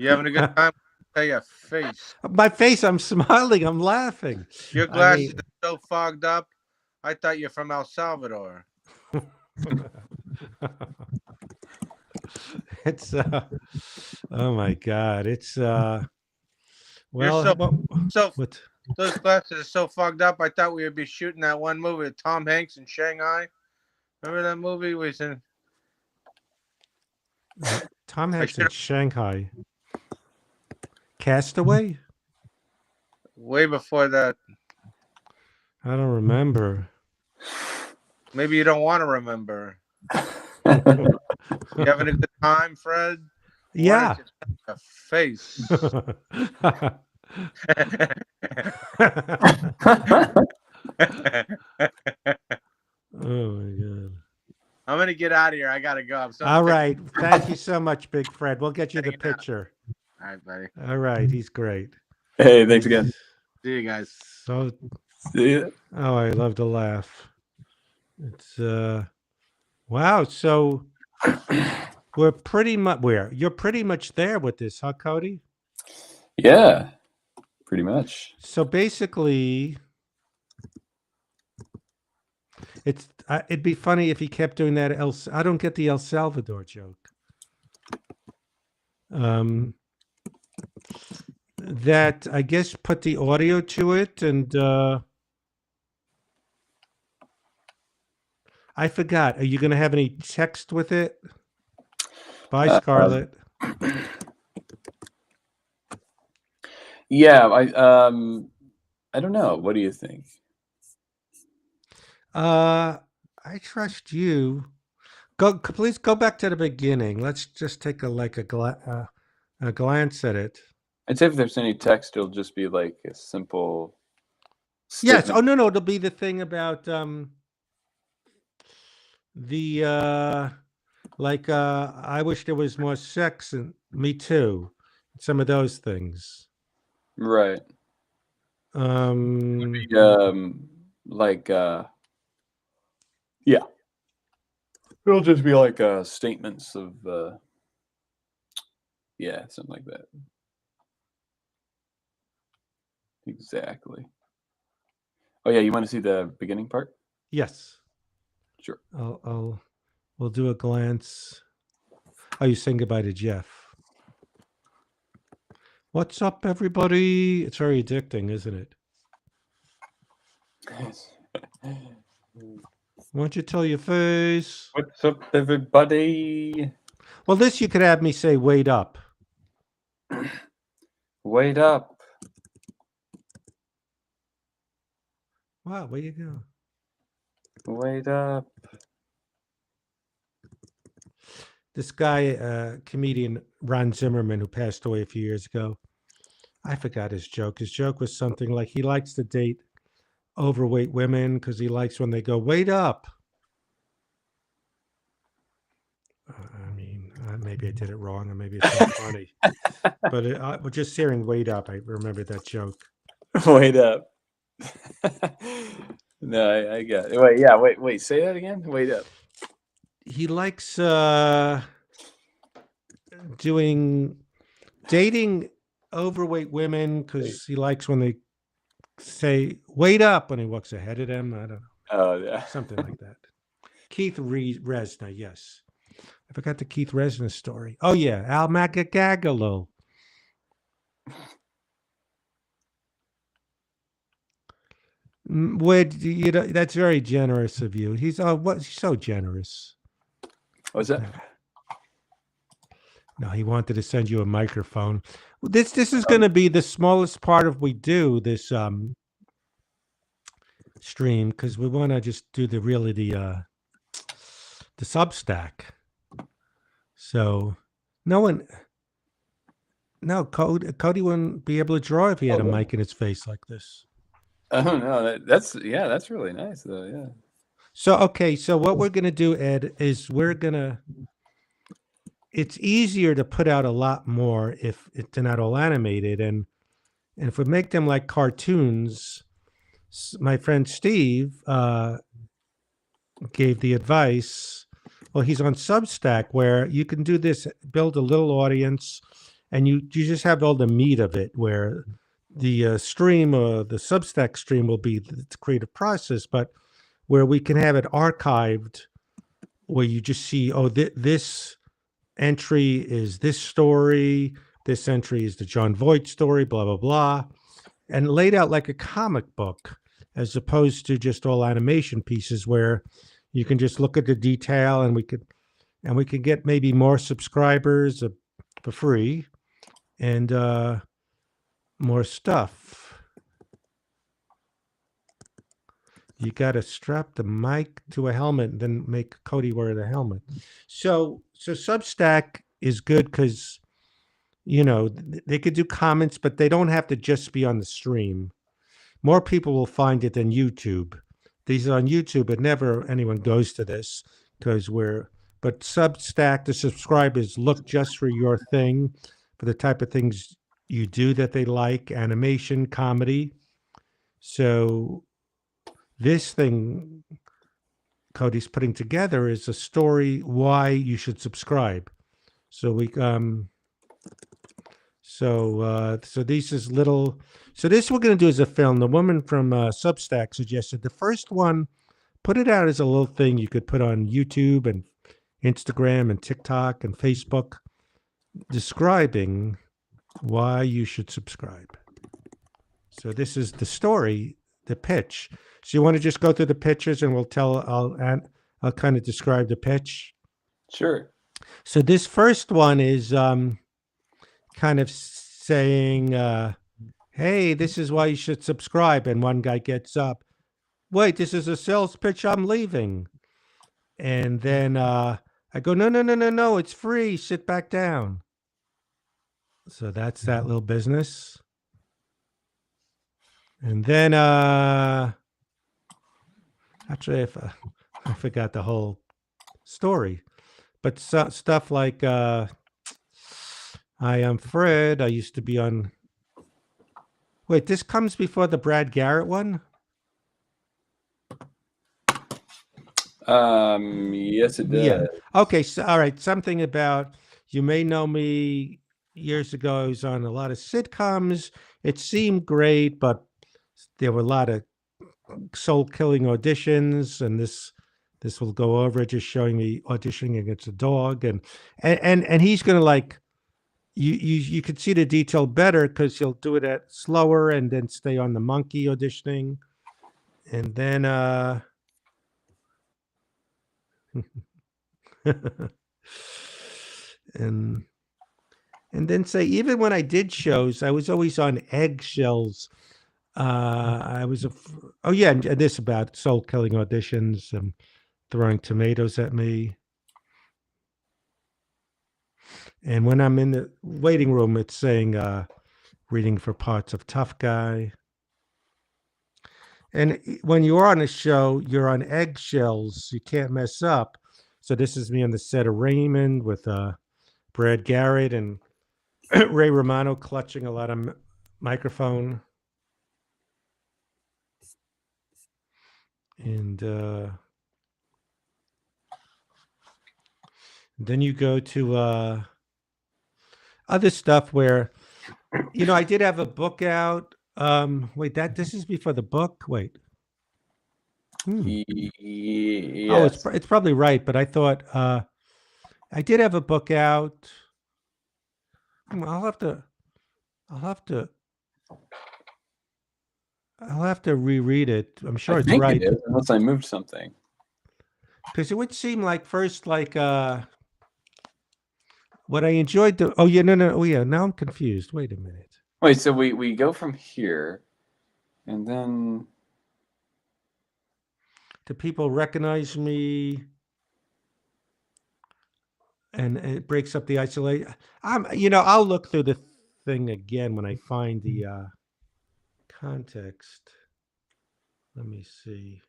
having a good time? Tell your face. My face, I'm smiling, I'm laughing. Your I glasses mean, are so fogged up. I thought you're from El Salvador. it's oh my god, it's You're well, so what? those glasses are so fogged up. I thought we would be shooting that one movie with Tom Hanks in Shanghai. Remember that movie? We said Tom I Hanks should in Shanghai. Castaway? way before that. I don't remember. Maybe you don't want to remember. You having a good time, Fred? Yeah. Why don't you tell your face? Oh my god. I'm gonna get out of here. I gotta go. I'm so All sick. right. Thank you so much, Big Fred. We'll get you the Hanging out. picture. All right, buddy. All right. He's great. Hey, thanks again. See you guys. So See ya. oh, I love to laugh. It's wow. So we're pretty much you're pretty much there with this, huh, Cody? Yeah, pretty much. So basically, it's it'd be funny if he kept doing that. I don't get the El Salvador joke. That I guess put the audio to it, and I forgot. Are you going to have any text with it? Bye, Scarlett. Yeah, I don't know. What do you think? I trust you. Please go back to the beginning. Let's just take a glance at it. I'd say if there's any text, it'll just be like a simple. Yes. statement. Oh no, it'll be the thing about the I wish there was more sex, and me too. Some of those things. Right. Um, Like yeah. It'll just be like statements of yeah, something like that. Exactly. Oh yeah, you want to see the beginning part? yes. Sure. We'll do a glance. Oh, you saying goodbye to Jeff. What's up, everybody? It's very addicting, isn't it? Why don't you tell your face? What's up, everybody? Well, this you could have me say, wait up. Wait up. Wow, where you go? Wait up. This guy, comedian Ron Zimmerman, who passed away a few years ago, I forgot his joke. His joke was something like he likes to date overweight women because he likes when they go, wait up. I mean, maybe I did it wrong, or maybe it's not funny. But just hearing "wait up," I remember that joke. Wait up. No, I got it. Wait, yeah, wait. Say that again. Wait up. He likes dating overweight women because he likes when they say "wait up" when he walks ahead of them. I don't know, Oh yeah. something like that. Keith Resner, yes. I forgot the Keith Resner story. Oh yeah, Al Magagagalo. Would you know? That's very generous of you. He's he's so generous. Was that? No, he wanted to send you a microphone. This is going to be the smallest part of we do this stream because we want to just do the Substack. So no, Cody wouldn't be able to draw if he had a mic in his face like this. Oh no, that's really nice though. Yeah. So okay, so what we're gonna do, Ed, is it's easier to put out a lot more if they're not all animated, and if we make them like cartoons. My friend Steve gave the advice. Well, he's on Substack where you can do this, build a little audience, and you just have all the meat of it. Where the stream or the Substack stream will be the creative process, but where we can have it archived, where you just see, this entry is this story, this entry is the John Voight story, blah blah blah, and laid out like a comic book, as opposed to just all animation pieces where you can just look at the detail, and we could get maybe more subscribers for free, and more stuff. You got to strap the mic to a helmet and then make Cody wear the helmet. So Substack is good because, they could do comments, but they don't have to just be on the stream. More people will find it than YouTube. These are on YouTube, but never anyone goes to this because but Substack, the subscribers look just for your thing, for the type of things you do that they like, animation, comedy. So this thing Cody's putting together is a story why you should subscribe. So this is little. So this we're going to do as a film. The woman from Substack suggested the first one, put it out as a little thing you could put on YouTube and Instagram and TikTok and Facebook, describing why you should subscribe. So this is the story, the pitch. So you want to just go through the pictures, and I'll kind of describe the pitch. Sure. So this first one is kind of saying, hey, this is why you should subscribe. And one guy gets up, wait, this is a sales pitch, I'm leaving. And then I go, no, it's free, sit back down. So that's that little business. And then actually, I forgot the whole story, but stuff like I am Fred. I used to be on. Wait, this comes before the Brad Garrett one? Yes, it does. Yeah. Okay. So, all right. Something about, you may know me years ago. I was on a lot of sitcoms. It seemed great, but there were a lot of soul-killing auditions, and this will go over it, just showing me auditioning against a dog, and he's gonna like. You could see the detail better because he'll do it at slower and then stay on the monkey auditioning, and then and then say, even when I did shows, I was always on eggshells. I was and this about soul killing auditions and throwing tomatoes at me. And when I'm in the waiting room, it's saying reading for parts of Tough Guy. And when you're on a show, you're on eggshells. You can't mess up. So this is me on the set of Raymond with Brad Garrett and Ray Romano clutching a lot of microphone. And then you go to other stuff where, I did have a book out. Wait, this is before the book. Wait. Yes. Oh, it's probably right, but I thought I did have a book out. I'll have to. I'll have to reread it. I'm sure I it's think right. it is, unless I moved something. Because it would seem like first, like what I enjoyed. Oh yeah, no. Oh yeah, now I'm confused. Wait a minute. Wait, so we go from here, and then Do people recognize me? And it breaks up the isolation. I'll look through the thing again when I find the context. Let me see.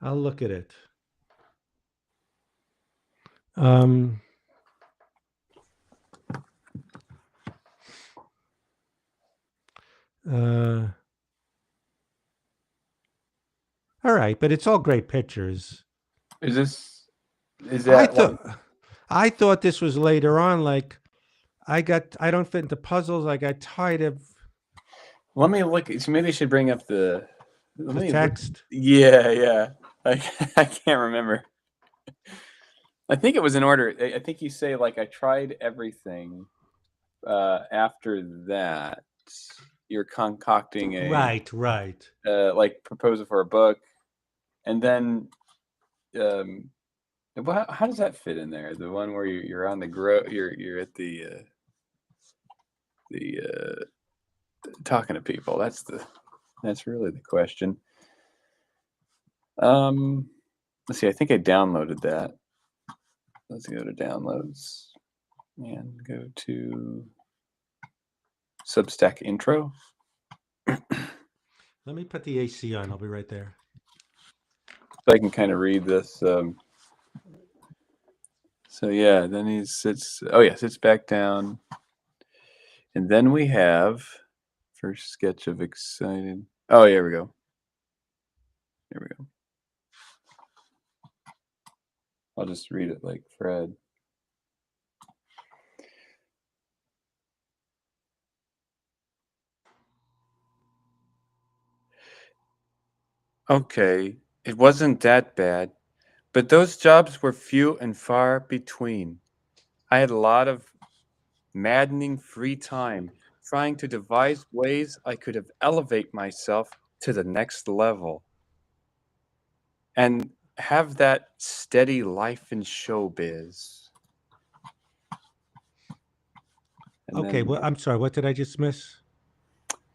I'll look at it. Um. All right, but it's all great pictures. is I that one? thought I thought this was later on. Like I don't fit into puzzles. I got tired of Let me look. So maybe I should bring up the. Let the me look. text. Yeah. I I can't remember. I think it was in order. I think you say like I tried everything. After that, you're concocting a Right. like proposal for a book, and then how does that fit in there? The one where you're on the you're at the talking to people. That's really the question. Let's see. I think I downloaded that. Let's go to downloads and go to Substack intro. Let me put the AC on. I'll be right there. So I can kind of read this. So yeah, then he sits. Oh yeah, sits back down, and then we have first sketch of excited. Oh, here we go. Here we go. I'll just read it like Fred. Okay, it wasn't that bad, but those jobs were few and far between. I had a lot of maddening free time trying to devise ways I could have elevate myself to the next level and have that steady life in showbiz. And Okay. Well, I'm sorry. What did I just miss?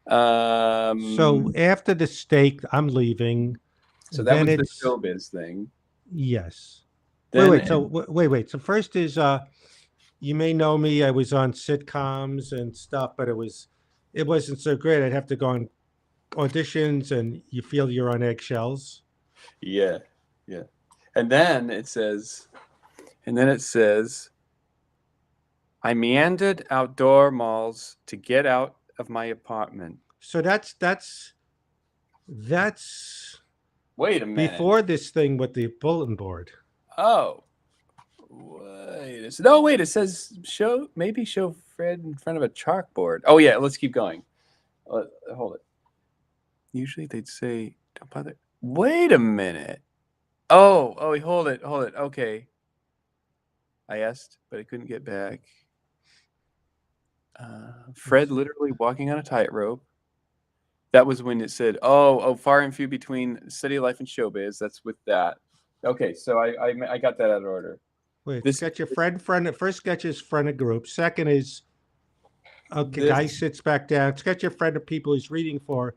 then, So after the steak, I'm leaving. so that Then was the it's showbiz thing. yes. Then Wait. So wait. So first is you may know me. I was on sitcoms and stuff, but it wasn't so great. I'd have to go on auditions, and you feel you're on eggshells. yeah, yeah. And then it says, I meandered outdoor malls to get out of my apartment. So that's Wait a minute. before this thing with the bulletin board. Oh, no, wait. It says show Fred in front of a chalkboard. Oh yeah, let's keep going. Hold it. Usually they'd say, "Don't bother." Wait a minute. Oh, wait, hold it. Okay. I asked, but I couldn't get back. Fred literally walking on a tightrope. That was when it said, "Oh, far and few between city life and showbiz." That's with that. Okay, so I got that out of order. Wait, This sketch your friend. First sketch is friend of group. Second is okay. Guy this sits back down. Sketch your friend of people he's reading for,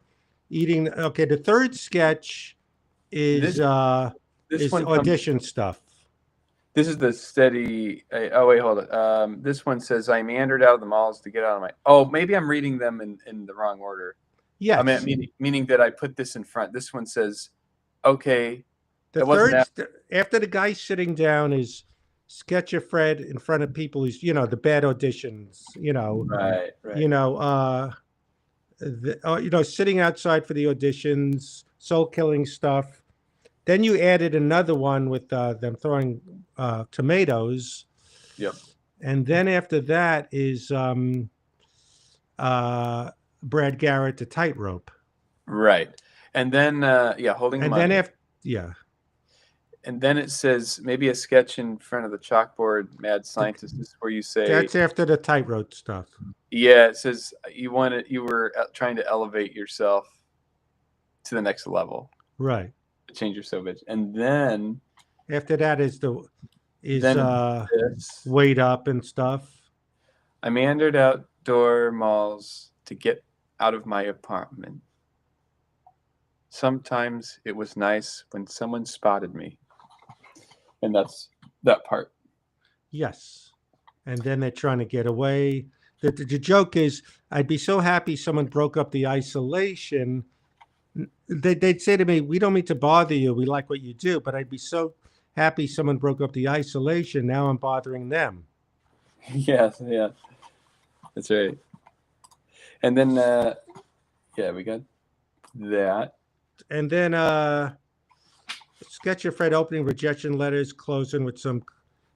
eating. Okay, the third sketch this this one comes. audition stuff. This is the steady. Oh wait, hold it. This one says I meandered out of the malls to get out of my. Oh, maybe I'm reading them in the wrong order. Yes. I mean, meaning that I put this in front. This one says, okay. The third, after the guy sitting down, is sketch your Fred in front of people who's the bad auditions. Right. Sitting outside for the auditions, soul killing stuff. Then you added another one with them throwing tomatoes. Yep. And then after that is Brad Garrett to tightrope. Right. And then holding and money. then after and then it says maybe a sketch in front of the chalkboard, mad scientist. This is where you say, That's after the tightrope stuff. yeah, it says you were trying to elevate yourself to the next level, Right. to change your image, and then After that is this. weight up and stuff. I meandered outdoor malls to get out of my apartment. Sometimes it was nice when someone spotted me. And that's that part. Yes. And then they're trying to get away. The joke is, I'd be so happy someone broke up the isolation. They'd say to me, we don't mean to bother you. We like what you do. But I'd be so happy someone broke up the isolation. Now I'm bothering them. Yes, yeah. That's right. And then, yeah, we got that. And then sketch of Fred opening rejection letters, closing with some,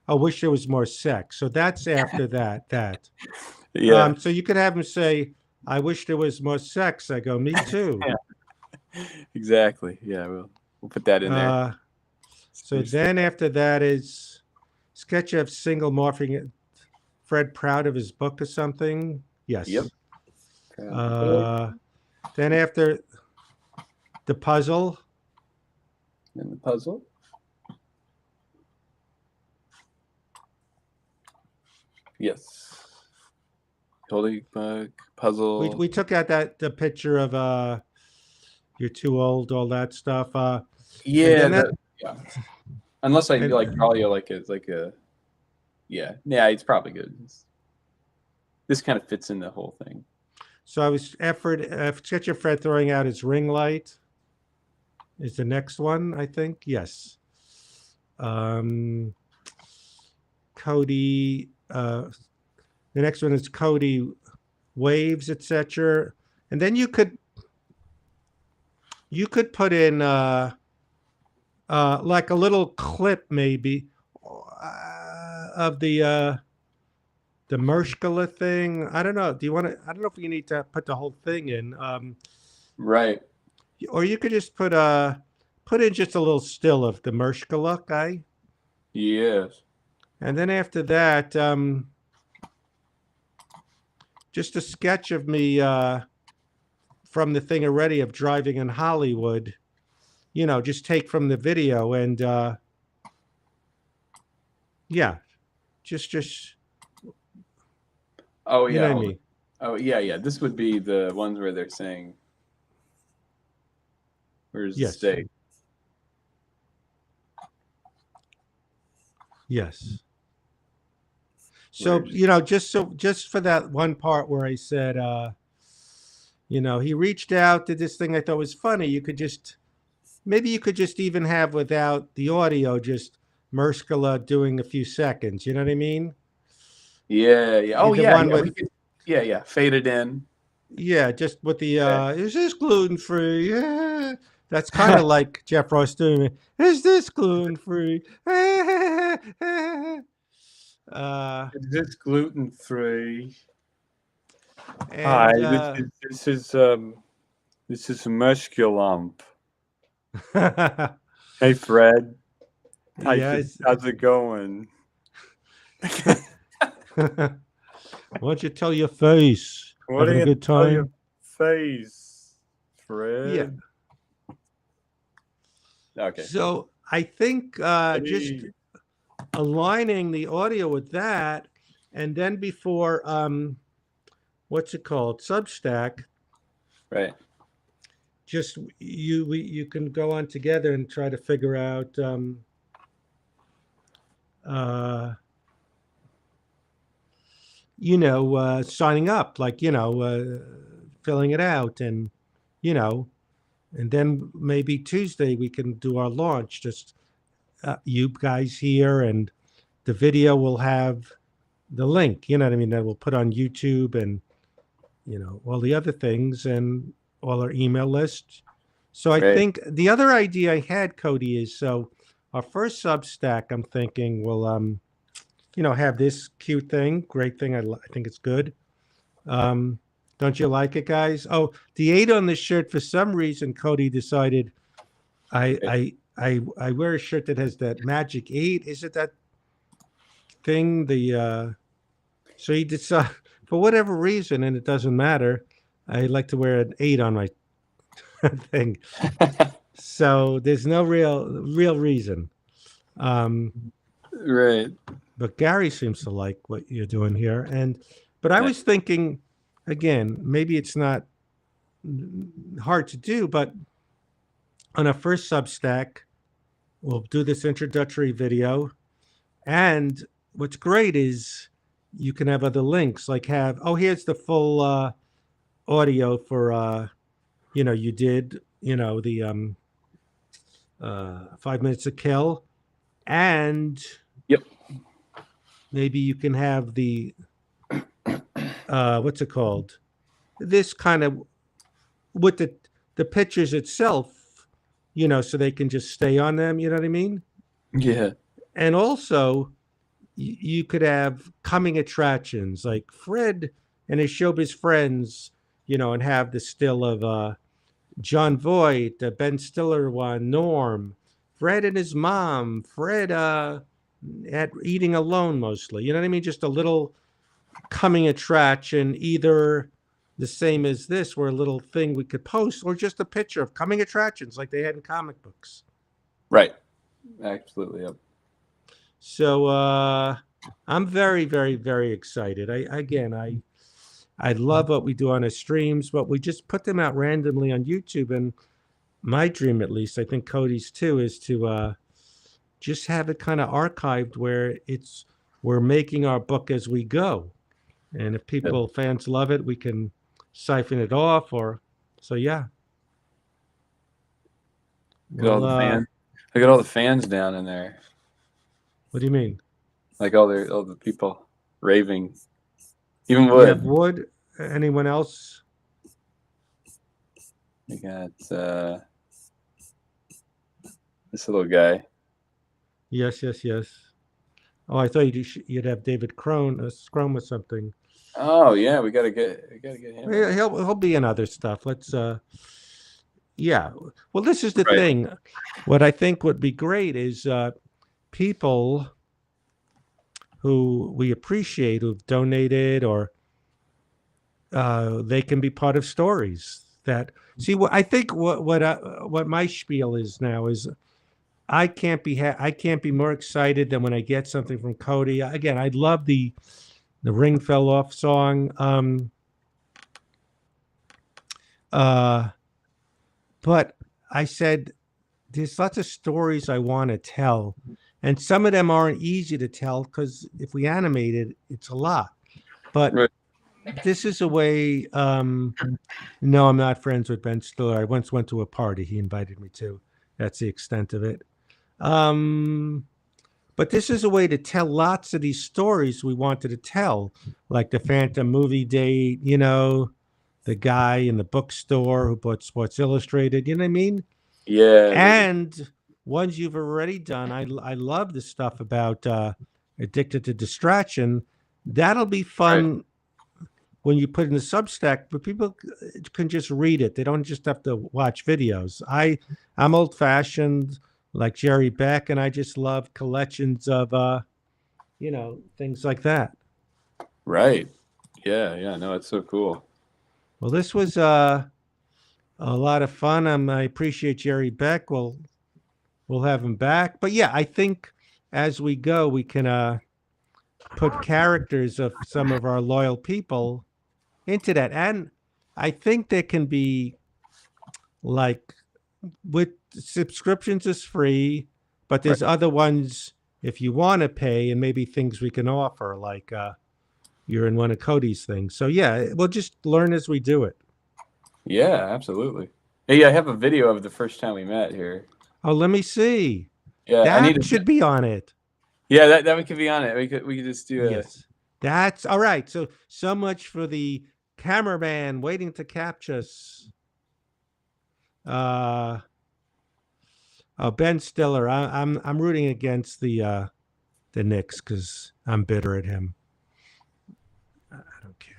I wish there was more sex. So that's after that. Yeah. So you could have him say, I wish there was more sex. I go, me too. Yeah. Exactly. Yeah, we'll put that in there. So then after that is sketch of single morphing Fred proud of his book or something. Yes. Yep. Then after the puzzle. And the puzzle. Yes. Holy bug puzzle. We took out the picture of you're too old, all that stuff. Yeah. Yeah. Unless I like draw you like a yeah. It's probably good. This kind of fits in the whole thing. So I was sketch of Fred throwing out his ring light. Is the next one, I think. Yes. Cody. The next one is Cody waves, etc. And then you could put in like a little clip maybe of the Mershkala thing. I don't know. Do you want to? I don't know if you need to put the whole thing in. Right. Or you could just put in just a little still of the Mershkala guy. Yes. And then after that, just a sketch of me from the thing already of driving in Hollywood. You know, just take from the video and yeah, just. Oh yeah. You know what I mean? Oh yeah. This would be the ones where they're saying, "Where's the steak?" Yes. So you know, just for that one part where I said, you know, he reached out to this thing I thought was funny. You could just even have without the audio, just Merskala doing a few seconds. You know what I mean? Yeah. Oh The yeah. one Yeah. with, Yeah. Faded in. yeah, just with the is this gluten free? Yeah. That's kind of like Jeff Ross doing it. Is this gluten free? Is this gluten free? Hi, this is Musculump. Hey Fred. Yes. How's it going? Why don't you tell your face? What Having do a you good tell time? your face, Fred? Yeah. Okay. So I think just aligning the audio with that, and then before what's it called, Substack, Right. just you can go on together and try to figure out you know, signing up, like, you know, filling it out, and you know, and then maybe Tuesday we can do our launch, just you guys here, and the video will have the link, you know what I mean, that we'll put on YouTube, and you know, all the other things, and all our email list. So I think the other idea I had, Cody, is so our first Substack, I'm thinking will you know, have this cute thing, great thing. I think it's good. Don't you like it, guys? Oh, the 8 on the shirt, for some reason Cody decided I I wear a shirt that has that magic 8. Is it that thing? So he decide for whatever reason, and it doesn't matter. I like to wear an 8 on my thing. So there's no real reason. Right. But Gary seems to like what you're doing here, but I was thinking, again, maybe it's not hard to do, but on a first Substack, we'll do this introductory video, and what's great is you can have other links, like here's the full audio for you did the 5 minutes to kill, and Yep. maybe you can have the what's it called, this kind of with the pictures itself, so they can just stay on them, you know what I mean? Yeah. And also you could have coming attractions like Fred and his showbiz friends, and have the still of John Voight, Ben Stiller one, Norm, Fred and his mom, Fred at eating alone mostly. You know what I mean? Just a little coming attraction, either the same as this, where a little thing we could post, or just a picture of coming attractions like they had in comic books. Right. Absolutely. Yep. So I'm very, very, very excited. I love what we do on our streams, but we just put them out randomly on YouTube. And my dream, at least, I think Cody's too, is to just have it kind of archived where we're making our book as we go. And if fans love it, we can siphon it off, so yeah. Look at all the fans. Look at all the fans down in there. What do you mean? Like all the people raving. Even We Wood. have Wood. Anyone else? We got this little guy. Yes. Oh, I thought you'd have David Scrum or something. Oh yeah, we gotta get him. He'll be in other stuff. Let's yeah. Well, this is the Right. thing. What I think would be great is people who we appreciate, who've donated, or they can be part of stories that see. What I think what my spiel is now is I can't be more excited than when I get something from Cody. Again, I love the ring fell off song. But I said there's lots of stories I want to tell, and some of them aren't easy to tell because if we animate it, it's a lot. But Right. this is a way. No, I'm not friends with Ben Stiller. I once went to a party he invited me to. That's the extent of it. But this is a way to tell lots of these stories we wanted to tell, like the Phantom movie date, the guy in the bookstore who bought Sports Illustrated, you know what I mean? Yeah. And ones you've already done. I love the stuff about Addicted to Distraction. That'll be fun when you put in the Substack, but people can just read it. They don't just have to watch videos. I'm old-fashioned, like Jerry Beck, and I just love collections of, things like that. Right. Yeah. No, it's so cool. Well, this was a lot of fun. I appreciate Jerry Beck. We'll have him back. But yeah, I think as we go, we can put characters of some of our loyal people into that. And I think there can be, like, with subscriptions is free, but there's other ones if you want to pay, and maybe things we can offer, like you're in one of Cody's things. So yeah, we'll just learn as we do it. Yeah, absolutely. Hey, I have a video of the first time we met here. Oh, let me see. Yeah, that should be on it. Yeah, that could be on it. We could just do it. Yes, that's all right. So much for the cameraman waiting to capture us. Ben Stiller. I'm rooting against the Knicks because I'm bitter at him. I don't care.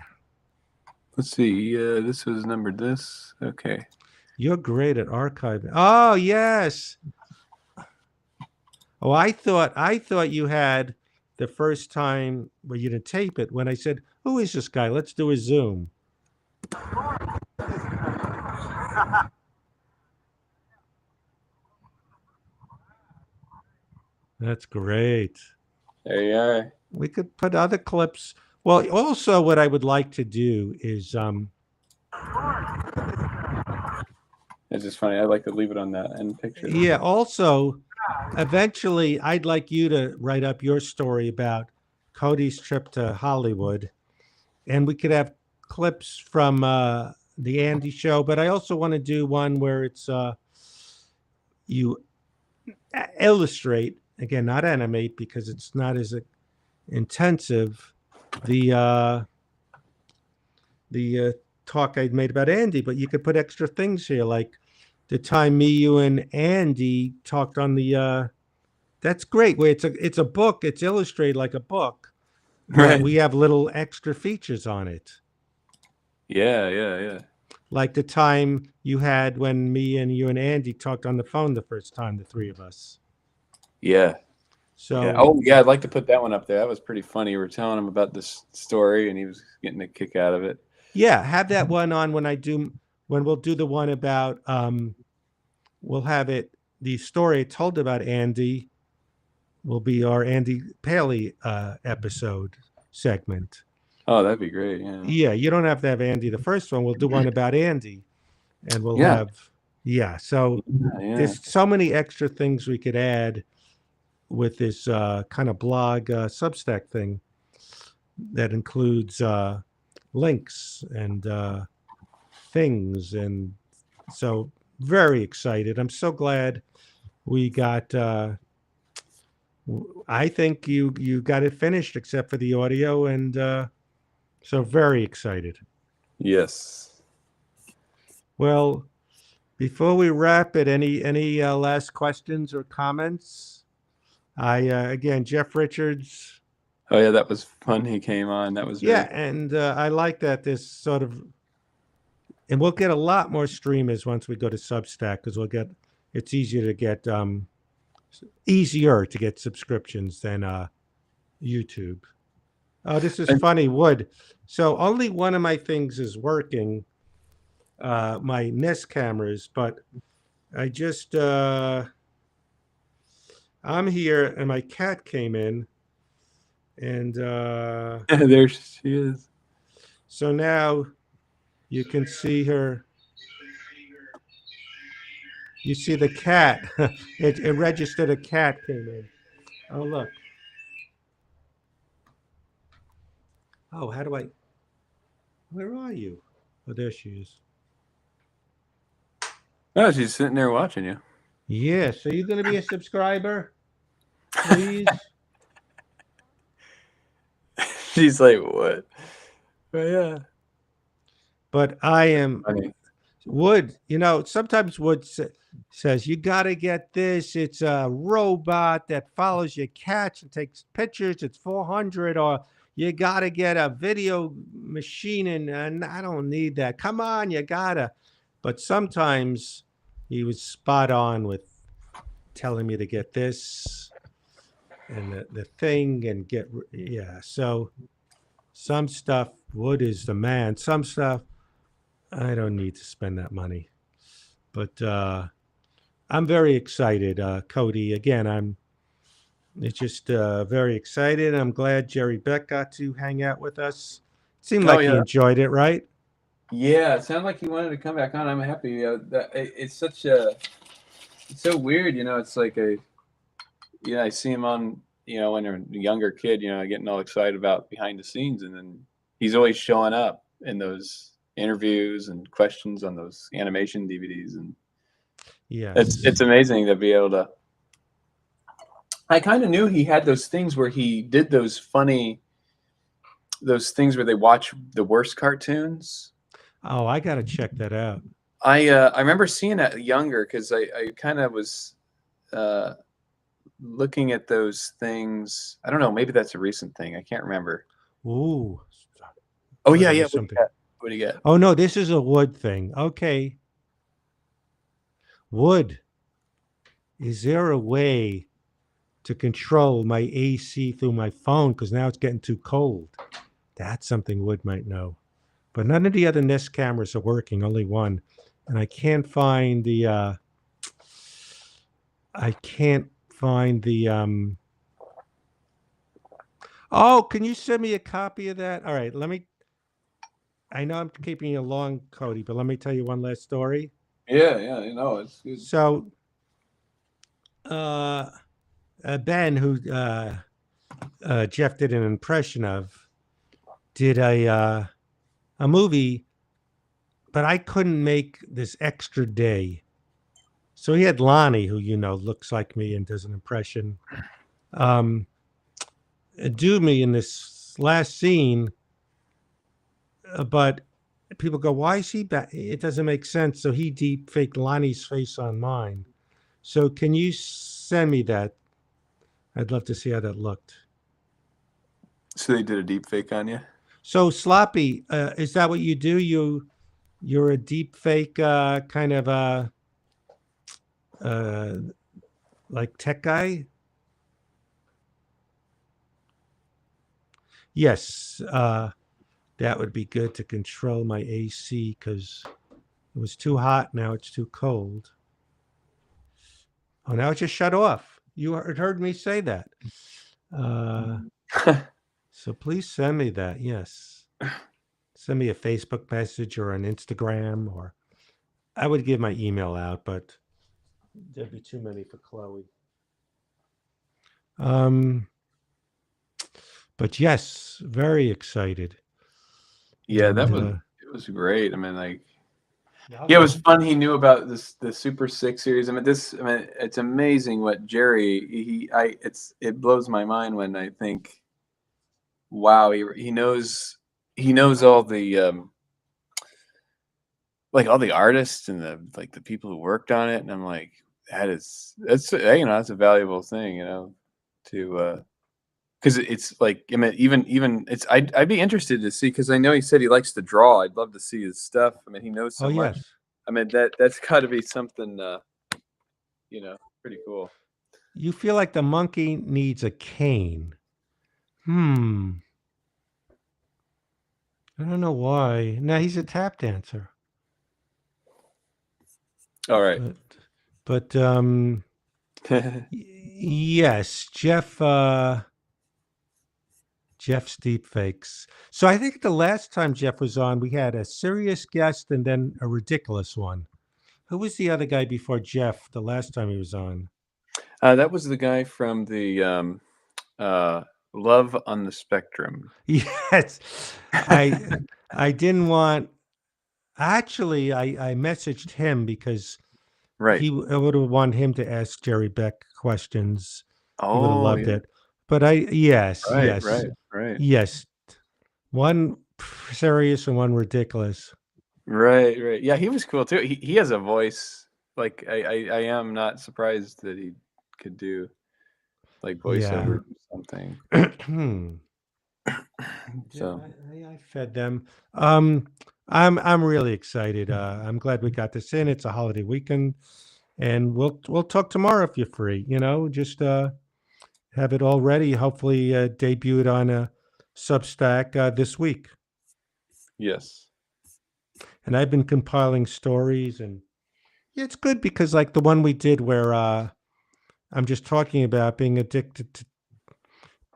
Let's see. This was numbered this. Okay. You're great at archiving. Oh yes. Oh, I thought you had the first time where you didn't tape it when I said, "Who is this guy? Let's do a Zoom." That's great. There you are. We could put other clips. Well, also what I would like to do is It's just funny. I like to leave it on that end picture. yeah, also eventually I'd like you to write up your story about Cody's trip to Hollywood, and we could have clips from the Andy show, but I also want to do one where it's you illustrate, again, not animate because it's not as intensive, the talk I made about Andy, but you could put extra things here, like the time me, you, and Andy talked on the. That's great. Where it's a book. It's illustrated like a book, but Right. we have little extra features on it, Yeah. like the time you had when me and you and Andy talked on the phone the first time, the three of us. Yeah. So Yeah. Oh, yeah. I'd like to put that one up there. That was pretty funny. We were telling him about this story, and he was getting a kick out of it. yeah, have that one on when we'll do the one about we'll have it the story told about Andy will be our Andy Paley episode segment. Oh, that'd be great. Yeah. Yeah, you don't have to have Andy the first one. We'll do one about Andy, and we'll Yeah. have So Yeah. there's so many extra things we could add with this kind of blog Substack thing that includes links and things, and so very excited. I'm so glad we got. I think you got it finished except for the audio, and so very excited. Yes. Well, before we wrap it, any last questions or comments? Again, Jeff Richards. Oh, yeah. That was fun. He came on. That was Yeah, great. and I like that this sort of, and we'll get a lot more streamers once we go to Substack because it's easier to get subscriptions than YouTube. Oh, this is funny, Wood. So only one of my things is working, my Nest cameras, but I just I'm here and my cat came in, and There she is. so now you can see her. You see the cat. It registered a cat came in. Oh, look. Oh, how do I? Where are you? Oh, there she is. Oh, she's sitting there watching you. Yes. Are you going to be a subscriber, please? She's like, what? But yeah. But I am. Funny. Wood, sometimes Wood says, you got to get this. It's a robot that follows your cats and takes pictures. It's 400, or you got to get a video machine. And I don't need that. Come on, you got to. But sometimes he was spot on with telling me to get this and the thing and So some stuff, Wood is the man. Some stuff, I don't need to spend that money, but I'm very excited, Cody. Again, I'm just very excited. I'm glad Jerry Beck got to hang out with us. Seemed like he enjoyed it, right? Yeah, it sounded like he wanted to come back on. I'm happy. It's so weird. It's like I see him on, when they're a younger kid, getting all excited about behind the scenes, and then he's always showing up in those interviews and questions on those animation DVDs, and yeah, it's amazing to be able to. I kind of knew he had those things where he did those things where they watch the worst cartoons. Oh, I got to check that out. I remember seeing that younger because I kind of was looking at those things. I don't know, maybe that's a recent thing. I can't remember. Ooh. Oh yeah. Something. What do you get? Oh no, this is a Wood thing. Okay. Wood. Is there a way to control my AC through my phone because now it's getting too cold. That's something Wood might know. But none of the other Nest cameras are working, only one. And I can't find the oh, can you send me a copy of that? All right, I know I'm keeping you long, Cody, but let me tell you one last story. Yeah, you know, it's good. So Ben, who Jeff did an impression of, did a movie, but I couldn't make this extra day. So he had Lonnie, who looks like me and does an impression, do me in this last scene. But people go, "Why is he back?" It doesn't make sense. So he deep faked Lonnie's face on mine. So can you send me that? I'd love to see how that looked. So they did a deep fake on you? So Sloppy, is that what you do? You're a deep fake kind of like tech guy? Yes, that would be good to control my AC because it was too hot. Now it's too cold. Oh, now it just shut off. You heard me say that. So please send me that. Yes. Send me a Facebook message or an Instagram, or I would give my email out, but there'd be too many for Chloe. But yes, very excited. Yeah, And, it was great. I mean, like, yeah, it was fun. He knew about the Super 6 series. I mean, it's amazing what Jerry it blows my mind when I think, wow, he knows all the like all the artists and the people who worked on it, and I'm like, that's that's a valuable thing, to because it's like, I mean, even it's I'd be interested to see, because I know he said he likes to draw. I'd love to see his stuff. I mean, he knows so much. yes. I mean, that's got to be something, pretty cool. You feel like the monkey needs a cane. I don't know why. Now he's a tap dancer. All right. But yes, Jeff's deepfakes. So I think the last time Jeff was on, we had a serious guest and then a ridiculous one. Who was the other guy before Jeff the last time he was on? That was the guy from the Love on the Spectrum. Yes. I didn't want, actually I messaged him because Right. I would have wanted him to ask Jerry Beck questions. He would have Oh, loved yeah. it. But yes. Yes. One serious and one ridiculous. Right. Yeah, he was cool too. He has a voice. Like, I am not surprised that he could do like voiceover or something. So I fed them. I'm really excited. I'm glad we got this in. It's a holiday weekend, and we'll talk tomorrow if you're free. Just have it all ready. Hopefully, debut it on a Substack this week. yes. And I've been compiling stories, and yeah, it's good because like the one we did where I'm just talking about being addicted to.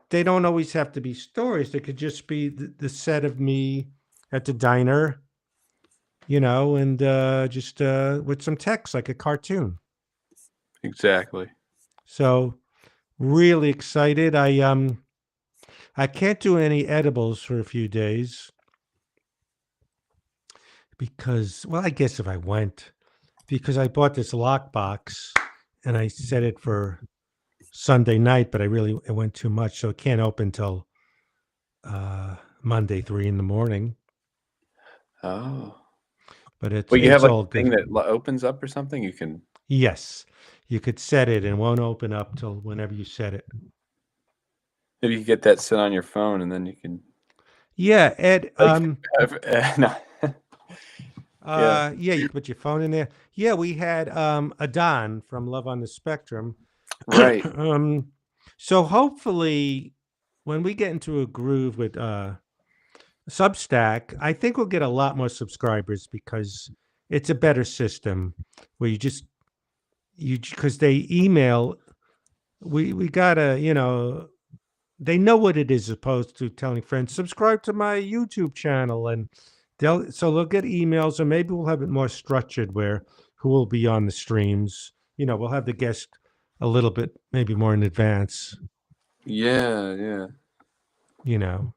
They don't always have to be stories. They could just be the set of me at the diner, and just with some text like a cartoon. Exactly. So really excited. I can't do any edibles for a few days because, well, I guess if I went, because I bought this lockbox and I set it for Sunday night, but it went too much, so it can't open till Monday 3 a.m. Oh. But Well, you it's have like all a thing good. that opens up or something. You can. Yes, you could set it and it won't open up till whenever you set it. Maybe you get that set on your phone, and then you can. Yeah, Ed. No. Yeah, you can put your phone in there. Yeah, we had Adon from Love on the Spectrum. Right. So hopefully, when we get into a groove with Substack, I think we'll get a lot more subscribers because it's a better system where you because they email. We gotta, they know what it is, opposed to telling friends subscribe to my YouTube channel, and they'll get emails, or maybe we'll have it more structured where who will be on the streams. We'll have the guest a little bit maybe more in advance. Yeah. You know,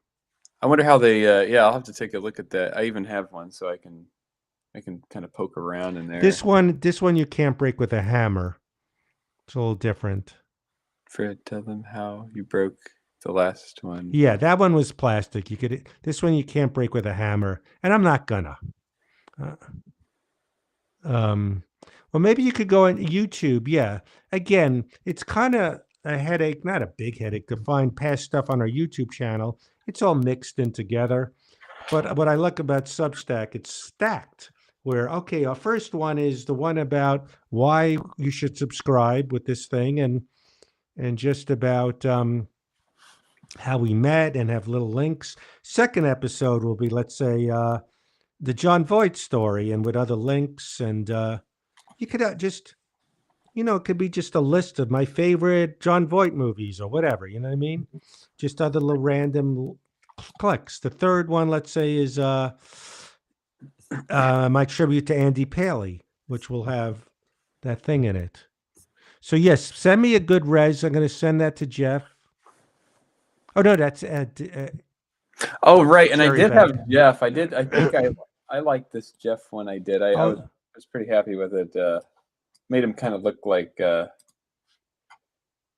I wonder how they. Yeah, I'll have to take a look at that. I even have one, so I can kind of poke around in there. this one you can't break with a hammer. It's a little different. Fred, tell them how you broke the last one. Yeah, that one was plastic. This one you can't break with a hammer, and I'm not gonna. Uh, well, maybe you could go on YouTube. Yeah, again, it's kind of a headache, not a big headache, to find past stuff on our YouTube channel. It's all mixed in together. But what I like about Substack, it's stacked. Where okay, our first one is the one about why you should subscribe with this thing, and just about how we met and have little links. Second episode will be, let's say, the John Voight story, and with other links, and you could just, it could be just a list of my favorite John Voight movies or whatever. You know what I mean? Just other little random clicks. The third one, let's say, is my tribute to Andy Paley, which will have that thing in it. So yes, send me a good res. I'm going to send that to Jeff. Oh no, that's Oh right, and I Jerry did Beck. have Jeff. I think I liked this Jeff one. I did. I was pretty happy with it. Made him kind of look like. Kind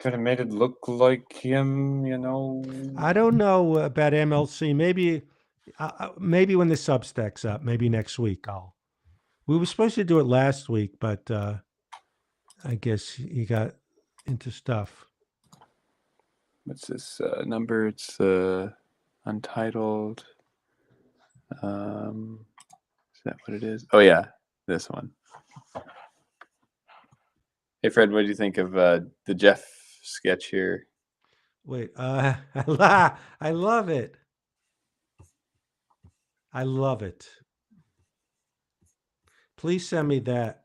of made it look like him, I don't know about MLC. Maybe when the Substack's up, maybe next week. We were supposed to do it last week, but I guess he got into stuff. What's this number? It's Untitled. Is that what it is? Oh yeah, this one. Hey Fred, what do you think of the Jeff sketch here? Wait, I love it. I love it. Please send me that.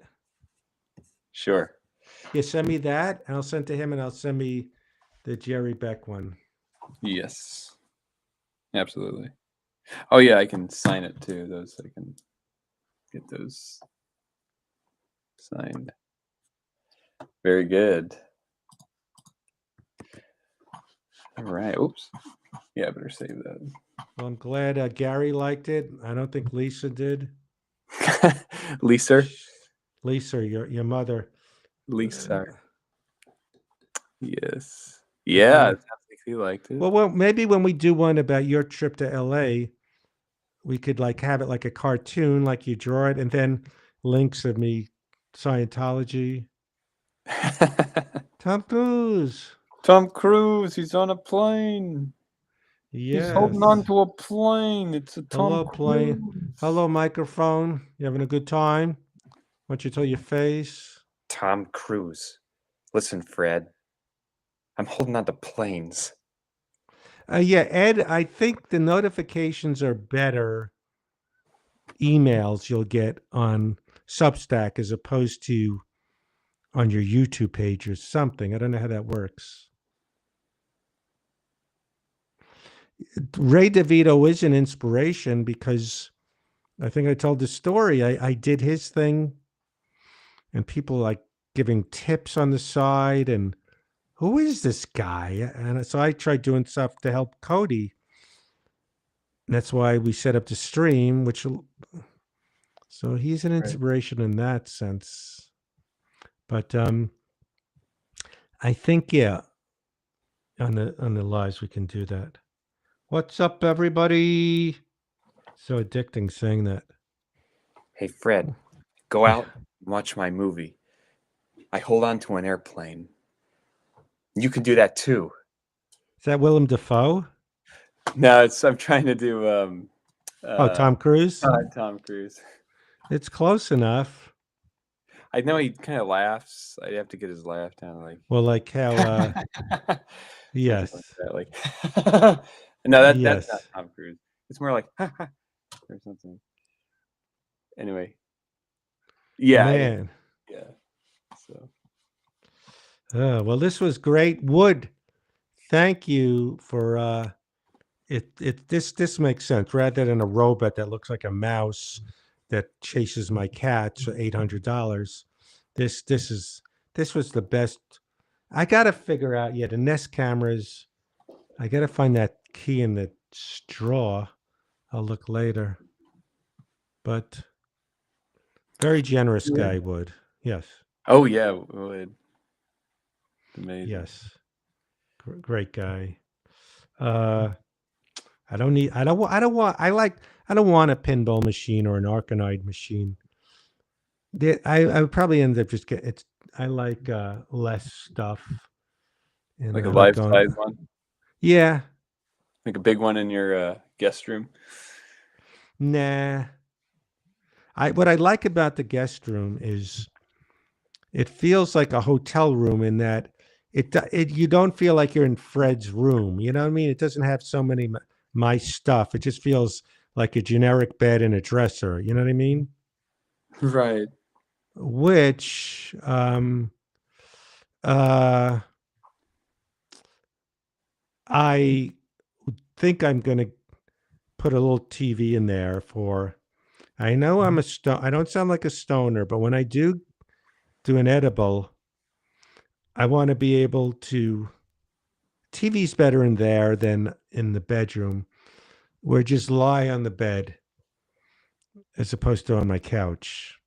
Sure. Yeah, send me that, and I'll send to him, and I'll send me the Jerry Beck one. Yes. Absolutely. Oh yeah, I can sign it too. Those I can get those signed. Very good. All right. Oops. Yeah, I better save that. Well, I'm glad Gary liked it. I don't think Lisa did. Lisa. Lisa, your mother. Lisa. Yes. Yeah, it sounds like he liked it. Well, maybe when we do one about your trip to LA, we could have it like a cartoon, like you draw it, and then links of me Scientology. Tom Cruise. Tom Cruise, he's on a plane. Yes. He's holding on to a plane. It's a Hello, Tom plane. Cruise. Hello, microphone. You having a good time? Why don't you tell your face? Tom Cruise. Listen, Fred. I'm holding on to planes. Yeah, Ed, I think the notifications are better emails you'll get on Substack as opposed to on your YouTube page or something. I don't know how that works. Ray DeVito is an inspiration because I think I told the story. I did his thing, and people like giving tips on the side, and who is this guy? And so I tried doing stuff to help Cody. And that's why we set up the stream, so he's an inspiration in that sense. But I think, yeah, on the lives we can do that. What's up, everybody? So addicting saying that. Hey, Fred, go out and watch my movie. I hold on to an airplane. You can do that too. Is that Willem Dafoe? No, I'm trying to do Tom Cruise? Tom Cruise. It's close enough. I know he kind of laughs. I'd have to get his laugh down, like Well, like how something yes. like that. Like no, that's not Yes. Tom Cruise. It's more like or something. Anyway, yeah, Man. yeah. So Well, this was great. Wood, thank you for this makes sense. Rather than a robot that looks like a mouse that chases my cats for $800. This was the best. I gotta figure out, yeah, the Nest cameras. I gotta find that key in the straw. I'll look later. But very generous yeah. guy, Wood. Yes. Oh yeah, Wood. Amazing. Yes. Great guy. I don't need. I don't. I don't want. I like. I don't want a pinball machine or an Arcanide machine. I would probably end up just get. It's. I like less stuff, and Like a I like life going. size one, Yeah. like a big one in your guest room. Nah. What I like about the guest room is it feels like a hotel room in that it you don't feel like you're in Fred's room. You know what I mean? It doesn't have so many my stuff. It just feels like a generic bed and a dresser. You know what I mean? Right. Which uh I think I'm going to put a little TV in there for. I know I'm a stone. I don't sound like a stoner, but when I do an edible, I want to be able to. TV's better in there than in the bedroom, where just lie on the bed as opposed to on my couch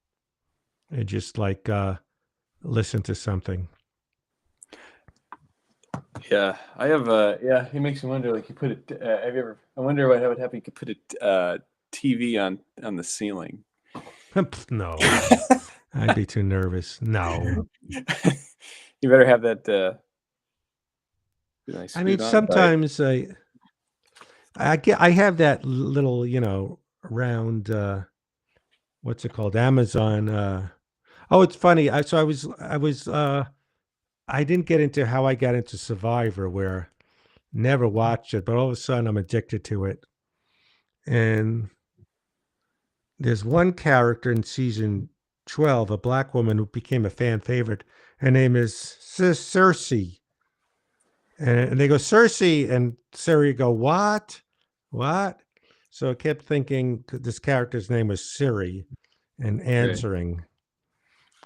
and just like listen to something. Yeah, I have. Yeah, it makes me wonder. Like, you put it. Have you ever? I wonder what would happen. You could put a TV on the ceiling. No, I'd be too nervous. No, You better have that. Nice I mean scoot on by. sometimes I have that little round what's it called, Amazon. Oh, it's funny. I didn't get into how I got into Survivor, where never watched it, but all of a sudden I'm addicted to it. And there's one character in season 12, a black woman who became a fan favorite. Her name is Cersei. And they go, Cersei, and Siri go, what? What? So I kept thinking this character's name was Siri and answering.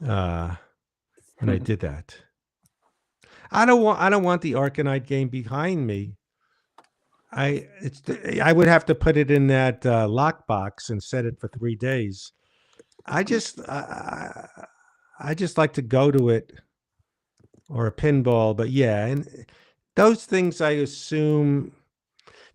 And I did that. I don't want the Arcanide game behind me. I would have to put it in that lockbox and set it for 3 days. I just like to go to it, or a pinball, but yeah, and those things I assume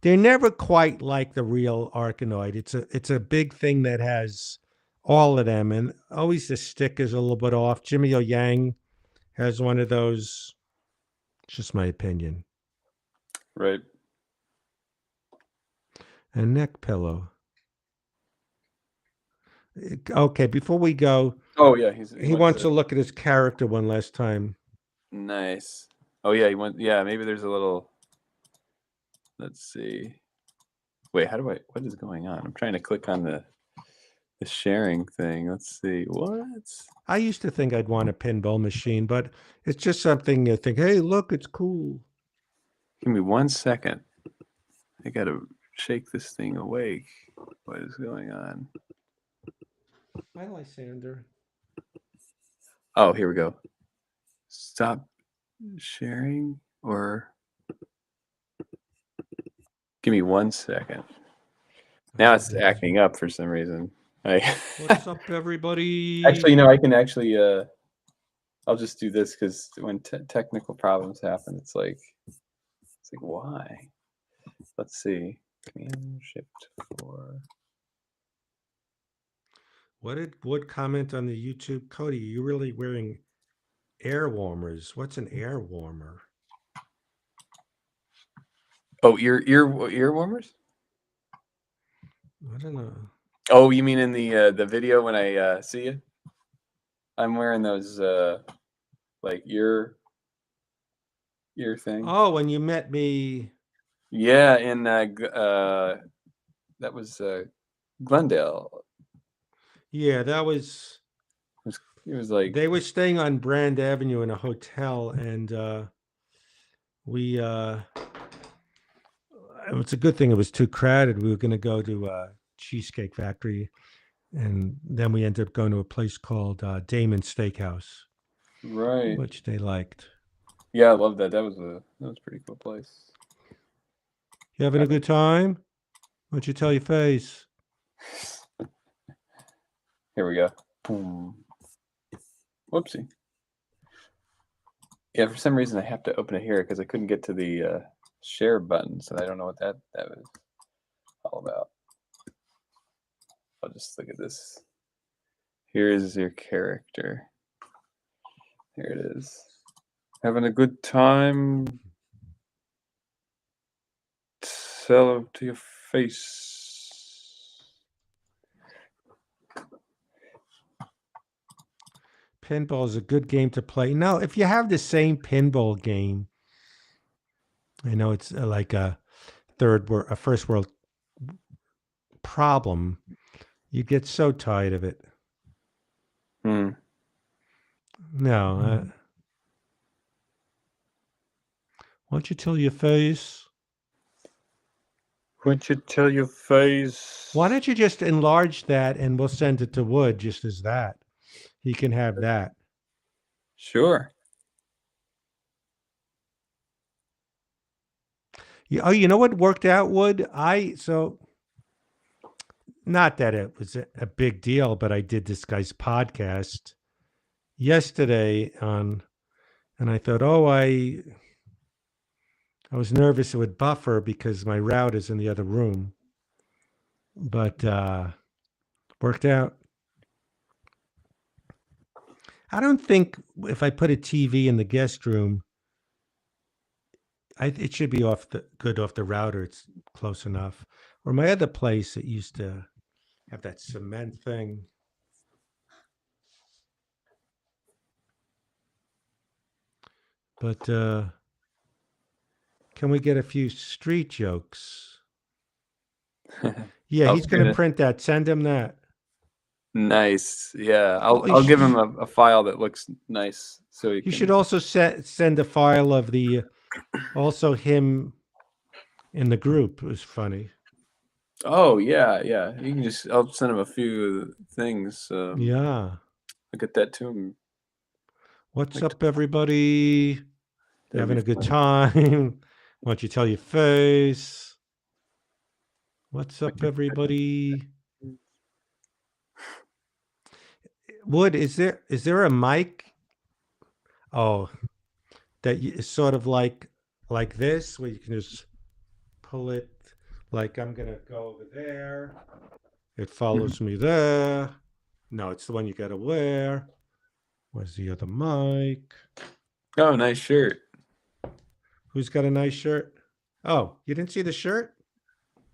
they're never quite like the real Arkanoid. It's a big thing that has all of them, and always the stick is a little bit off. Jimmy O Yang has one of those. It's just my opinion. Right. A neck pillow. Okay, before we go, Oh yeah, he wants to look at his character one last time. Nice. Oh yeah, he went. Yeah, maybe there's a little. Let's see. Wait, how do I? What is going on? I'm trying to click on the sharing thing. Let's see. What? I used to think I'd want a pinball machine, but it's just something you think, hey, look, it's cool. Give me 1 second. I gotta shake this thing awake. What is going on? Hi, Lysander. Oh, here we go. Stop sharing, or give me 1 second. Now it's acting up for some reason. What's up, everybody? Actually, I can actually. I'll just do this because when technical problems happen, it's like why? Let's see. Command Shift 4. What did Wood comment on the YouTube? Cody, you're really wearing air warmers. What's an air warmer? Oh, ear warmers? I don't know. Oh, you mean in the video when I see you I'm wearing those like ear thing. Oh, when you met me. Yeah, in that was Glendale. Yeah, that was. It was like They were staying on Brand Avenue in a hotel, and we. It's a good thing it was too crowded. We were going to go to a Cheesecake Factory, and then we ended up going to a place called Damon Steakhouse, right. which they liked. Yeah, I love that. That was a pretty cool place. You having a good time? Why don't you tell your face? Here we go. Boom. Whoopsie. Yeah, for some reason I have to open it here because I couldn't get to the share button, so I don't know what that was all about. I'll just look at this. Here's your character. Here it is. Having a good time. Tell it to your face. Pinball is a good game to play. Now, if you have the same pinball game, I know it's like a first world problem. You get so tired of it. Hmm. No. Why don't you tell your face? Why don't you tell your face? Why don't you just enlarge that and we'll send it to Wood just as that? He can have that. Sure. Oh, you know what worked out, Wood? Not that it was a big deal, but I did this guy's podcast yesterday and I thought, I was nervous it would buffer because my route is in the other room, but worked out. I don't think if I put a TV in the guest room, it should be good off the router. It's close enough. Or my other place, it used to have that cement thing. But can we get a few street jokes? Yeah, he's going to print that. Send him that. Nice. Yeah, Oh, I'll give him a file that looks nice. So you should also send a file of the also him in the group. It was funny. Oh yeah. You can I'll send him a few things. Yeah. I'll get that to him. What's up, everybody? That'd Having be a good fun. time? Why don't you tell your face? What's up, everybody? Wood, is there a mic? Oh, that is sort of like this, where you can just pull it. Like I'm gonna go over there. It follows me there. No, it's the one you gotta wear. Where's the other mic? Oh, nice shirt. Who's got a nice shirt? Oh, you didn't see the shirt?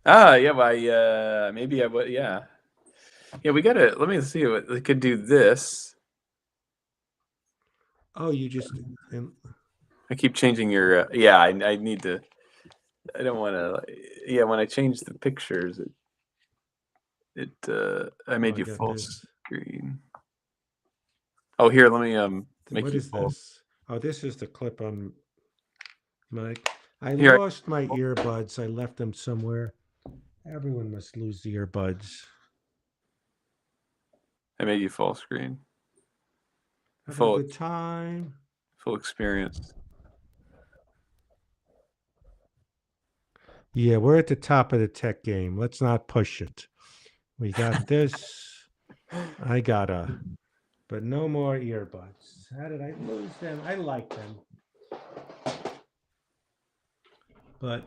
Ah, yeah. Maybe I would. Yeah. Yeah, we gotta. Let me see what we could do. This. Oh, you just. I keep changing your. Yeah, I need to. I don't want to. Yeah, when I change the pictures, I made you full screen. Oh, here, let me make What you is full. this? Oh, this is the clip on mic. I Here. lost my earbuds. I left them somewhere. Everyone must lose the earbuds. I made you full screen. Having a good time. Full experience. Yeah, we're at the top of the tech game. Let's not push it. We got this. I gotta. But no more earbuds. How did I lose them? I like them. But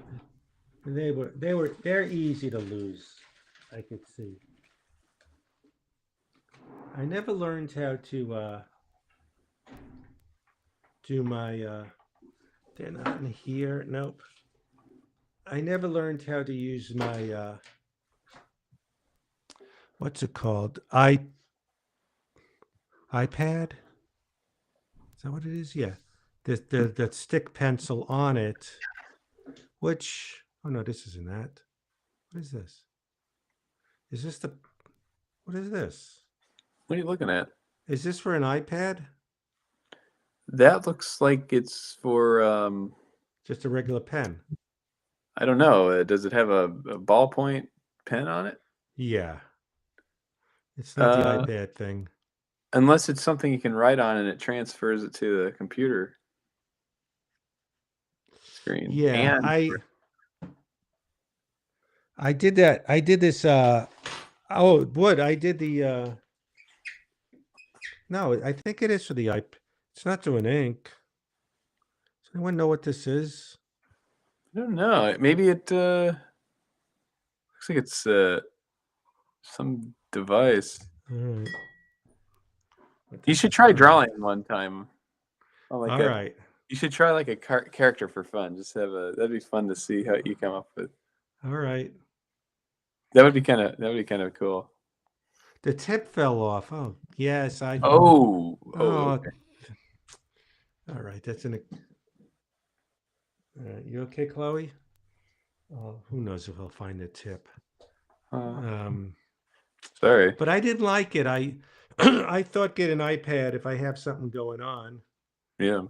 they're easy to lose. I could see. I never learned how to do my they're not in here. Nope. I never learned how to use my what's it called? iPad. Is that what it is? Yeah. The stick pencil on it, which, oh no, this isn't that. What is this? Is this the, what is this? What are you looking at? Is this for an iPad? That looks like it's for Just a regular pen? I don't know. Does it have a ballpoint pen on it? Yeah. It's not the Uh, iPad thing. Unless it's something you can write on and it transfers it to the computer screen. Yeah, And I did that. I did this oh, wood. I did the no, I think it is for the iPad. It's not doing ink. Does anyone know what this is? I don't know. Maybe it looks like it's some device. All right. You should try drawing one time. All right. You should try like a character for fun. Just have that'd be fun to see how you come up with. All right. That would be kind of cool. The tip fell off. Oh, yes. Oh, Okay. All right. That's in a. You okay, Chloe? Who knows if I'll find the tip. Sorry. But I didn't like it. I I thought get an iPad if I have something going on. Yeah.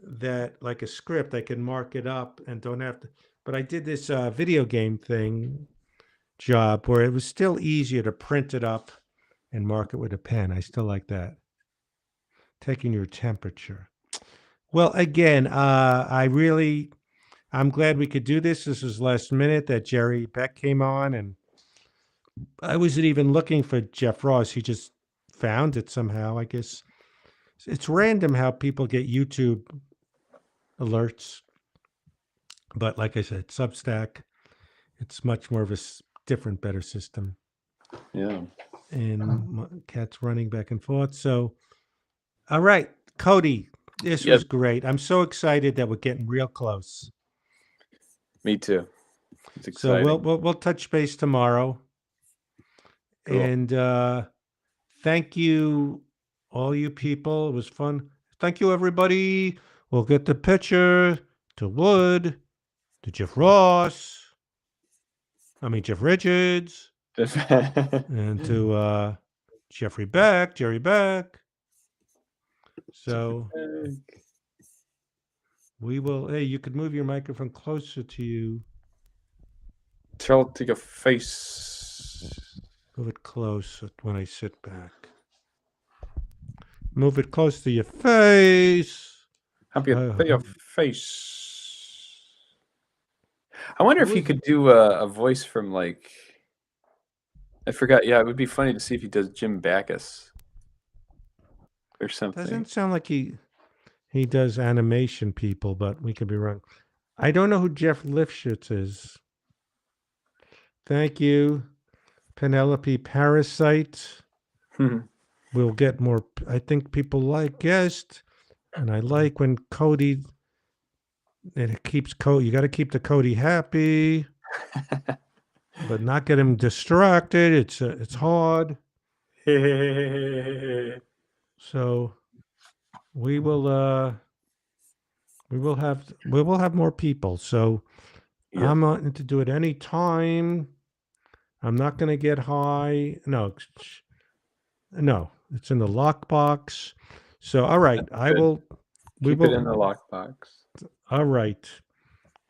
That like a script, I can mark it up and don't have to. But I did this video game thing job where it was still easier to print it up and mark it with a pen. I still like that. Taking your temperature. Well, again, I'm glad we could do this. This was last minute that Jerry Beck came on, and I wasn't even looking for Jeff Ross. He just found it somehow. I guess it's random how people get YouTube alerts. But like I said, Substack, it's much more of a different, better system. Yeah. And Cat's running back and forth. So, all right, Cody, this was great. I'm so excited that we're getting real close. Me too. It's exciting. So we'll touch base tomorrow. Cool. And thank you, all you people. It was fun. Thank you, everybody. We'll get the picture to Wood, to Jeff Ross. Jeff Richards. And to Jerry Beck. So we will. Hey, you could move your microphone closer to you. Tell it to your face. Move it close when I sit back. Move it close to your face. To your face. I wonder if you could do a voice from like. I forgot. Yeah, it would be funny to see if he does Jim Backus or something. Doesn't sound like he does animation people, but we could be wrong. I don't know who Jeff Lifshitz is. Thank you, Penelope Parasite. We'll get more. I think people like guest, and I like when Cody. It keeps Cody. You got to keep the Cody happy. But not get him distracted. It's hard. So we will have more people. So I'm not going to do it any time. I'm not going to get high. No, it's in the lockbox. So all right, Keep it in the lockbox. All right.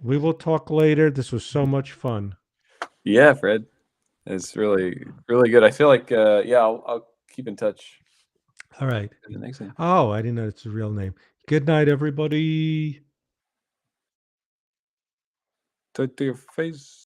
We will talk later. This was so much fun. Yeah, Fred. It's really, really good. I feel like, I'll keep in touch. All right. The next thing. Oh, I didn't know it's a real name. Good night, everybody. To your face.